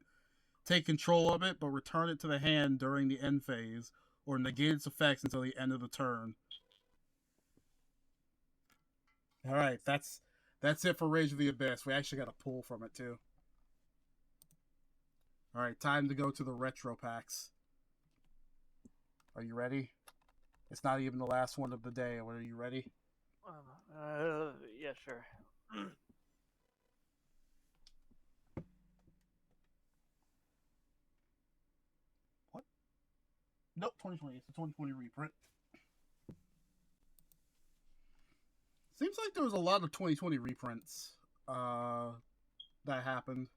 Take control of it, but return it to the hand during the end phase, or negate its effects until the end of the turn. Alright, that's it for Rage of the Abyss. We actually got a pull from it, too. Alright, time to go to the retro packs. Are you ready? It's not even the last one of the day. Are you ready? Yeah, sure. What? Nope, 2020. It's a 2020 reprint. Seems like there was a lot of 2020 reprints that happened.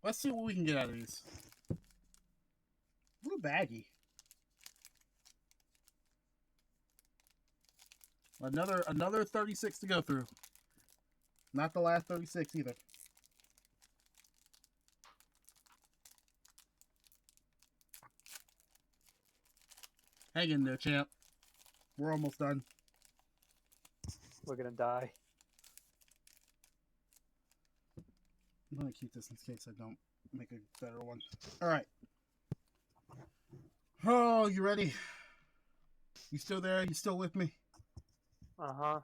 Let's see what we can get out of these. A little baggy. Another 36 to go through. Not the last 36 either. Hang in there, champ. We're almost done. We're gonna die. I'm gonna keep this in case I don't make a better one. Alright. Oh, you ready? You still there? You still with me? Uh-huh.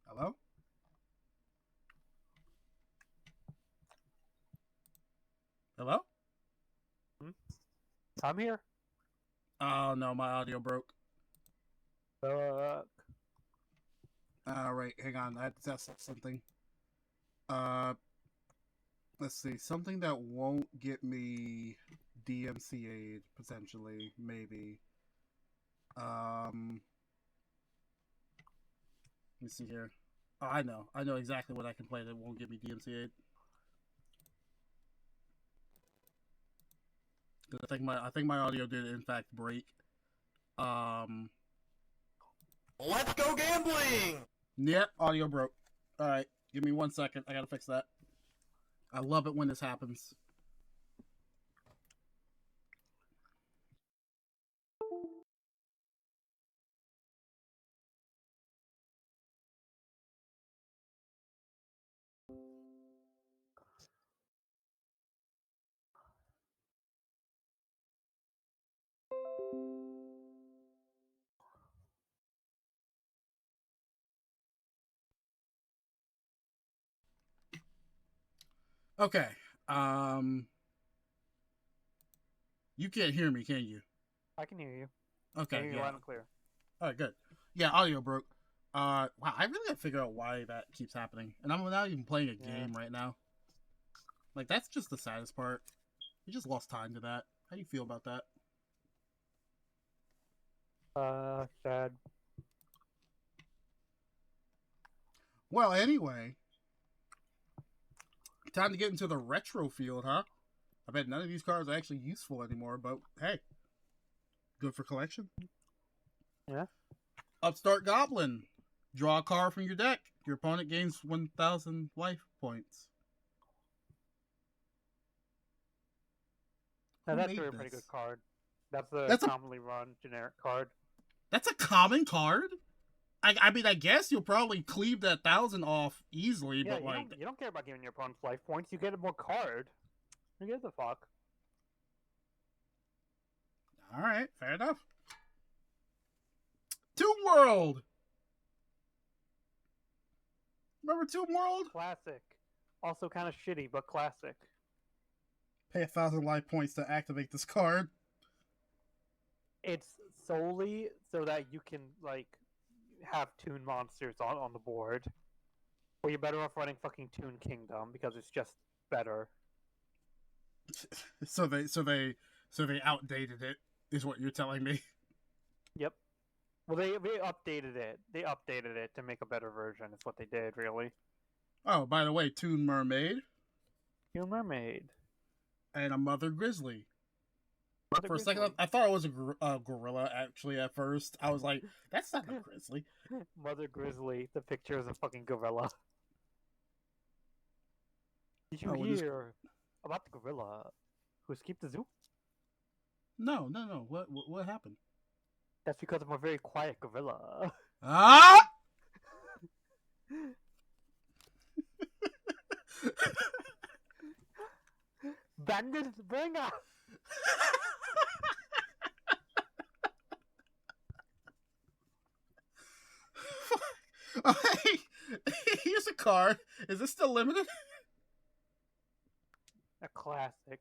Hello? Hello? I'm here. Oh no, my audio broke. Fuck. Alright, hang on. I have to test something. Let's see. Something that won't get me DMCA'd, potentially. Maybe. Let me see here. Oh, I know. I know exactly what I can play that won't get me DMCA'd. I think my audio did in fact break. Let's go gambling! Yep, audio broke. Alright, give me 1 second. I gotta fix that. I love it when this happens. Okay. You can't hear me, can you? I can hear you. Okay, You're yeah. loud and clear. Alright, good. Yeah, audio broke. Wow, I really gotta figure out why that keeps happening. And I'm not even playing a game right now. Like, that's just the saddest part. We just lost time to that. How do you feel about that? Sad. Well, anyway. Time to get into the retro field, huh? I bet none of these cards are actually useful anymore, but hey. Good for collection. Yeah. Upstart Goblin. Draw a card from your deck. Your opponent gains 1,000 life points. Now, Who that's made a this? pretty good card. That's a commonly run generic card. That's a common card? I mean, I guess you'll probably cleave that 1,000 off easily, Yeah, but like... you don't care about giving your opponent's life points. You get a more card. Who gives a fuck? Alright, fair enough. Tomb World! Remember Tomb World? Classic. Also kind of shitty, but classic. Pay 1,000 life points to activate this card. It's solely so that you can, like, have Toon monsters on the board. Or you're better off running fucking Toon Kingdom, because it's just better. So they outdated it, is what you're telling me. Yep. Well, they updated it. They updated it to make a better version. Is what they did, really. Oh, by the way, Toon Mermaid. Toon Mermaid. And a Mother Grizzly. Mother For a Grizzly. second, I thought it was a gorilla, actually, at first. I was like, that's not a grizzly. Mother Grizzly. The picture is a fucking gorilla. Did you hear about the gorilla who escaped the zoo? No. What happened? That's because I'm a very quiet gorilla. Ah! Bandit Bringer! Oh, hey, here's a card. Is this still limited? classic.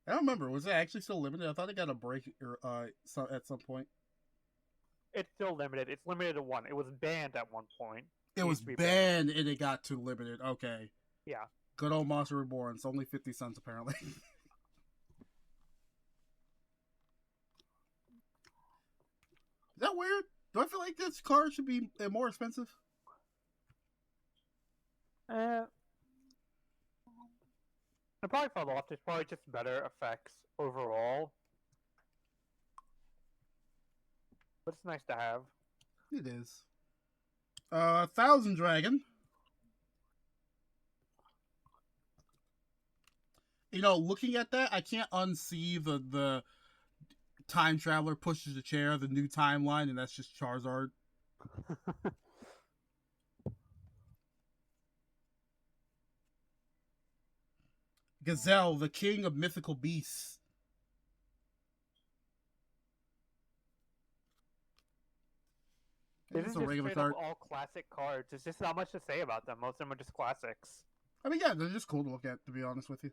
I don't remember. Was it actually still limited? I thought it got a break at some point. It's still limited. It's limited to one. It was banned at one point. It was used to be banned and it got too limited. Okay. Yeah. Good old Monster Reborn. It's only 50 cents apparently. Is that weird? Do I feel like this card should be more expensive? It probably fell off. There's probably just better effects overall. But it's nice to have. It is. Thousand Dragon. You know, looking at that, I can't unsee the time traveler pushes a chair, the new timeline, and that's just Charizard. Gazelle, the king of mythical beasts. This is a just regular straight card. up all classic cards. There's just not much to say about them. Most of them are just classics. I mean, yeah, they're just cool to look at, to be honest with you.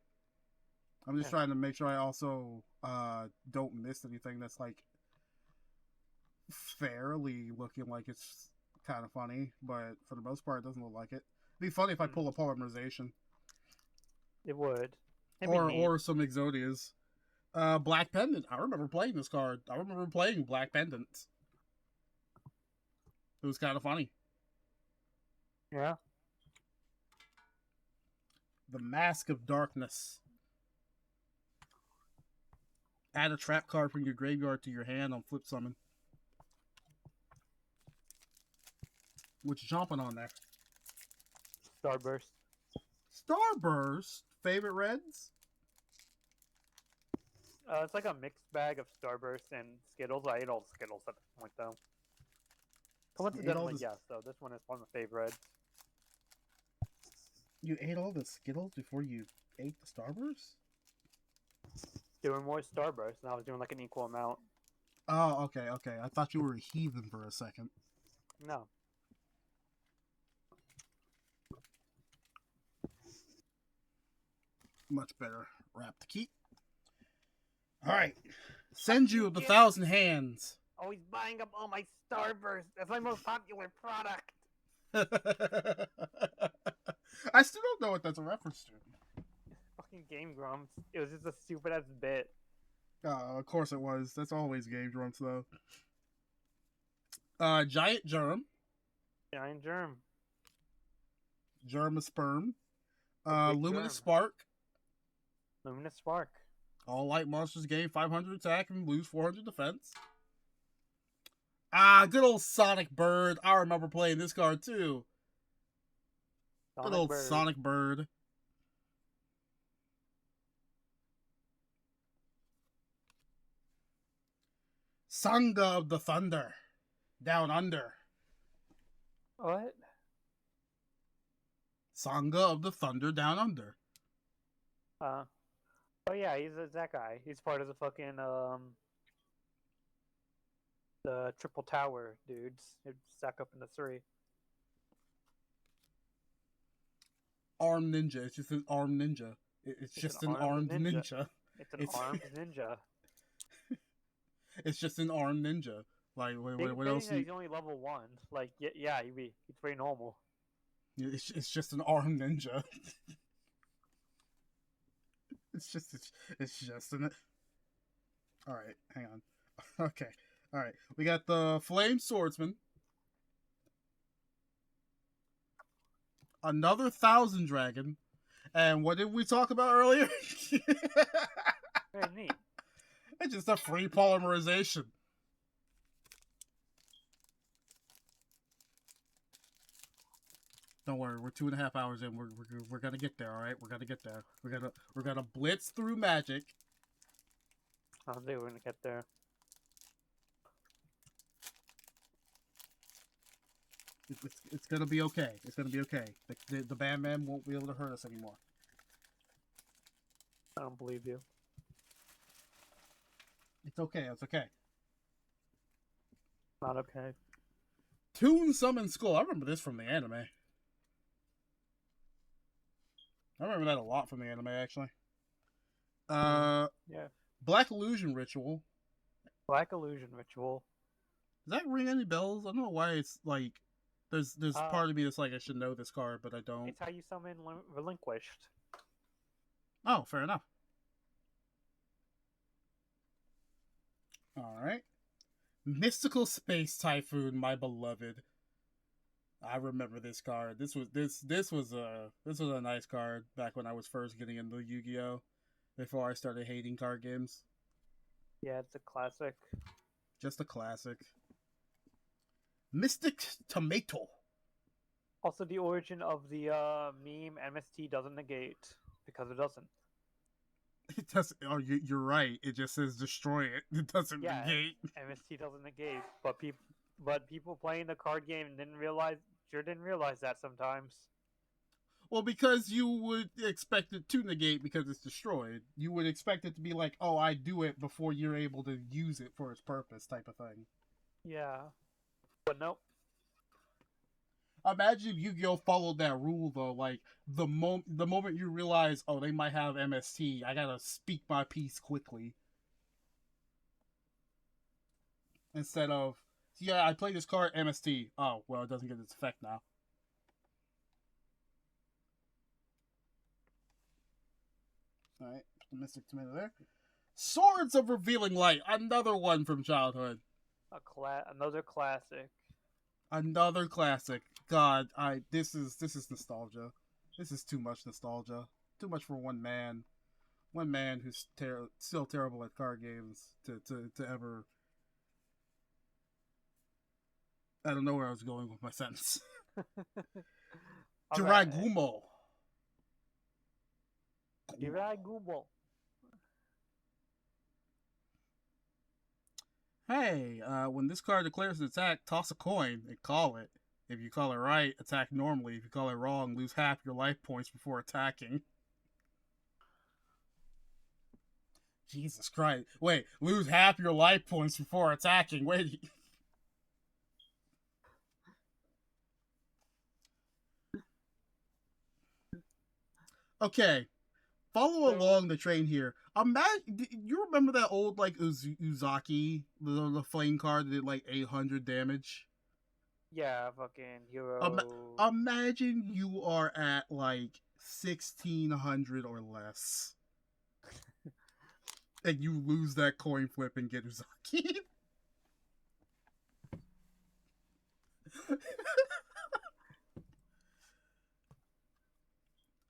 I'm just trying to make sure I also don't miss anything that's like fairly looking like it's kind of funny, but for the most part, it doesn't look like it. It'd be funny if I pull a polymerization. It would. It'd be neat. Or some Exodias. Black Pendant. I remember playing this card. I remember playing Black Pendant. It was kind of funny. Yeah. The Mask of Darkness. Add a trap card from your graveyard to your hand on flip summon. What's jumping on there? Starburst. Starburst? Favorite reds? It's like a mixed bag of Starburst and Skittles. I ate all the Skittles at this point, though. Coincidentally, yes, though. This one is one of my favorites. You ate all the Skittles before you ate the Starburst? Doing more Starburst, and I was doing like an equal amount. Oh, okay. I thought you were a heathen for a second. No. Much better wrap to keep. Alright. Senju of the Thousand Hands. Always buying up all my Starburst. That's my most popular product. I still don't know what that's a reference to. Fucking Game Grumps. It was just a stupid ass bit. Of course it was. That's always Game Grumps, though. Giant Germ. Giant Germ. Germasperm. A big Luminous germ. Spark. Luminous Spark. All light monsters gain 500 attack and lose 400 defense. Good old Sonic Bird. I remember playing this card too. Good old Sonic Bird. Sangha of the Thunder. Down Under. What? Sangha of the Thunder Down Under. Oh yeah, he's that guy. He's part of the fucking the triple tower dudes. They stack up into 3. Armed Ninja. It's just an armed ninja. It's just an armed ninja. It's an armed ninja. It's just an armed ninja. Like, what else? He's only level 1. Like, yeah, he's very normal. It's just an armed ninja. It's just an. All right, hang on. Okay, all right. We got the Flame Swordsman. Another Thousand Dragon. And what did we talk about earlier? Very neat. It's just a free polymerization. Don't worry, we're 2.5 hours in. We're gonna get there, all right? We're gonna get there. We're gonna blitz through Magic. I don't think we're gonna get there. It's gonna be okay. It's gonna be okay. The Bandman won't be able to hurt us anymore. I don't believe you. It's okay. It's okay. Not okay. Toon Summon Skull. I remember this from the anime. I remember that a lot from the anime, actually. Yeah. Black Illusion Ritual. Black Illusion Ritual. Does that ring any bells? I don't know why it's like. There's part of me that's like I should know this card, but I don't. It's how you summon Relinquished. Oh, fair enough. All right. Mystical Space Typhoon, my beloved. I remember this card. This was a nice card back when I was first getting into Yu-Gi-Oh! Before I started hating card games. Yeah, it's a classic. Just a classic. Mystic Tomato. Also, the origin of the meme MST doesn't negate, because it doesn't. It doesn't. Oh, you're right. It just says destroy it. It doesn't negate. MST doesn't negate, but people playing the card game didn't realize that sometimes. Well, because you would expect it to negate because it's destroyed. You would expect it to be like, oh, I do it before you're able to use it for its purpose, type of thing. Yeah, but nope. Imagine if Yu-Gi-Oh followed that rule though. Like the moment you realize, oh, they might have MST, I gotta speak my piece quickly. Instead of, yeah, I play this card MST. Oh, well, it doesn't get its effect now. All right, put the Mystic Tomato there. Swords of Revealing Light, another one from childhood. Another classic. Another classic. God, this is nostalgia. This is too much nostalgia. Too much for one man. One man who's still terrible at card games to ever. I don't know where I was going with my sentence. Jiragumo. Jiragumo. Hey, when this card declares an attack, toss a coin and call it. If you call it right, attack normally. If you call it wrong, lose half your life points before attacking. Jesus Christ. Wait, lose half your life points before attacking. Wait. Okay. Follow along the train here. Imagine, you remember that old like Uzaki, the flame card that did like 800 damage? Yeah, fucking hero. Imagine you are at like 1600 or less. And you lose that coin flip and get Uzaki.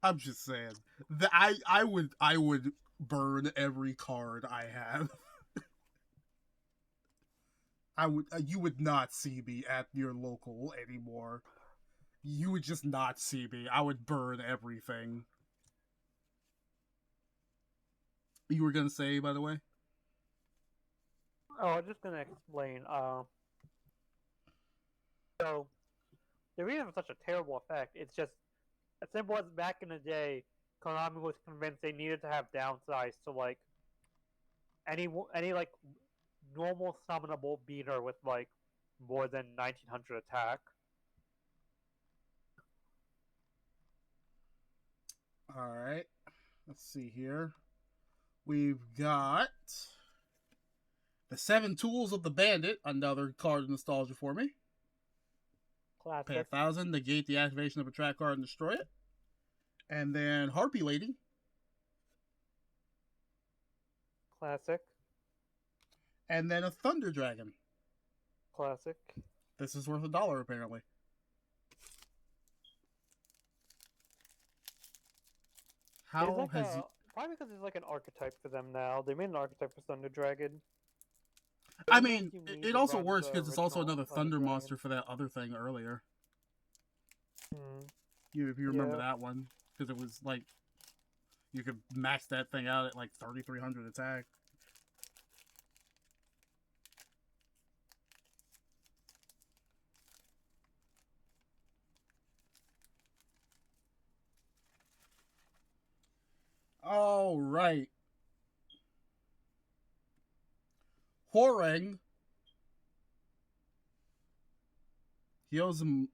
I'm just saying that I would burn every card I have. You would not see me at your local anymore. You would just not see me. I would burn everything. You were gonna say, by the way? Oh, I'm just gonna explain. So the reason for such a terrible effect, it's just as simple as back in the day, Konami was convinced they needed to have downsides to like any like normal summonable beater with like more than 1900 attack. All right. Let's see here. We've got the 7 Tools of the Bandit, another card of nostalgia for me. Classic. Pay 1,000, negate the activation of a track card and destroy it. And then Harpy Lady. Classic. And then a Thunder Dragon. Classic. This is worth $1 apparently. How like has probably because it's like an archetype for them now. They made an archetype for Thunder Dragon. I mean, it also works because it's also another Thunder monster for that other thing earlier. If you remember that one. Because it was like, you could max that thing out at like 3,300 attack. All right. Horeng. Hyozum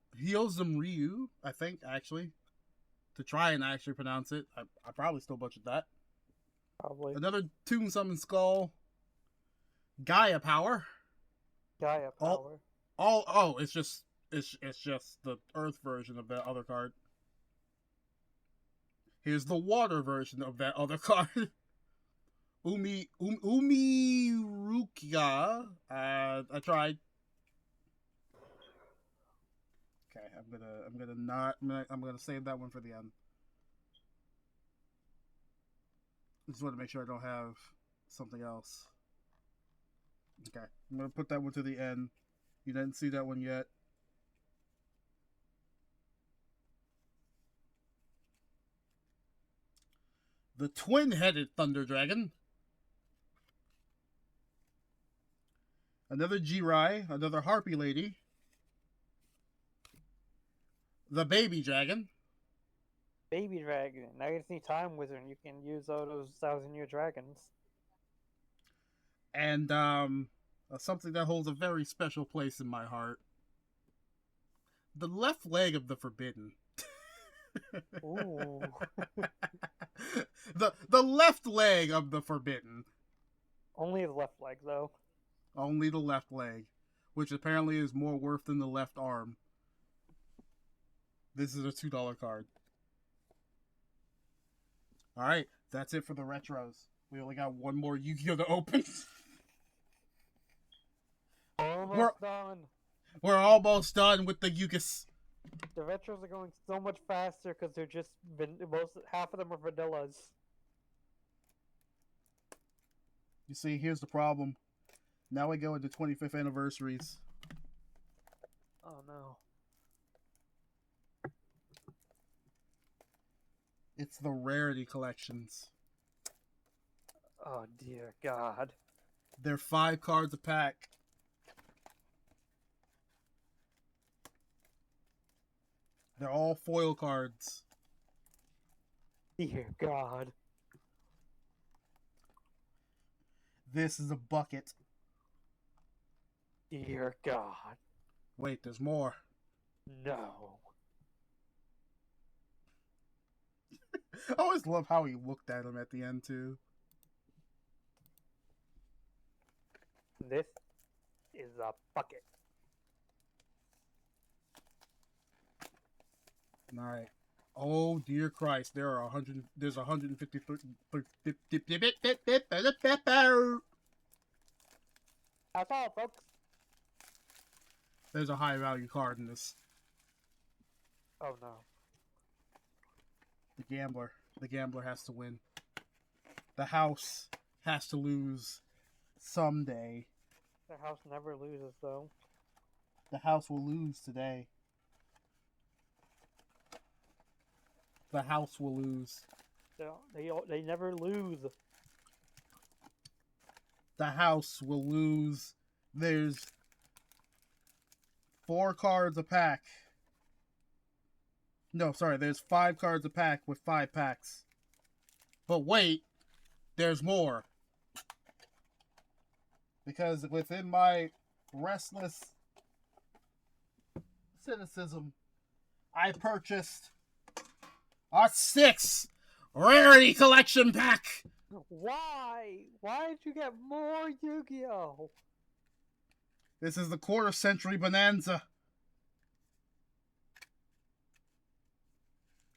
Ryu, I think, actually. to try and actually pronounce it. I probably still butchered that. Probably. Another Toon Summon Skull. Gaia Power. Gaia Power. It's just the Earth version of that other card. Here's the Water version of that other card. Umi Rukia. I tried. Okay, I'm gonna save that one for the end. Just want to make sure I don't have something else. Okay, I'm gonna put that one to the end. You didn't see that one yet. The twin-headed Thunder Dragon. Another Jirai, another Harpy Lady. The Baby Dragon. Baby Dragon. Now you see Time Wizard, and you can use all those 1,000-year dragons. And something that holds a very special place in my heart. The left leg of the Forbidden. Ooh. the left leg of the Forbidden. Only the left leg, though. Only the left leg, which apparently is more worth than the left arm. This is a $2 card. Alright, that's it for the retros. We only got one more Yu-Gi-Oh! To open. Almost done. We're almost done with the Yu-Gi-Oh! The retros are going so much faster because they're just half of them are vanillas. You see, here's the problem. Now we go into 25th anniversaries. Oh no. It's the rarity collections. Oh dear God. They're 5 cards a pack. They're all foil cards. Dear God. This is a bucket. Dear God. Wait, there's more. No. I always love how he looked at him at the end, too. This is a bucket. Alright. Oh, dear Christ. There's 153. That's all, folks. There's a high value card in this. Oh no. The gambler. The gambler has to win. The house has to lose someday. The house never loses, though. The house will lose today. The house will lose. They never lose. The house will lose. There's 4 cards a pack. No, sorry, there's 5 cards a pack with 5 packs. But wait, there's more. Because within my restless cynicism, I purchased a 6 rarity collection pack. Why? Why did you get more Yu-Gi-Oh? This is the quarter century bonanza.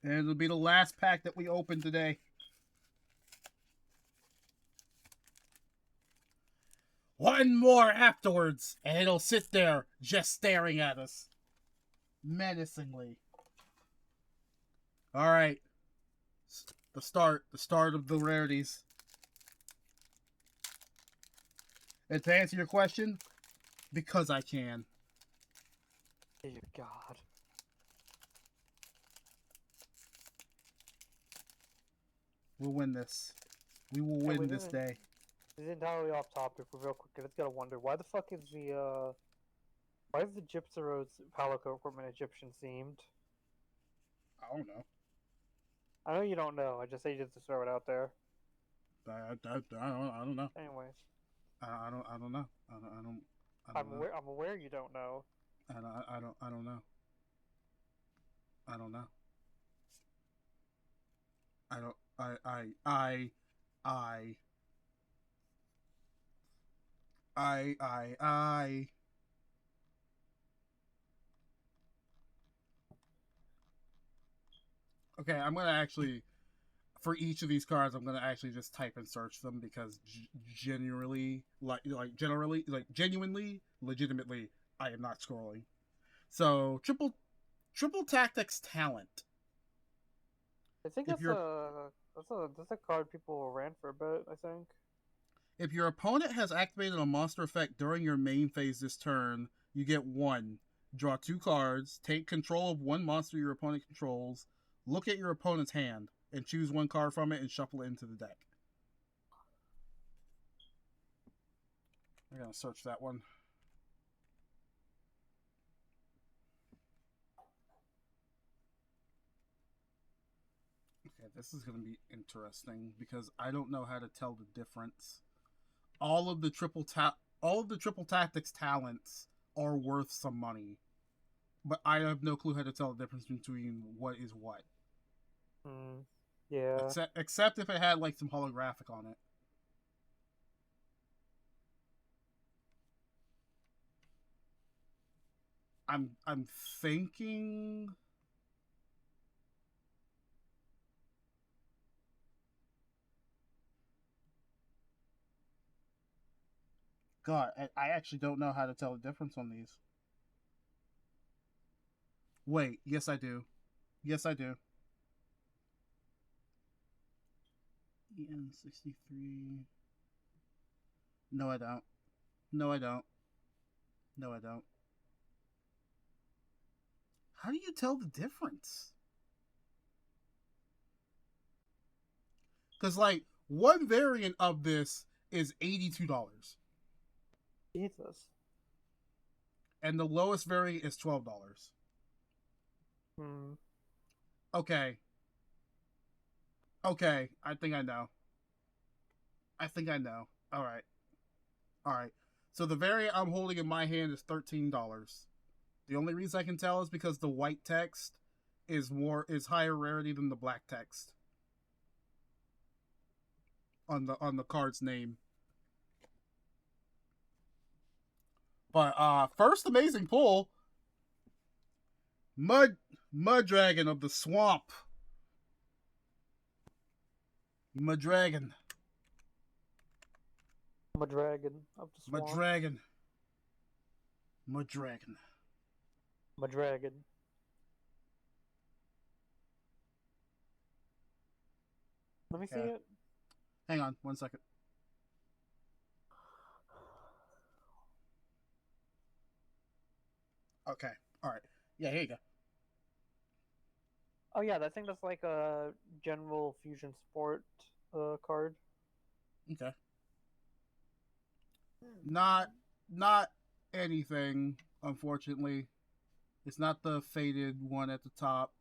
And it'll be the last pack that we open today. One more afterwards, and it'll sit there just staring at us. Menacingly. Alright. The start of the rarities. And to answer your question, because I can. Dear God. We'll win this. We will win this day. This is entirely off topic, but real quick, I just gotta wonder, why the fuck is why is the Gypsy Palico equipment Egyptian themed? I don't know. I know you don't know, I just say just to throw it out there. I don't know. Anyways. I don't know. I'm aware you don't know. I don't know. I don't know. I don't. I. I. Okay, I'm gonna actually for each of these cards, I'm gonna actually just type and search them because genuinely, genuinely, legitimately, I am not scrolling. So triple tactics talent. I think If your that's a card people ran for a bit. I think. if your opponent has activated a monster effect during your main phase this turn, you get one. Draw two cards. Take control of one monster your opponent controls. Look at your opponent's hand and choose one card from it and shuffle it into the deck. I'm gonna search that one. Okay, this is gonna be interesting because I don't know how to tell the difference. All of the triple tactics talents are worth some money, but I have no clue how to tell the difference between what is what. Yeah. Except if it had like some holographic on it. I'm thinking. God, I actually don't know how to tell the difference on these. Wait, yes I do. Yes I do. EN63. No I don't. No I don't. No I don't. How do you tell the difference? Because like one variant of this is $82, Jesus. and the lowest variant is $12. Okay. Okay, I think I know. I think I know. All right. All right. So the variant I'm holding in my hand is $13. The only reason I can tell is because the white text is higher rarity than the black text on the card's name. But first amazing pull, Mud Dragon of the Swamp. Mud Dragon. Mud Dragon of the Swamp. Mud Dragon. Mud Dragon. Mud Dragon. Let me see it. Hang on 1 second. Okay. All right. Yeah, here you go. Oh yeah, I think that's like a general fusion sport card. Okay. Not anything, unfortunately. It's not the faded one at the top.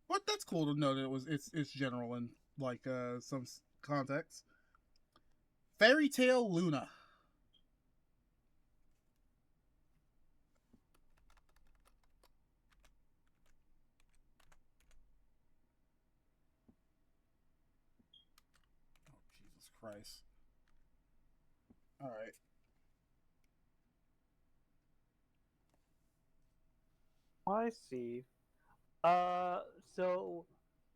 But that's cool to know that it's general in like some context. Fairy Tale Luna. Oh, Jesus Christ. All right. I see. So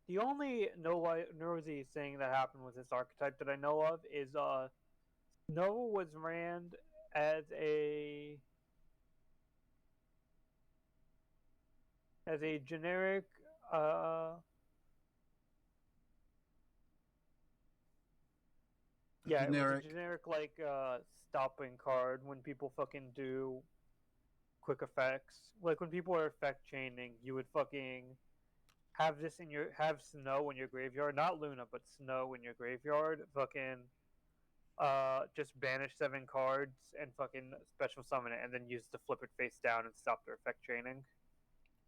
the only nosy thing that happened with this archetype that I know of is Snow was ran as a generic yeah, it was a generic like stopping card when people fucking do quick effects. Like when people are effect chaining, you would fucking have Snow in your graveyard, not Luna, but Snow in your graveyard. Fucking just banish 7 cards and fucking special summon it, and then use the flip it face down and stop their effect chaining.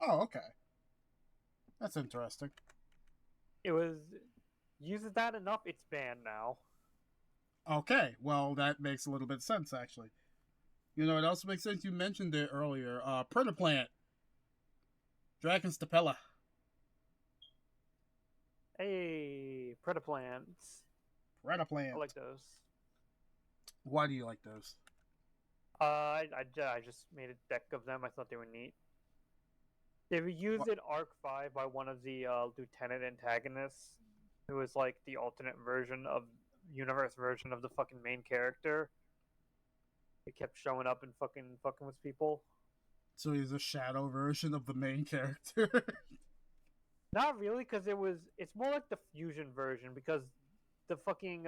Oh, okay. That's interesting. It was uses that enough. It's banned now. Okay, well that makes a little bit of sense actually. You know, it also makes sense. You mentioned it earlier. Printaplant. Dragon Stapella. Hey, Predaplants. Rataplant. I like those. Why do you like those? I just made a deck of them. I thought they were neat. They were used What? in Arc 5 by one of the lieutenant antagonists, who was like the alternate version of universe version of the fucking main character. It kept showing up and fucking with people. So he's a shadow version of the main character. Not really, because it's more like the fusion version because the fucking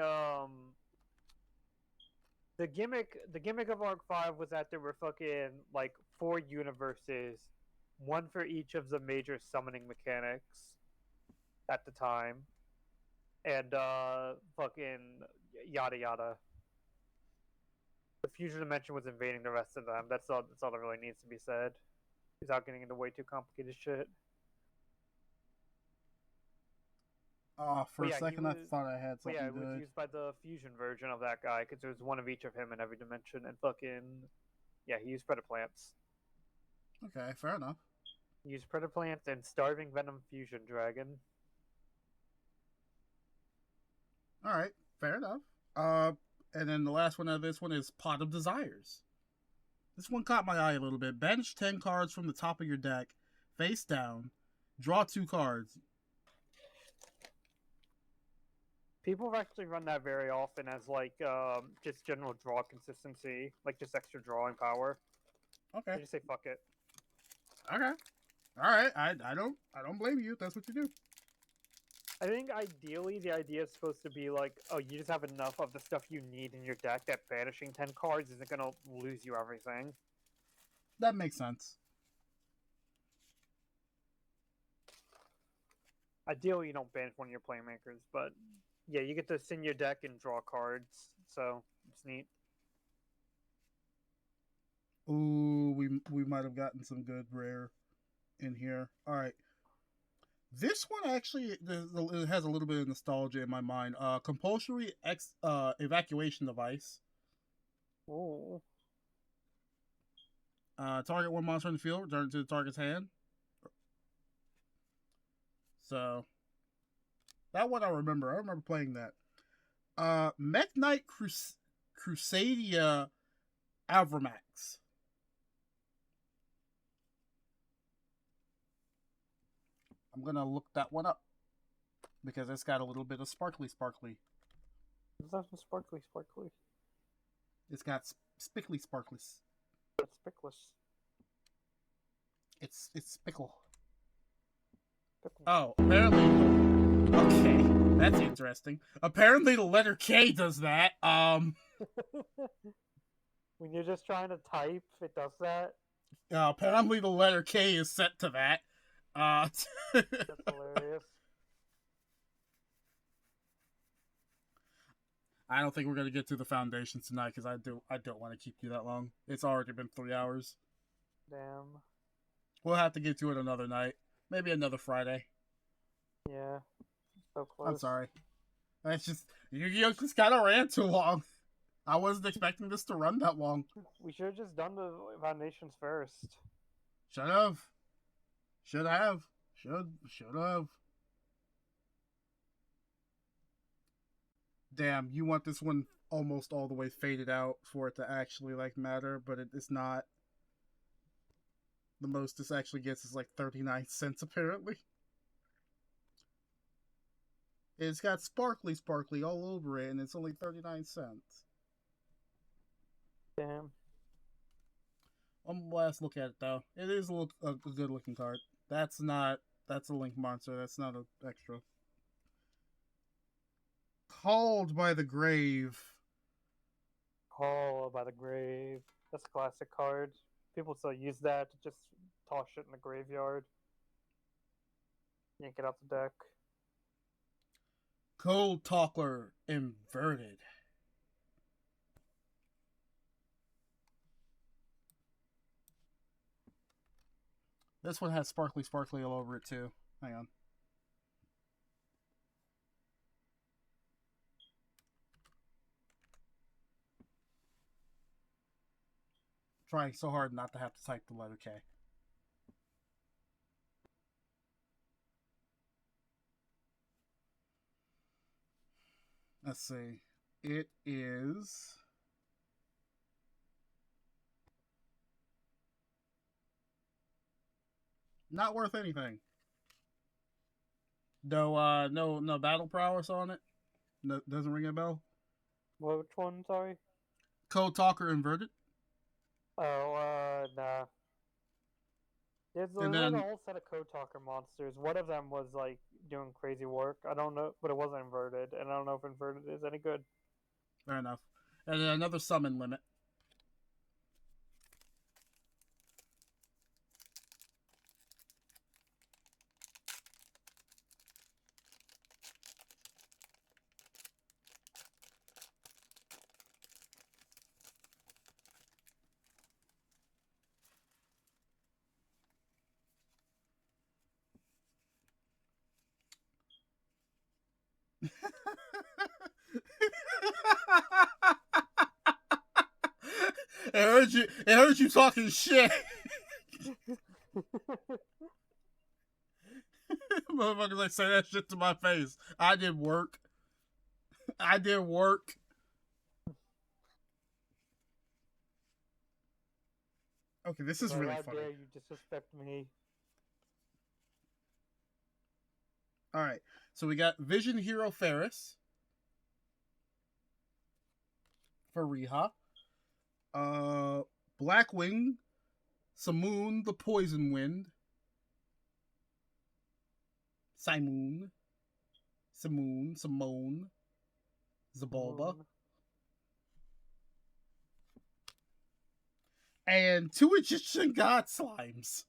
the gimmick of Arc 5 was that there were fucking like 4 universes, one for each of the major summoning mechanics at the time. And fucking yada yada. The fusion dimension was invading the rest of them. That's all that really needs to be said. Without getting into way too complicated shit. Oh, for But a yeah, second I thought I had But something yeah, it was good. used by the fusion version of that guy because there was one of each of him in every dimension, and fucking yeah, he used Predaplants. Okay, fair enough. He used Predaplants and Starving Venom Fusion Dragon. All right, fair enough. And then the last one of this one is Pot of Desires. This one caught my eye a little bit. Bench 10 cards from the top of your deck, face down, draw 2 cards. People actually run that very often as like just general draw consistency, like just extra drawing power. Okay. They just say fuck it. Okay. All right. I don't blame you if that's what you do. I think ideally the idea is supposed to be like, oh, you just have enough of the stuff you need in your deck that banishing 10 cards isn't gonna lose you everything. That makes sense. Ideally, you don't banish one of your playmakers, but yeah, you get to send your deck and draw cards, so it's neat. Ooh, we might have gotten some good rare in here. All right. This one actually it has a little bit of nostalgia in my mind. Compulsory evacuation device. Ooh. Target one monster in the field, return it to the target's hand. So that one I remember. I remember playing that. Mech Knight Crusadia Avramax. I'm gonna look that one up because it's got a little bit of sparkly. Is that sparkly? It's got spickly sparkless. That's spickless. It's spickle. Pickle. Oh, apparently. Okay, that's interesting. Apparently, the letter K does that. When you're just trying to type, it does that. Apparently, the letter K is set to that. That's hilarious. I don't think we're gonna get to the foundations tonight because I don't want to keep you that long. It's already been 3 hours. Damn. We'll have to get to it another night, maybe another Friday. Yeah. So close. I'm sorry. That's just YuGiOh just kind of ran too long. I wasn't expecting this to run that long. We should have just done the foundations first. Should have. Should have. Damn, you want this one almost all the way faded out for it to actually like matter, but it's not. The most this actually gets is like 39 cents apparently. It's got sparkly all over it, and it's only 39 cents. Damn. One last look at it though. It is a good looking card. That's a link monster. That's not an extra. Called by the Grave. Call by the Grave. That's a classic card. People still use that to just toss shit in the graveyard. Yank it out the deck. Cold Talker Inverted. This one has sparkly all over it too. Hang on. Trying so hard not to have to type the letter K. Let's see. It is not worth anything. No, no battle prowess on it. No, doesn't ring a bell. Which one? Sorry. Code Talker inverted, Oh, nah. There's and like a then whole set of Code Talker monsters. One of them was like doing crazy work. I don't know, but it wasn't inverted, and I don't know if inverted is any good. fair enough, and then another summon limit. It heard you. It heard you talking shit. Motherfuckers like say that shit to my face. I did work. I did work. Okay, this is Like, really how funny. dare you disrespect me? All right, so we got Vision Hero Ferris for Riha. Blackwing, Simoon the Poison Wind, Simone, Zabolba, Moon. and 2 Egyptian God Slimes.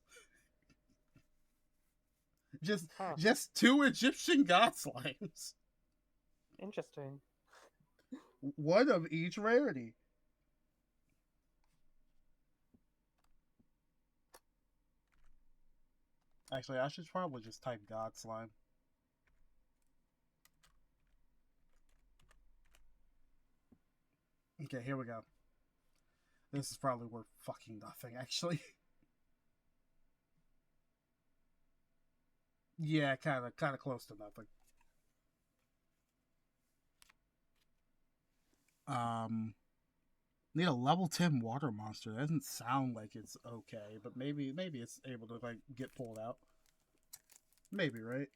Huh. Just 2 Egyptian God Slimes. Interesting. One of each rarity. Actually, I should probably just type God Slime. Okay, here we go. This is probably worth fucking nothing, actually. Yeah, kind of close to nothing. Need a level 10 water monster. That doesn't sound like it's okay, but maybe it's able to like get pulled out. Maybe, right?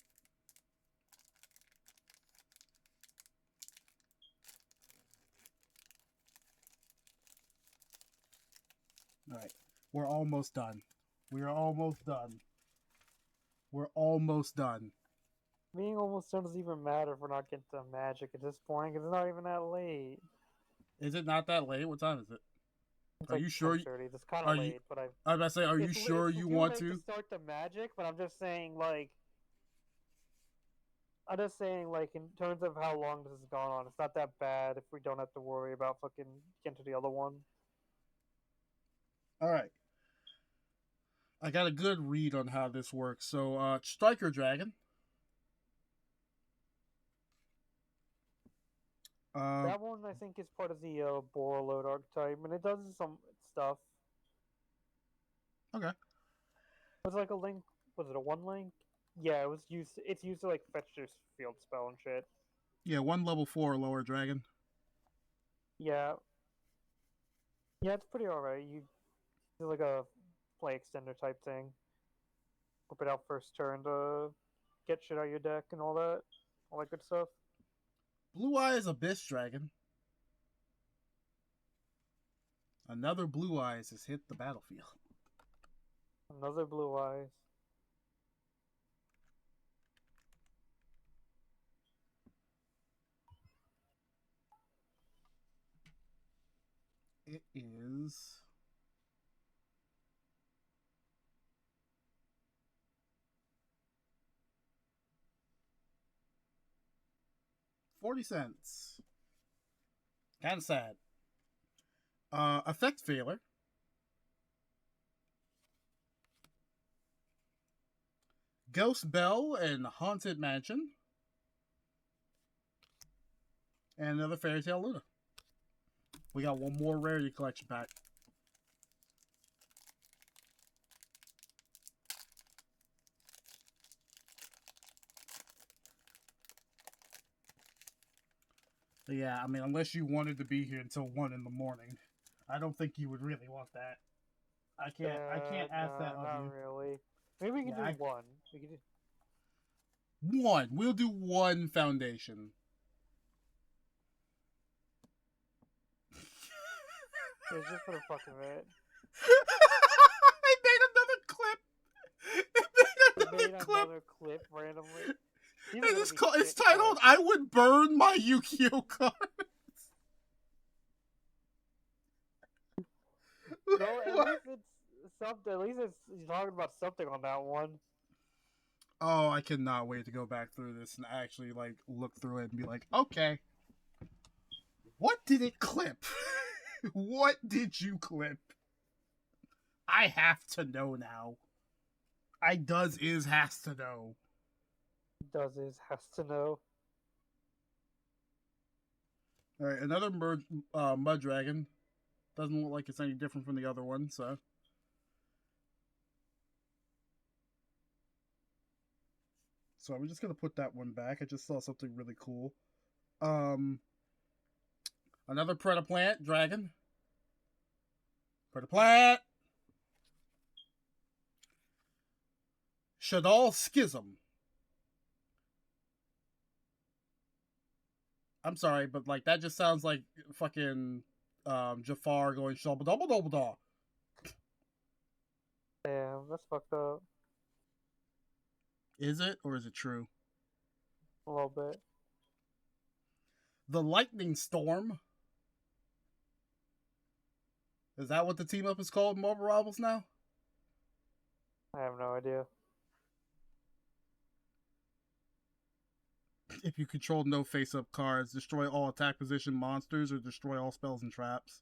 All right. We're almost done. We're almost done. We're almost done. Being almost done doesn't even matter if we're not getting to magic at this point, because it's not even that late. Is it not that late? What time is it? It's Are like you sure? 10:30. That's kind Are of you? late, but I was about to say, are you sure it's you too want late to? start the magic, but I'm just saying, like, in terms of how long this has gone on, it's not that bad if we don't have to worry about fucking getting to the other one. All right. I got a good read on how this works. So, Striker Dragon. That one, I think, is part of the Borreload archetype, and it does some stuff. Okay. Was it like a link? Was it a one link? Yeah, it was used. It's used to like fetch your field spell and shit. Yeah, 1 level 4 lower dragon. Yeah, yeah, it's pretty alright. You do like a play extender type thing. Whip it out first turn to get shit out of your deck and all that good stuff. Blue Eyes Abyss Dragon. Another Blue Eyes has hit the battlefield. Another blue eyes. It is 40 cents. Kind of sad. Effect Failure. Ghost Bell and Haunted Mansion. And another Fairy Tale Luna. We got one more Rarity Collection pack. Yeah, I mean, unless you wanted to be here until 1 in the morning, I don't think you would really want that. I can't ask that No, of not you. really. Maybe we can Yeah, do one. We can do. one. We'll do one foundation. It's just for the fuck of it. I made another clip. I We made made another clip. another clip randomly. These And are gonna it's, be it's shit titled, clips. I would burn my YuGiOh card. No, at least it's something. At least it's he's talking about something on that one. Oh, I cannot wait to go back through this and actually like look through it and be like, okay, what did it clip? What did you clip? I have to know now. I does is has to know. Does is has to know. All right, another mud dragon. Doesn't look like it's any different from the other one, so. So I'm just gonna put that one back. I just saw something really cool. Another Predaplant dragon. Predaplant. Shadal Schism. I'm sorry, but like that just sounds like fucking Jafar going shabba double double da. Damn, that's fucked up. Is it or is it true? A little bit. The Lightning Storm. Is that what the team up is called in Marvel Rivals now? I have no idea. If you control no face-up cards, destroy all attack position monsters or destroy all spells and traps.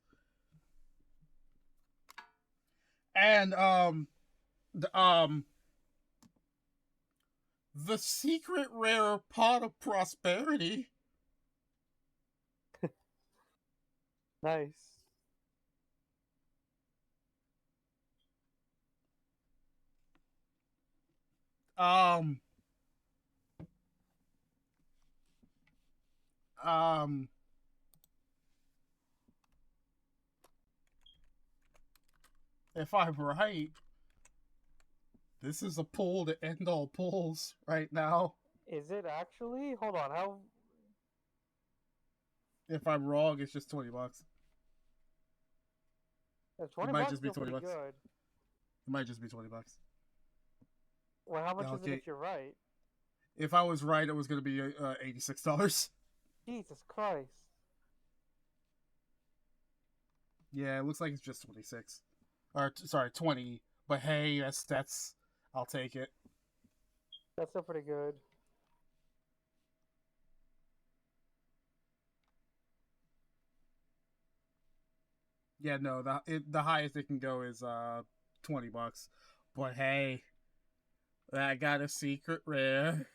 And the secret rare Pot of Prosperity. Nice. Um um if I'm right, this is a pull to end all pulls right now. Is it actually? Hold on. How? If I'm wrong, it's just $20. Is It 20 might bucks just be still pretty 20 bucks. good. It might just be $20. Well, how much is it Okay. if you're right? If I was right, it was going to be $86. Jesus Christ. Yeah, it looks like it's just 26. Or sorry, 20. But hey, that's I'll take it. That's still pretty good. Yeah, no, the highest it can go is $20. But hey, I got a secret rare.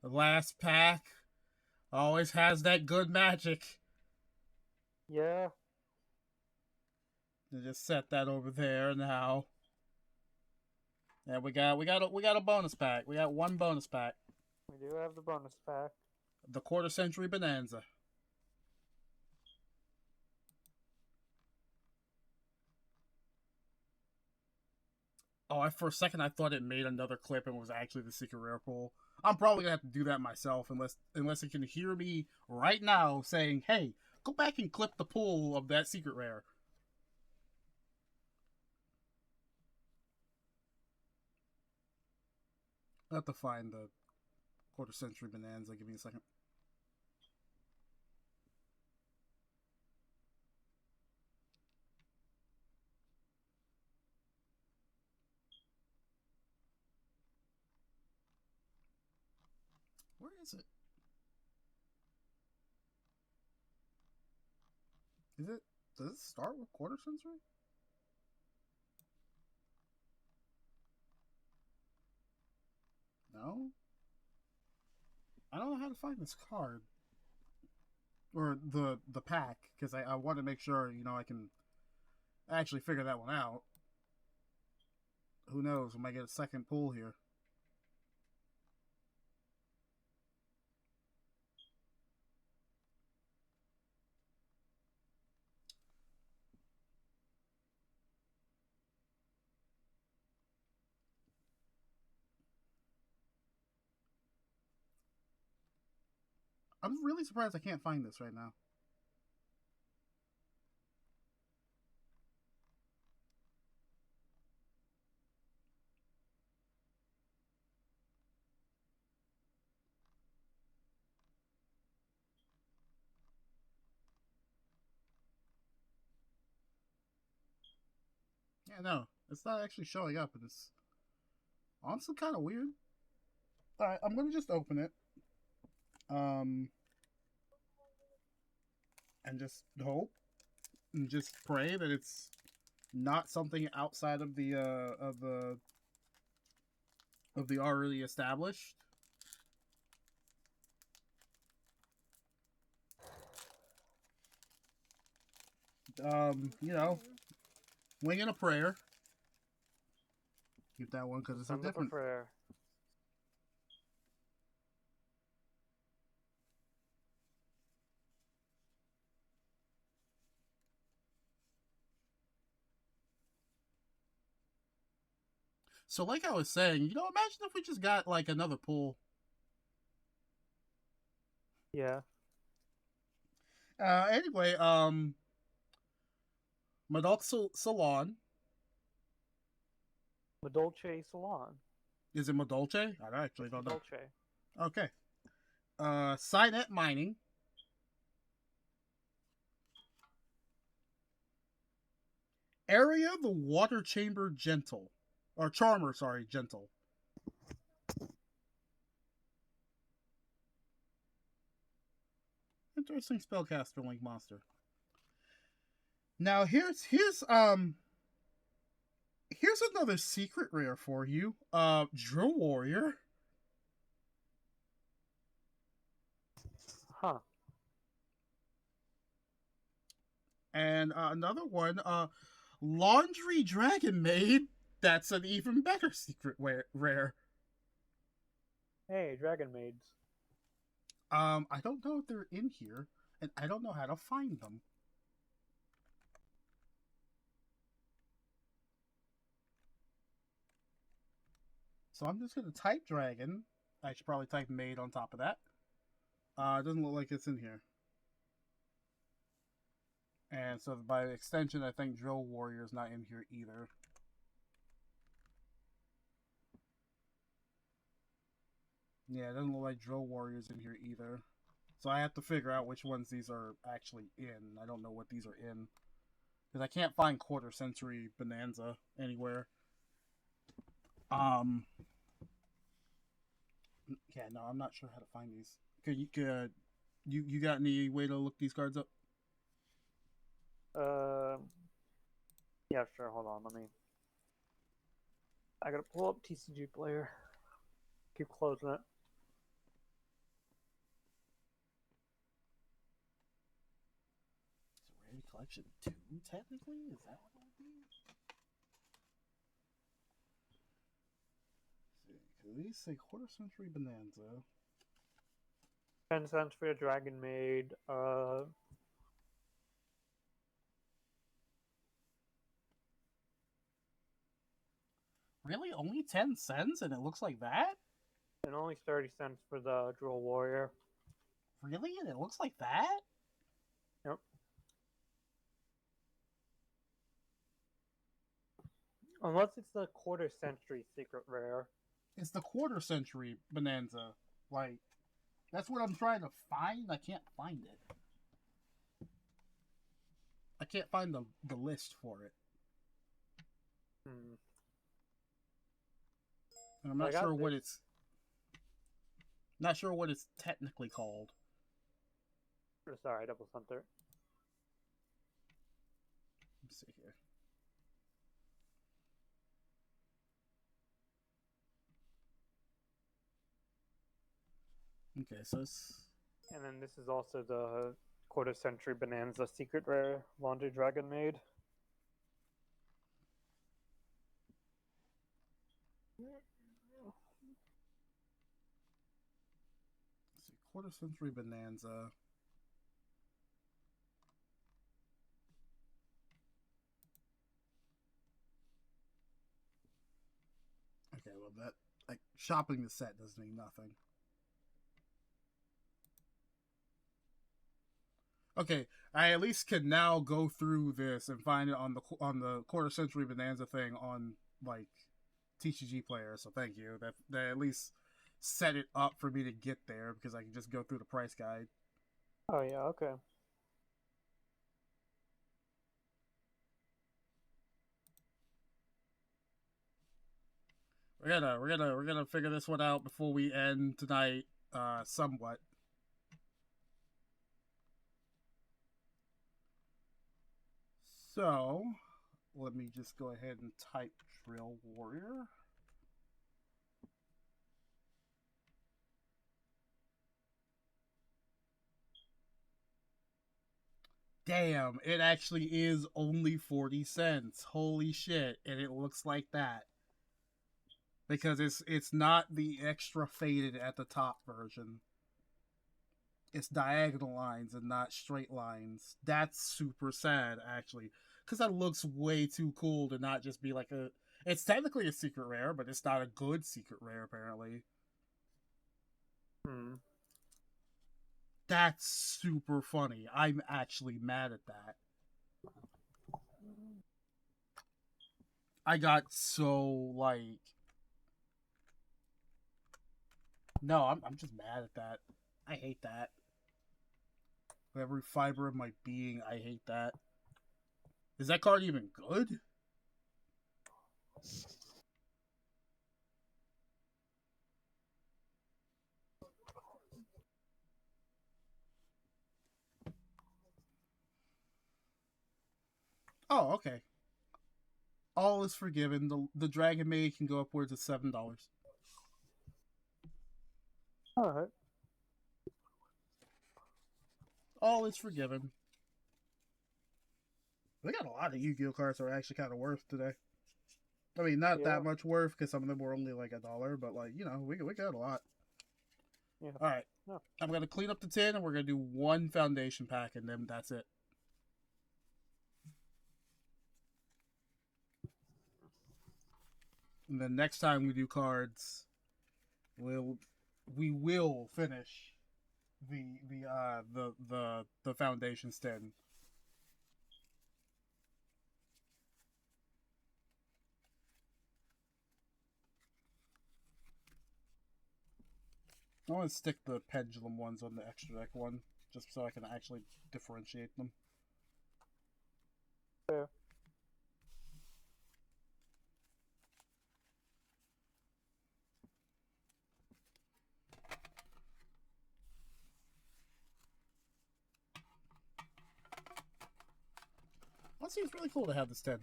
The last pack always has that good magic. Yeah. You just set that over there now. And we got a bonus pack. We got one bonus pack. We do have the bonus pack. The quarter century bonanza. Oh, for a second I thought it made another clip and was actually the secret rare pool. I'm probably gonna have to do that myself unless it can hear me right now saying, "Hey, go back and clip the pool of that secret rare." I have to find the quarter century bonanza. Give me a second. Where is it? Is it? Does it start with quarter century? No. I don't know how to find this card or the pack because I want to make sure I can actually figure that one out. Who knows? We might get a second pull here. I'm really surprised I can't find this right now. Yeah, no, it's not actually showing up, and it's honestly kind of weird. All right, I'm gonna just open it, and just hope and just pray that it's not something outside of the already established. You know, winging a prayer. Keep that one because it's a Send up a different. prayer. So, like I was saying, imagine if we just got like another pool. Yeah. Anyway, Madolk Salon. Madolce Salon. Is it Madolce? I actually don't know. Madolce. Okay. Signet Mining. Area the Water Chamber Gentle. Or Charmer, sorry, Gentle. Interesting spellcaster link monster. Now here's another secret rare for you. Drill Warrior. Huh. And another one, Laundry Dragon Maid. That's an even better secret rare. Hey, Dragon Maids. I don't know if they're in here, and I don't know how to find them. So I'm just gonna type dragon. I should probably type maid on top of that. It doesn't look like it's in here. And so by extension, I think Drill Warrior is not in here either. Yeah, it doesn't look like Drill Warrior's in here either. So I have to figure out which ones these are actually in. I don't know what these are in. Because I can't find Quarter Century Bonanza anywhere. Yeah, no, I'm not sure how to find these. You got any way to look these cards up? Yeah, sure. Hold on. I gotta pull up TCG Player. Keep closing it. Is it Rarity Collection 2, technically? Is that what it would be? Because these say Quarter Century Bonanza. 10 cents for a Dragon Maid. Really? Only 10 cents and it looks like that? And only 30 cents for the Drill Warrior. Really? And it looks like that? Yep. Unless it's the Quarter Century Secret Rare. It's the Quarter Century Bonanza. Like, that's what I'm trying to find. I can't find it. I can't find the list for it. Hmm. And I'm not sure what it's... Not sure what it's technically called. Sorry, double center. Let's see here. Okay, so it's... And then this is also the Quarter Century Bonanza Secret Rare Laundry Dragon Maid. Let's see, Quarter Century Bonanza. Okay, well that... Like, shopping the set doesn't mean nothing. Okay, I at least can now go through this and find it on the quarter century bonanza thing on like TCG player. So thank you. That at least set it up for me to get there because I can just go through the price guide. Oh yeah, okay. We're gonna figure this one out before we end tonight, somewhat. So let me just go ahead and type Drill Warrior. Damn, it actually is only 40 cents. Holy shit. And it looks like that. Because it's not the extra faded at the top version. It's diagonal lines and not straight lines. That's super sad, actually. Because that looks way too cool to not just be like a... It's technically a secret rare, but it's not a good secret rare, apparently. Hmm. That's super funny. I'm actually mad at that. I got so, like... No, I'm just mad at that. I hate that. With every fiber of my being, I hate that. Is that card even good? Oh, okay. All is forgiven. The Dragon Maid can go upwards of $7. Alright. All is forgiven. We got a lot of Yu-Gi-Oh cards that are actually kind of worth today. I mean, not that much worth because some of them were only like $1, but like we got a lot. Yeah. All right, Yeah. I'm gonna clean up the tin and we're gonna do one foundation pack and then that's it. And then next time we do cards, we will finish the foundations tin. I want to stick the pendulum ones on the extra deck one, just so I can actually differentiate them. Fair. Well, it seems really cool to have this 10.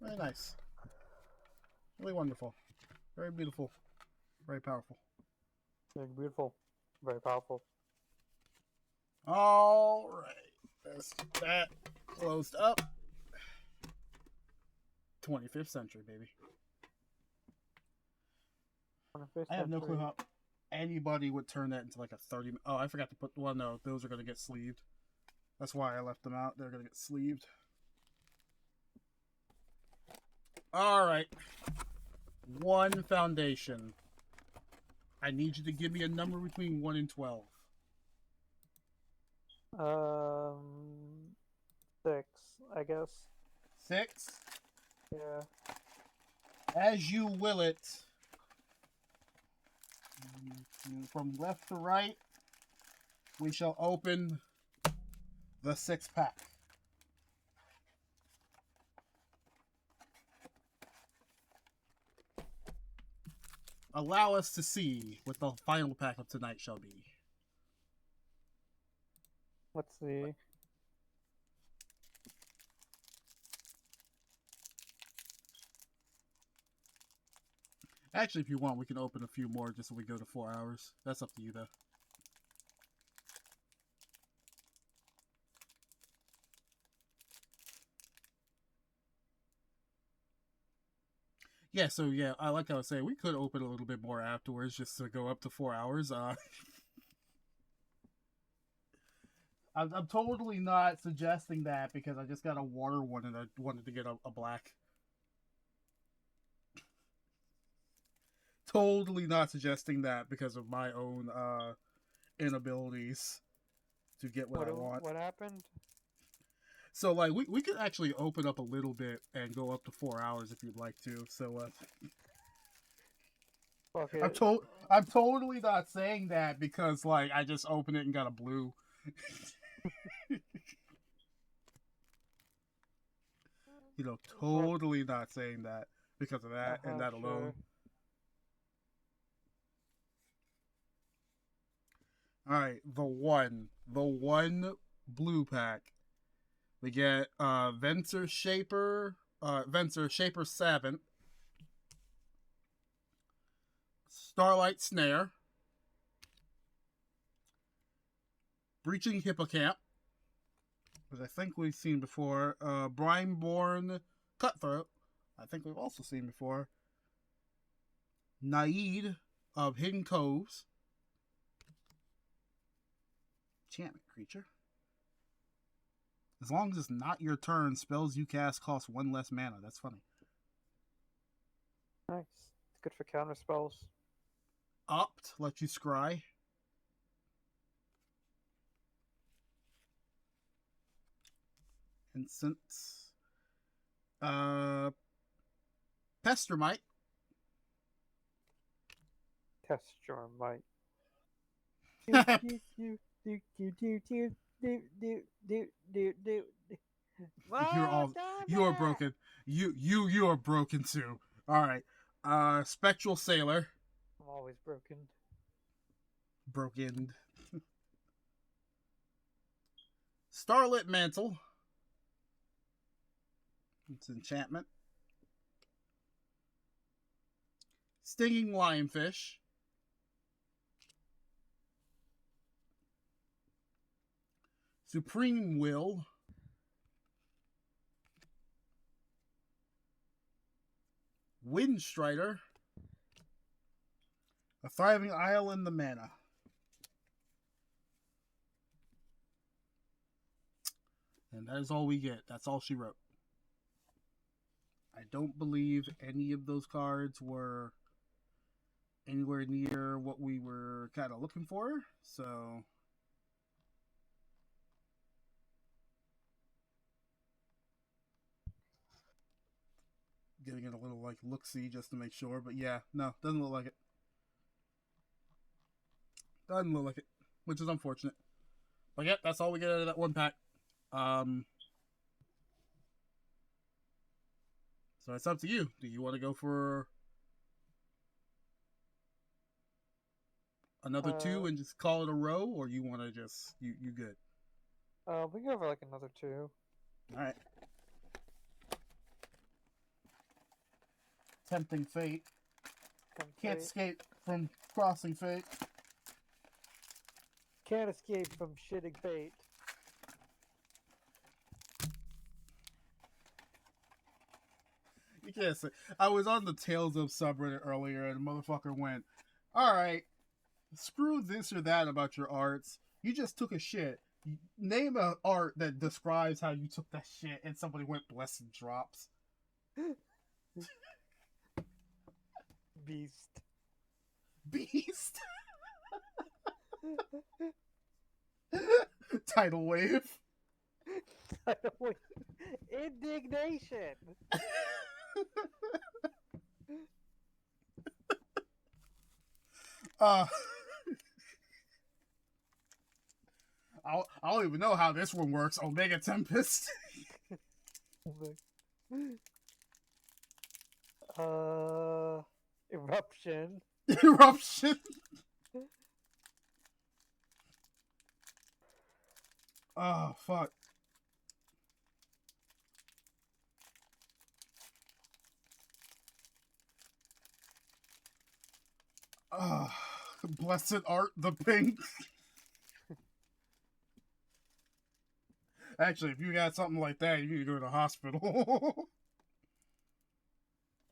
Very nice. Really wonderful. Very beautiful. Very powerful. Very beautiful. Very powerful. Alright. Let's get that closed up. 25th century, baby. I have no clue how anybody would turn that into like a 30... Oh, I forgot to put... Well, no. Those are going to get sleeved. That's why I left them out. They're going to get sleeved. Alright. One foundation. I need you to give me a number between 1 and 12. 6, I guess. 6? Yeah. As you will it. From left to right, we shall open the 6-pack. Allow us to see what the final pack of tonight shall be. Let's see. Actually, if you want, we can open a few more just so we go to 4 hours. That's up to you, though. Yeah, so yeah, I like how I was saying, we could open a little bit more afterwards just to go up to 4 hours. I'm totally not suggesting that because I just got a water one and I wanted to get a black. Totally not suggesting that because of my own inabilities. to get what I want. What happened? So like we could actually open up a little bit and go up to 4 hours if you'd like to. So Fuck it. I'm totally not saying that because like I just opened it and got a blue. You know, totally not saying that because of that and that alone. Sure. All right, the one blue pack. We get Venser Shaper 7, Starlight Snare, Breaching Hippocamp, which I think we've seen before, Brineborn Cutthroat, I think we've also seen before, Naid of Hidden Coves, enchantment creature. As long as it's not your turn, spells you cast cost 1 less mana. That's funny. Nice. It's good for counter spells. Opt, let you scry. Incense. Pestermite. Test your might. You are broken. You are broken too. Alright. Spectral Sailor. I'm always broken. Broken. Starlit Mantle. It's enchantment. Stinging Lionfish. Supreme Will. Windstrider. A Thriving Isle in the Mana. And that is all we get. That's all she wrote. I don't believe any of those cards were anywhere near what we were kind of looking for. So giving it a little like look-see just to make sure. But yeah, no, doesn't look like it. Doesn't look like it, which is unfortunate. But yeah, that's all we get out of that one pack. So it's up to you. Do you want to go for another 2 and just call it a row, or you want to just you good? We can go for like another 2. All right. Tempting fate. Can't escape from crossing fate. Can't escape from shitting fate. You can't say. I was on the Tales of subreddit earlier, and the motherfucker went, "All right, screw this or that about your arts. You just took a shit. Name an art that describes how you took that shit." And somebody went, "Blessed Drops." Beast. Beast. Tidal wave. Indignation. I don't even know how this one works. Omega Tempest. Eruption. Eruption. Oh, fuck. Blessed Art the Pink. Actually, if you got something like that, you need to go to the hospital.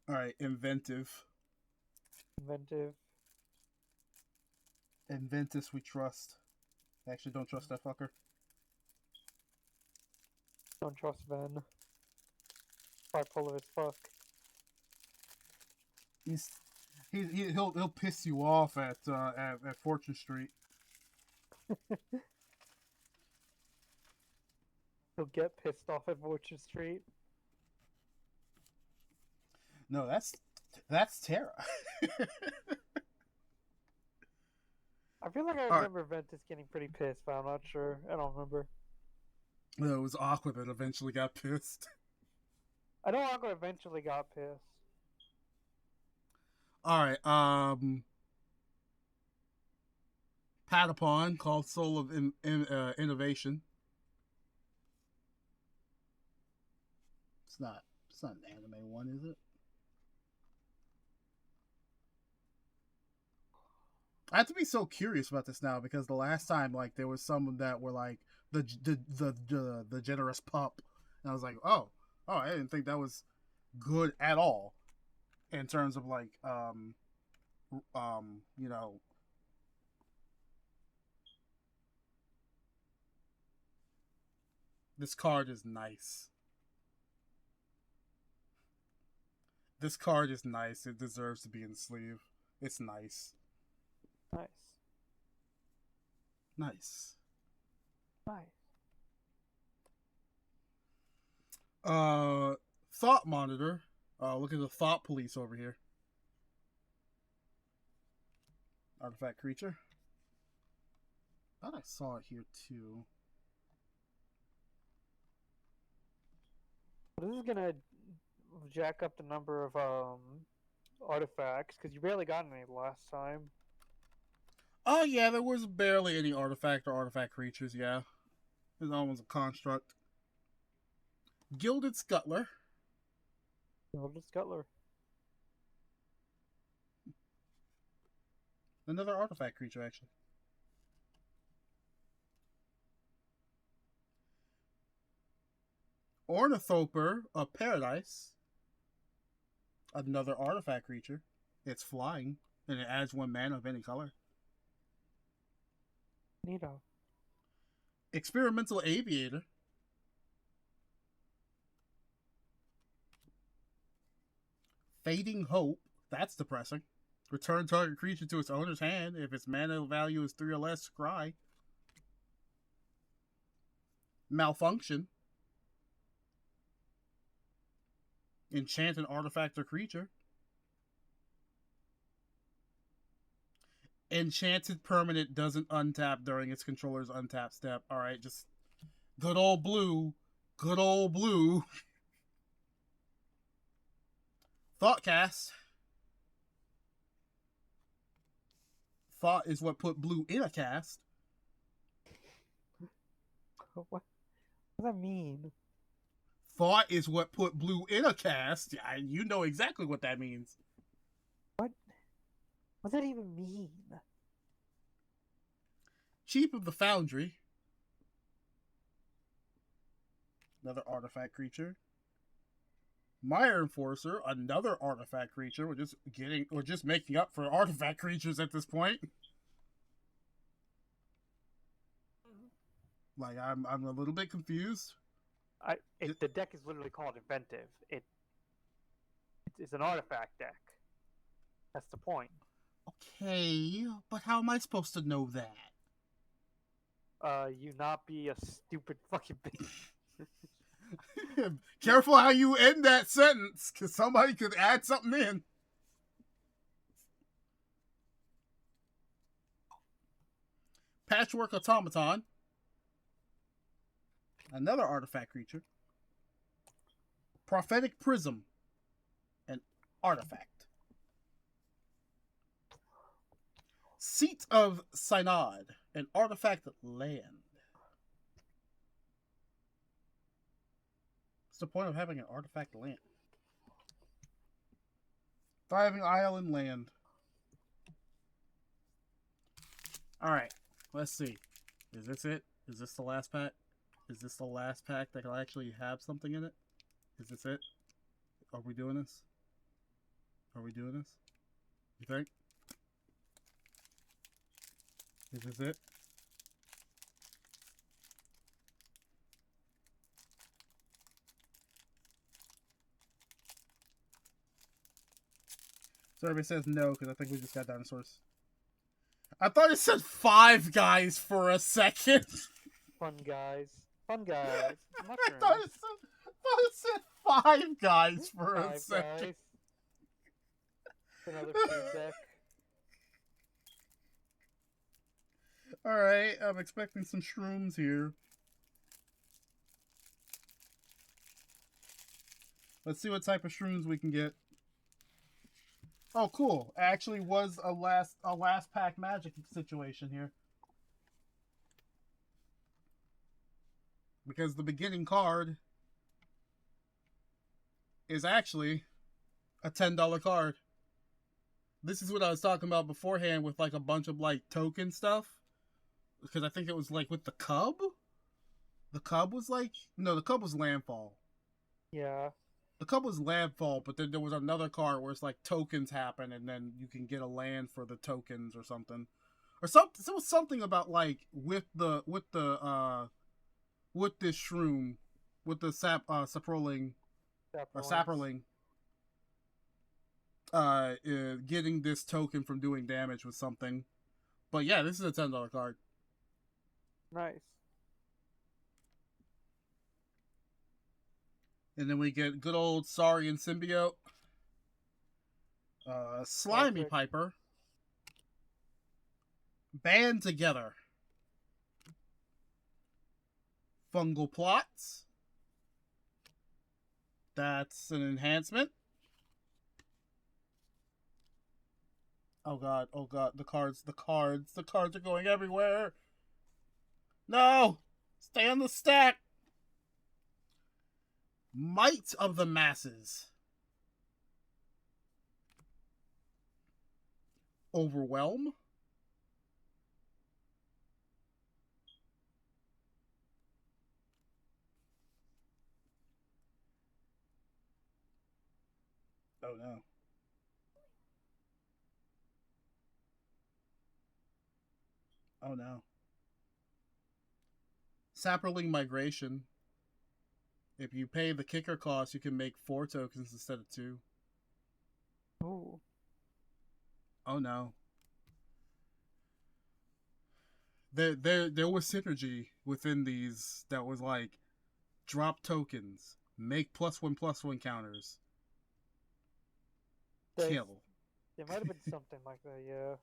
Alright, Inventive. Inventus we trust. Actually, don't trust that fucker. Don't trust Ben. Bipolar as fuck. He'll piss you off at Fortune Street. He'll get pissed off at Orchard Street. No, that's Terra. I feel like I All right. remember Ventus getting pretty pissed, but I'm not sure. I don't remember. No, it was Aqua that eventually got pissed. I know Aqua eventually got pissed. All right. Patapon called Soul of Innovation. It's not an anime one, is it? I have to be so curious about this now because the last time, like, there was some that were like the generous pup, and I was like, oh, I didn't think that was good at all in terms of like, you know. This card is nice. This card is nice. It deserves to be in the sleeve. It's nice. Nice. Nice. Nice. Thought Monitor. Look at the Thought Police over here. Artifact creature. I thought I saw it here too. This is gonna jack up the number of artifacts because you barely got any last time. Oh yeah, there was barely any artifact or artifact creatures. Yeah, this one was a construct. Gilded Scuttler. Gilded Scuttler. Another artifact creature, actually. Ornithopter of Paradise. Another artifact creature. It's flying, and it adds 1 mana of any color. Neato. Experimental Aviator. Fading Hope. That's depressing. Return target creature to its owner's hand. If its mana value is 3 or less, scry. Malfunction. Enchant an artifact or creature. Enchanted permanent doesn't untap during its controller's untap step. Alright, just good old blue. Good old blue. Thoughtcast. Thought is what put blue in a cast. What does that mean? Thought is what put blue in a cast. You know exactly what that means. What does that even mean? Cheap of the Foundry. Another artifact creature. Mire Enforcer, another artifact creature. We're just making up for artifact creatures at this point. Like I'm a little bit confused. The deck is literally called Inventive. It's an artifact deck. That's the point. Okay, but how am I supposed to know that? You not be a stupid fucking bitch. Careful how you end that sentence, because somebody could add something in. Patchwork Automaton. Another artifact creature. Prophetic Prism. An artifact. Seat of Synod. An artifact land. What's the point of having an artifact land? Thriving Island land. Alright, let's see. Is this it? Is this the last pack? Is this the last pack that will actually have something in it? Is this it? Are we doing this? Are we doing this? You think? Is this it? So everybody says no, because I think we just got dinosaurs. I thought it said 5 guys for a second. Fun guys. Fun guys. I Mushrooms. thought it said Five Guys for a Five second. guys. Another food deck. Alright, I'm expecting some shrooms here. Let's see what type of shrooms we can get. Oh, cool. It actually was a last pack magic situation here. Because the beginning card is actually a $10 card. This is what I was talking about beforehand with like a bunch of like token stuff. Because I think it was like with the Cub? The Cub was like... No, the Cub was Landfall. Yeah. The Cub was Landfall, but then there was another card where it's like tokens happen and then you can get a land for the tokens or something. Or something. There was something about like with this shroom, with the saproling or sapperling, getting this token from doing damage with something. But yeah, this is a $10 card. Nice. And then we get good old Saurian Symbiote. Slimy Perfect. Piper. Band Together. Fungal Plots. That's an enhancement. Oh god, the cards are going everywhere. No! Stay on the stack! Might of the Masses. Overwhelm. Oh no. Oh no. Sapperling Migration. If you pay the kicker cost, you can make 4 tokens instead of 2. Ooh. Oh no. There was synergy within these that was like drop tokens, make +1/+1 counters, kill. There might have been something like that, yeah.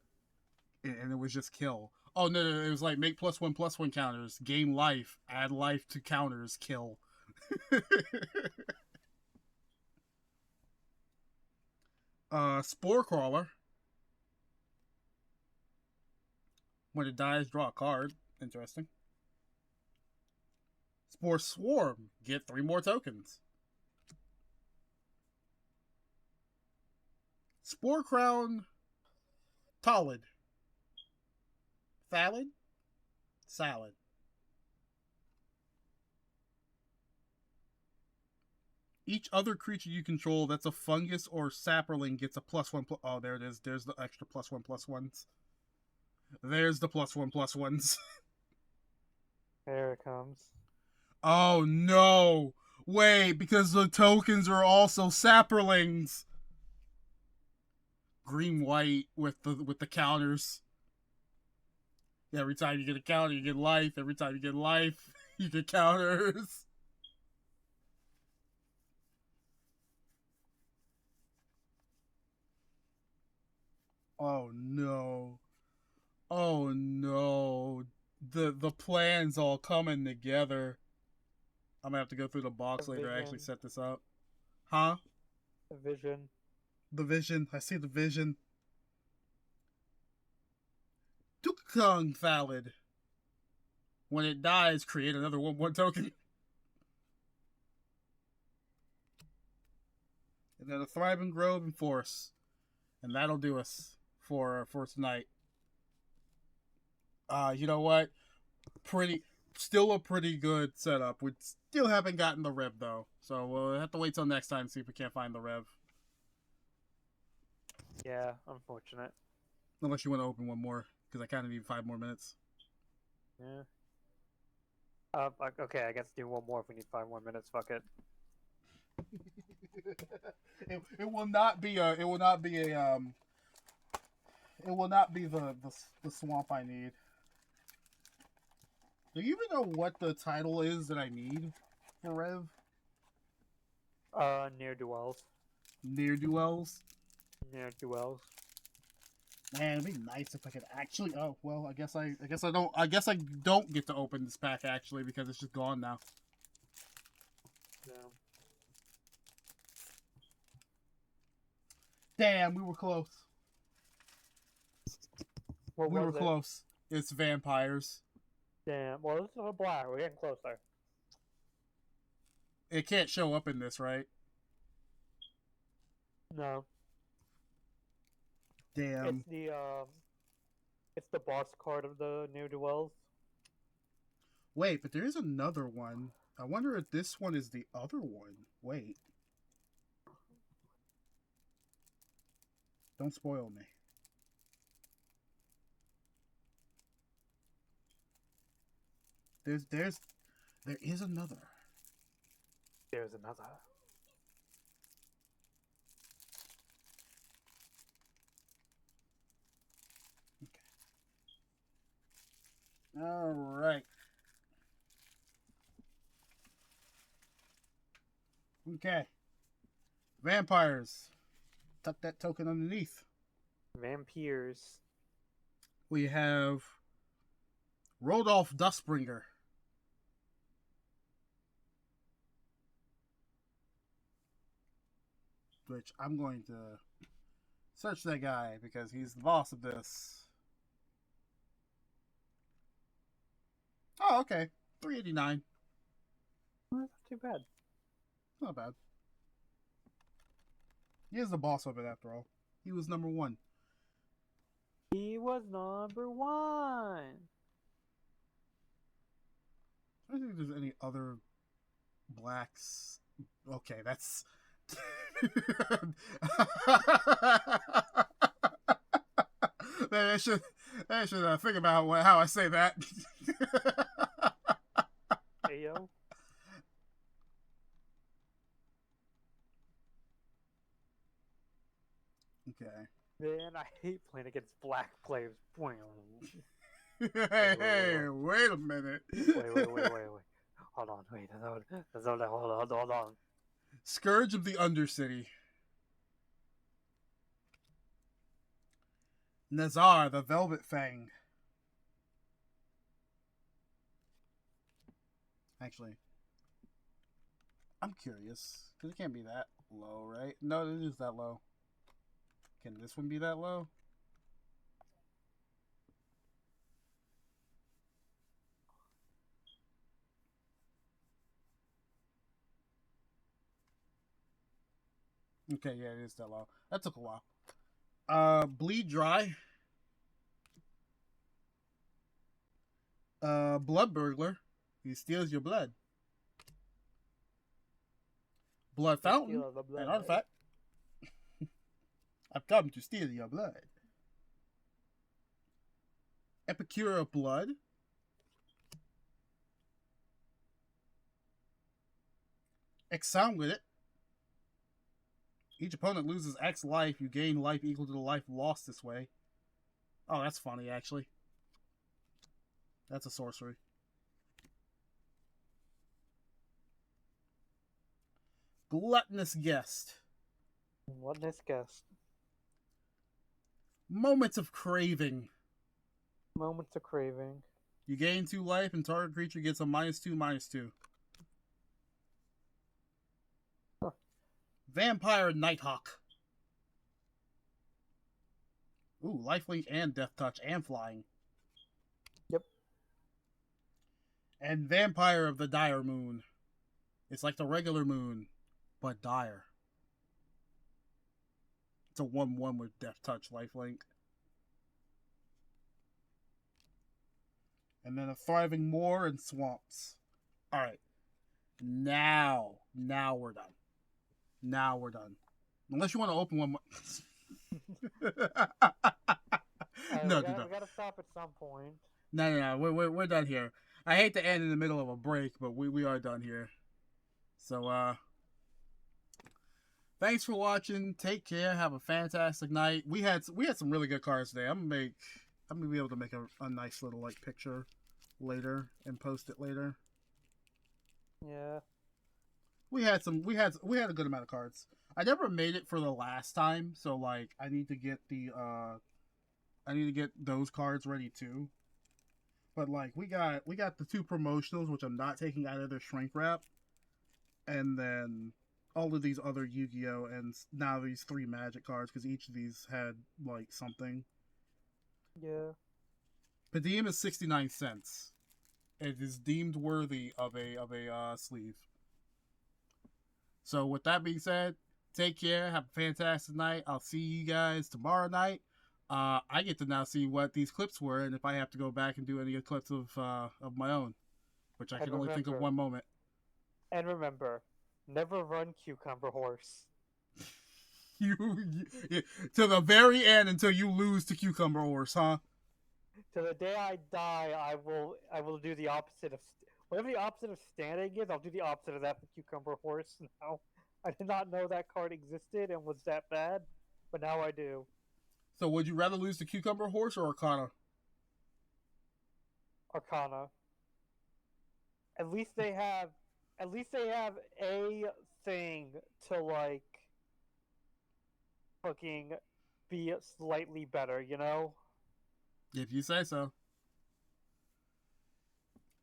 And it was just kill. Oh no, it was like make +1/+1 counters, gain life, add life to counters, kill. Spore Crawler. When it dies, draw a card. Interesting. Spore Swarm. Get 3 more tokens. Spore Crown. Tallid. Thallid? Salad. Each other creature you control that's a fungus or sapperling gets a +1. Oh, there it is. There's the extra +1/+1s. There's the +1/+1s. There it comes. Oh no! Wait, because the tokens are also sapperlings. Green white with the counters. Every time you get a counter, you get life. Every time you get life, you get counters. Oh no. Oh no. The plan's all coming together. I'm gonna have to go through the box later to actually set this up. Huh? The vision. The vision. I see the vision. Tukang Thallid. When it dies, create another 1/1 token. And then a Thriving Grove and Force. And that'll do us for tonight. You know what? Still a pretty good setup. We still haven't gotten the Rev though. So we'll have to wait till next time to see if we can't find the Rev. Yeah, unfortunate. Unless you want to open one more, because I kind of need 5 more minutes. Yeah. Okay, I guess do one more if we need 5 more minutes. Fuck it. It will not be the swamp I need. Do you even know what the title is that I need for Rev? Near duels. Near duels. Near duels. Man, it'd be nice if I could actually. Oh well, I guess I don't get to open this pack actually because it's just gone now. Yeah. Damn, we were close. What We were was it? close. It's vampires. Damn. Well, this is a black. We're getting closer. It can't show up in this, right? No. Damn. It's the boss card of the near duels. Wait, but there is another one. I wonder if this one is the other one. Wait. Don't spoil me. There is another. There's another. All right. Okay. Vampires. Tuck that token underneath. Vampires. We have Rodolph Dustbringer. Which I'm going to search that guy because he's the boss of this. Oh, okay. 389. Well, that's not too bad. Not bad. He is the boss of it after all. He was number 1. He was number 1. I don't think there's any other blacks. Okay, that's. I should think about how I say that. Ayo. Okay. Man, I hate playing against black players. Hey, wait a minute. Wait. Hold on, wait. Hold on. Scourge of the Undercity. Nazar, the Velvet Fang. Actually, I'm curious. Because it can't be that low, right? No, it is that low. Can this one be that low? Okay, yeah, it is that low. That took a while. Bleed Dry. Blood Burglar. He steals your blood. Blood Fountain. An artifact. I've come to steal your blood. Epicure of Blood. Exound with it. Each opponent loses X life. You gain life equal to the life lost this way. Oh, that's funny, actually. That's a sorcery. Gluttonous Guest. Gluttonous Guest. Moments of Craving. Moments of Craving. You gain 2 life and target creature gets a -2/-2. Huh. Vampire Nighthawk. Ooh, lifelink and death touch and flying. Yep. And Vampire of the Dire Moon. It's like the regular moon, but dire. It's a 1/1 with death touch lifelink. And then a Thriving Moor and Swamps. Alright. Now we're done. Now we're done. Unless you want to open one more. No, we gotta stop at some point. No. We're done here. I hate to end in the middle of a break, but we are done here. So, thanks for watching. Take care. Have a fantastic night. We had some really good cards today. I'm gonna be able to make a nice little like picture later and post it later. Yeah. We had a good amount of cards. I never made it for the last time, so like I need to get those cards ready too. But like we got the 2 promotionals, which I'm not taking out of their shrink wrap, and then all of these other Yu-Gi-Oh and now these 3 Magic cards because each of these had like something. Yeah. Per diem is 69 cents. It is deemed worthy of a sleeve. So with that being said, take care. Have a fantastic night. I'll see you guys tomorrow night. I get to now see what these clips were, and if I have to go back and do any clips of my own, which I can only think of one moment. And remember, never run Cucumber Horse. you to the very end until you lose to Cucumber Horse, huh? To the day I die, I will do the opposite of whatever the opposite of standing is. I'll do the opposite of that for Cucumber Horse. Now, I did not know that card existed and was that bad, but now I do. So, would you rather lose to Cucumber Horse or Arcana? Arcana. At least they have a thing to like fucking be slightly better, you know? If you say so.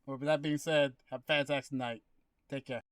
Well, with that being said, have a fantastic night. Take care.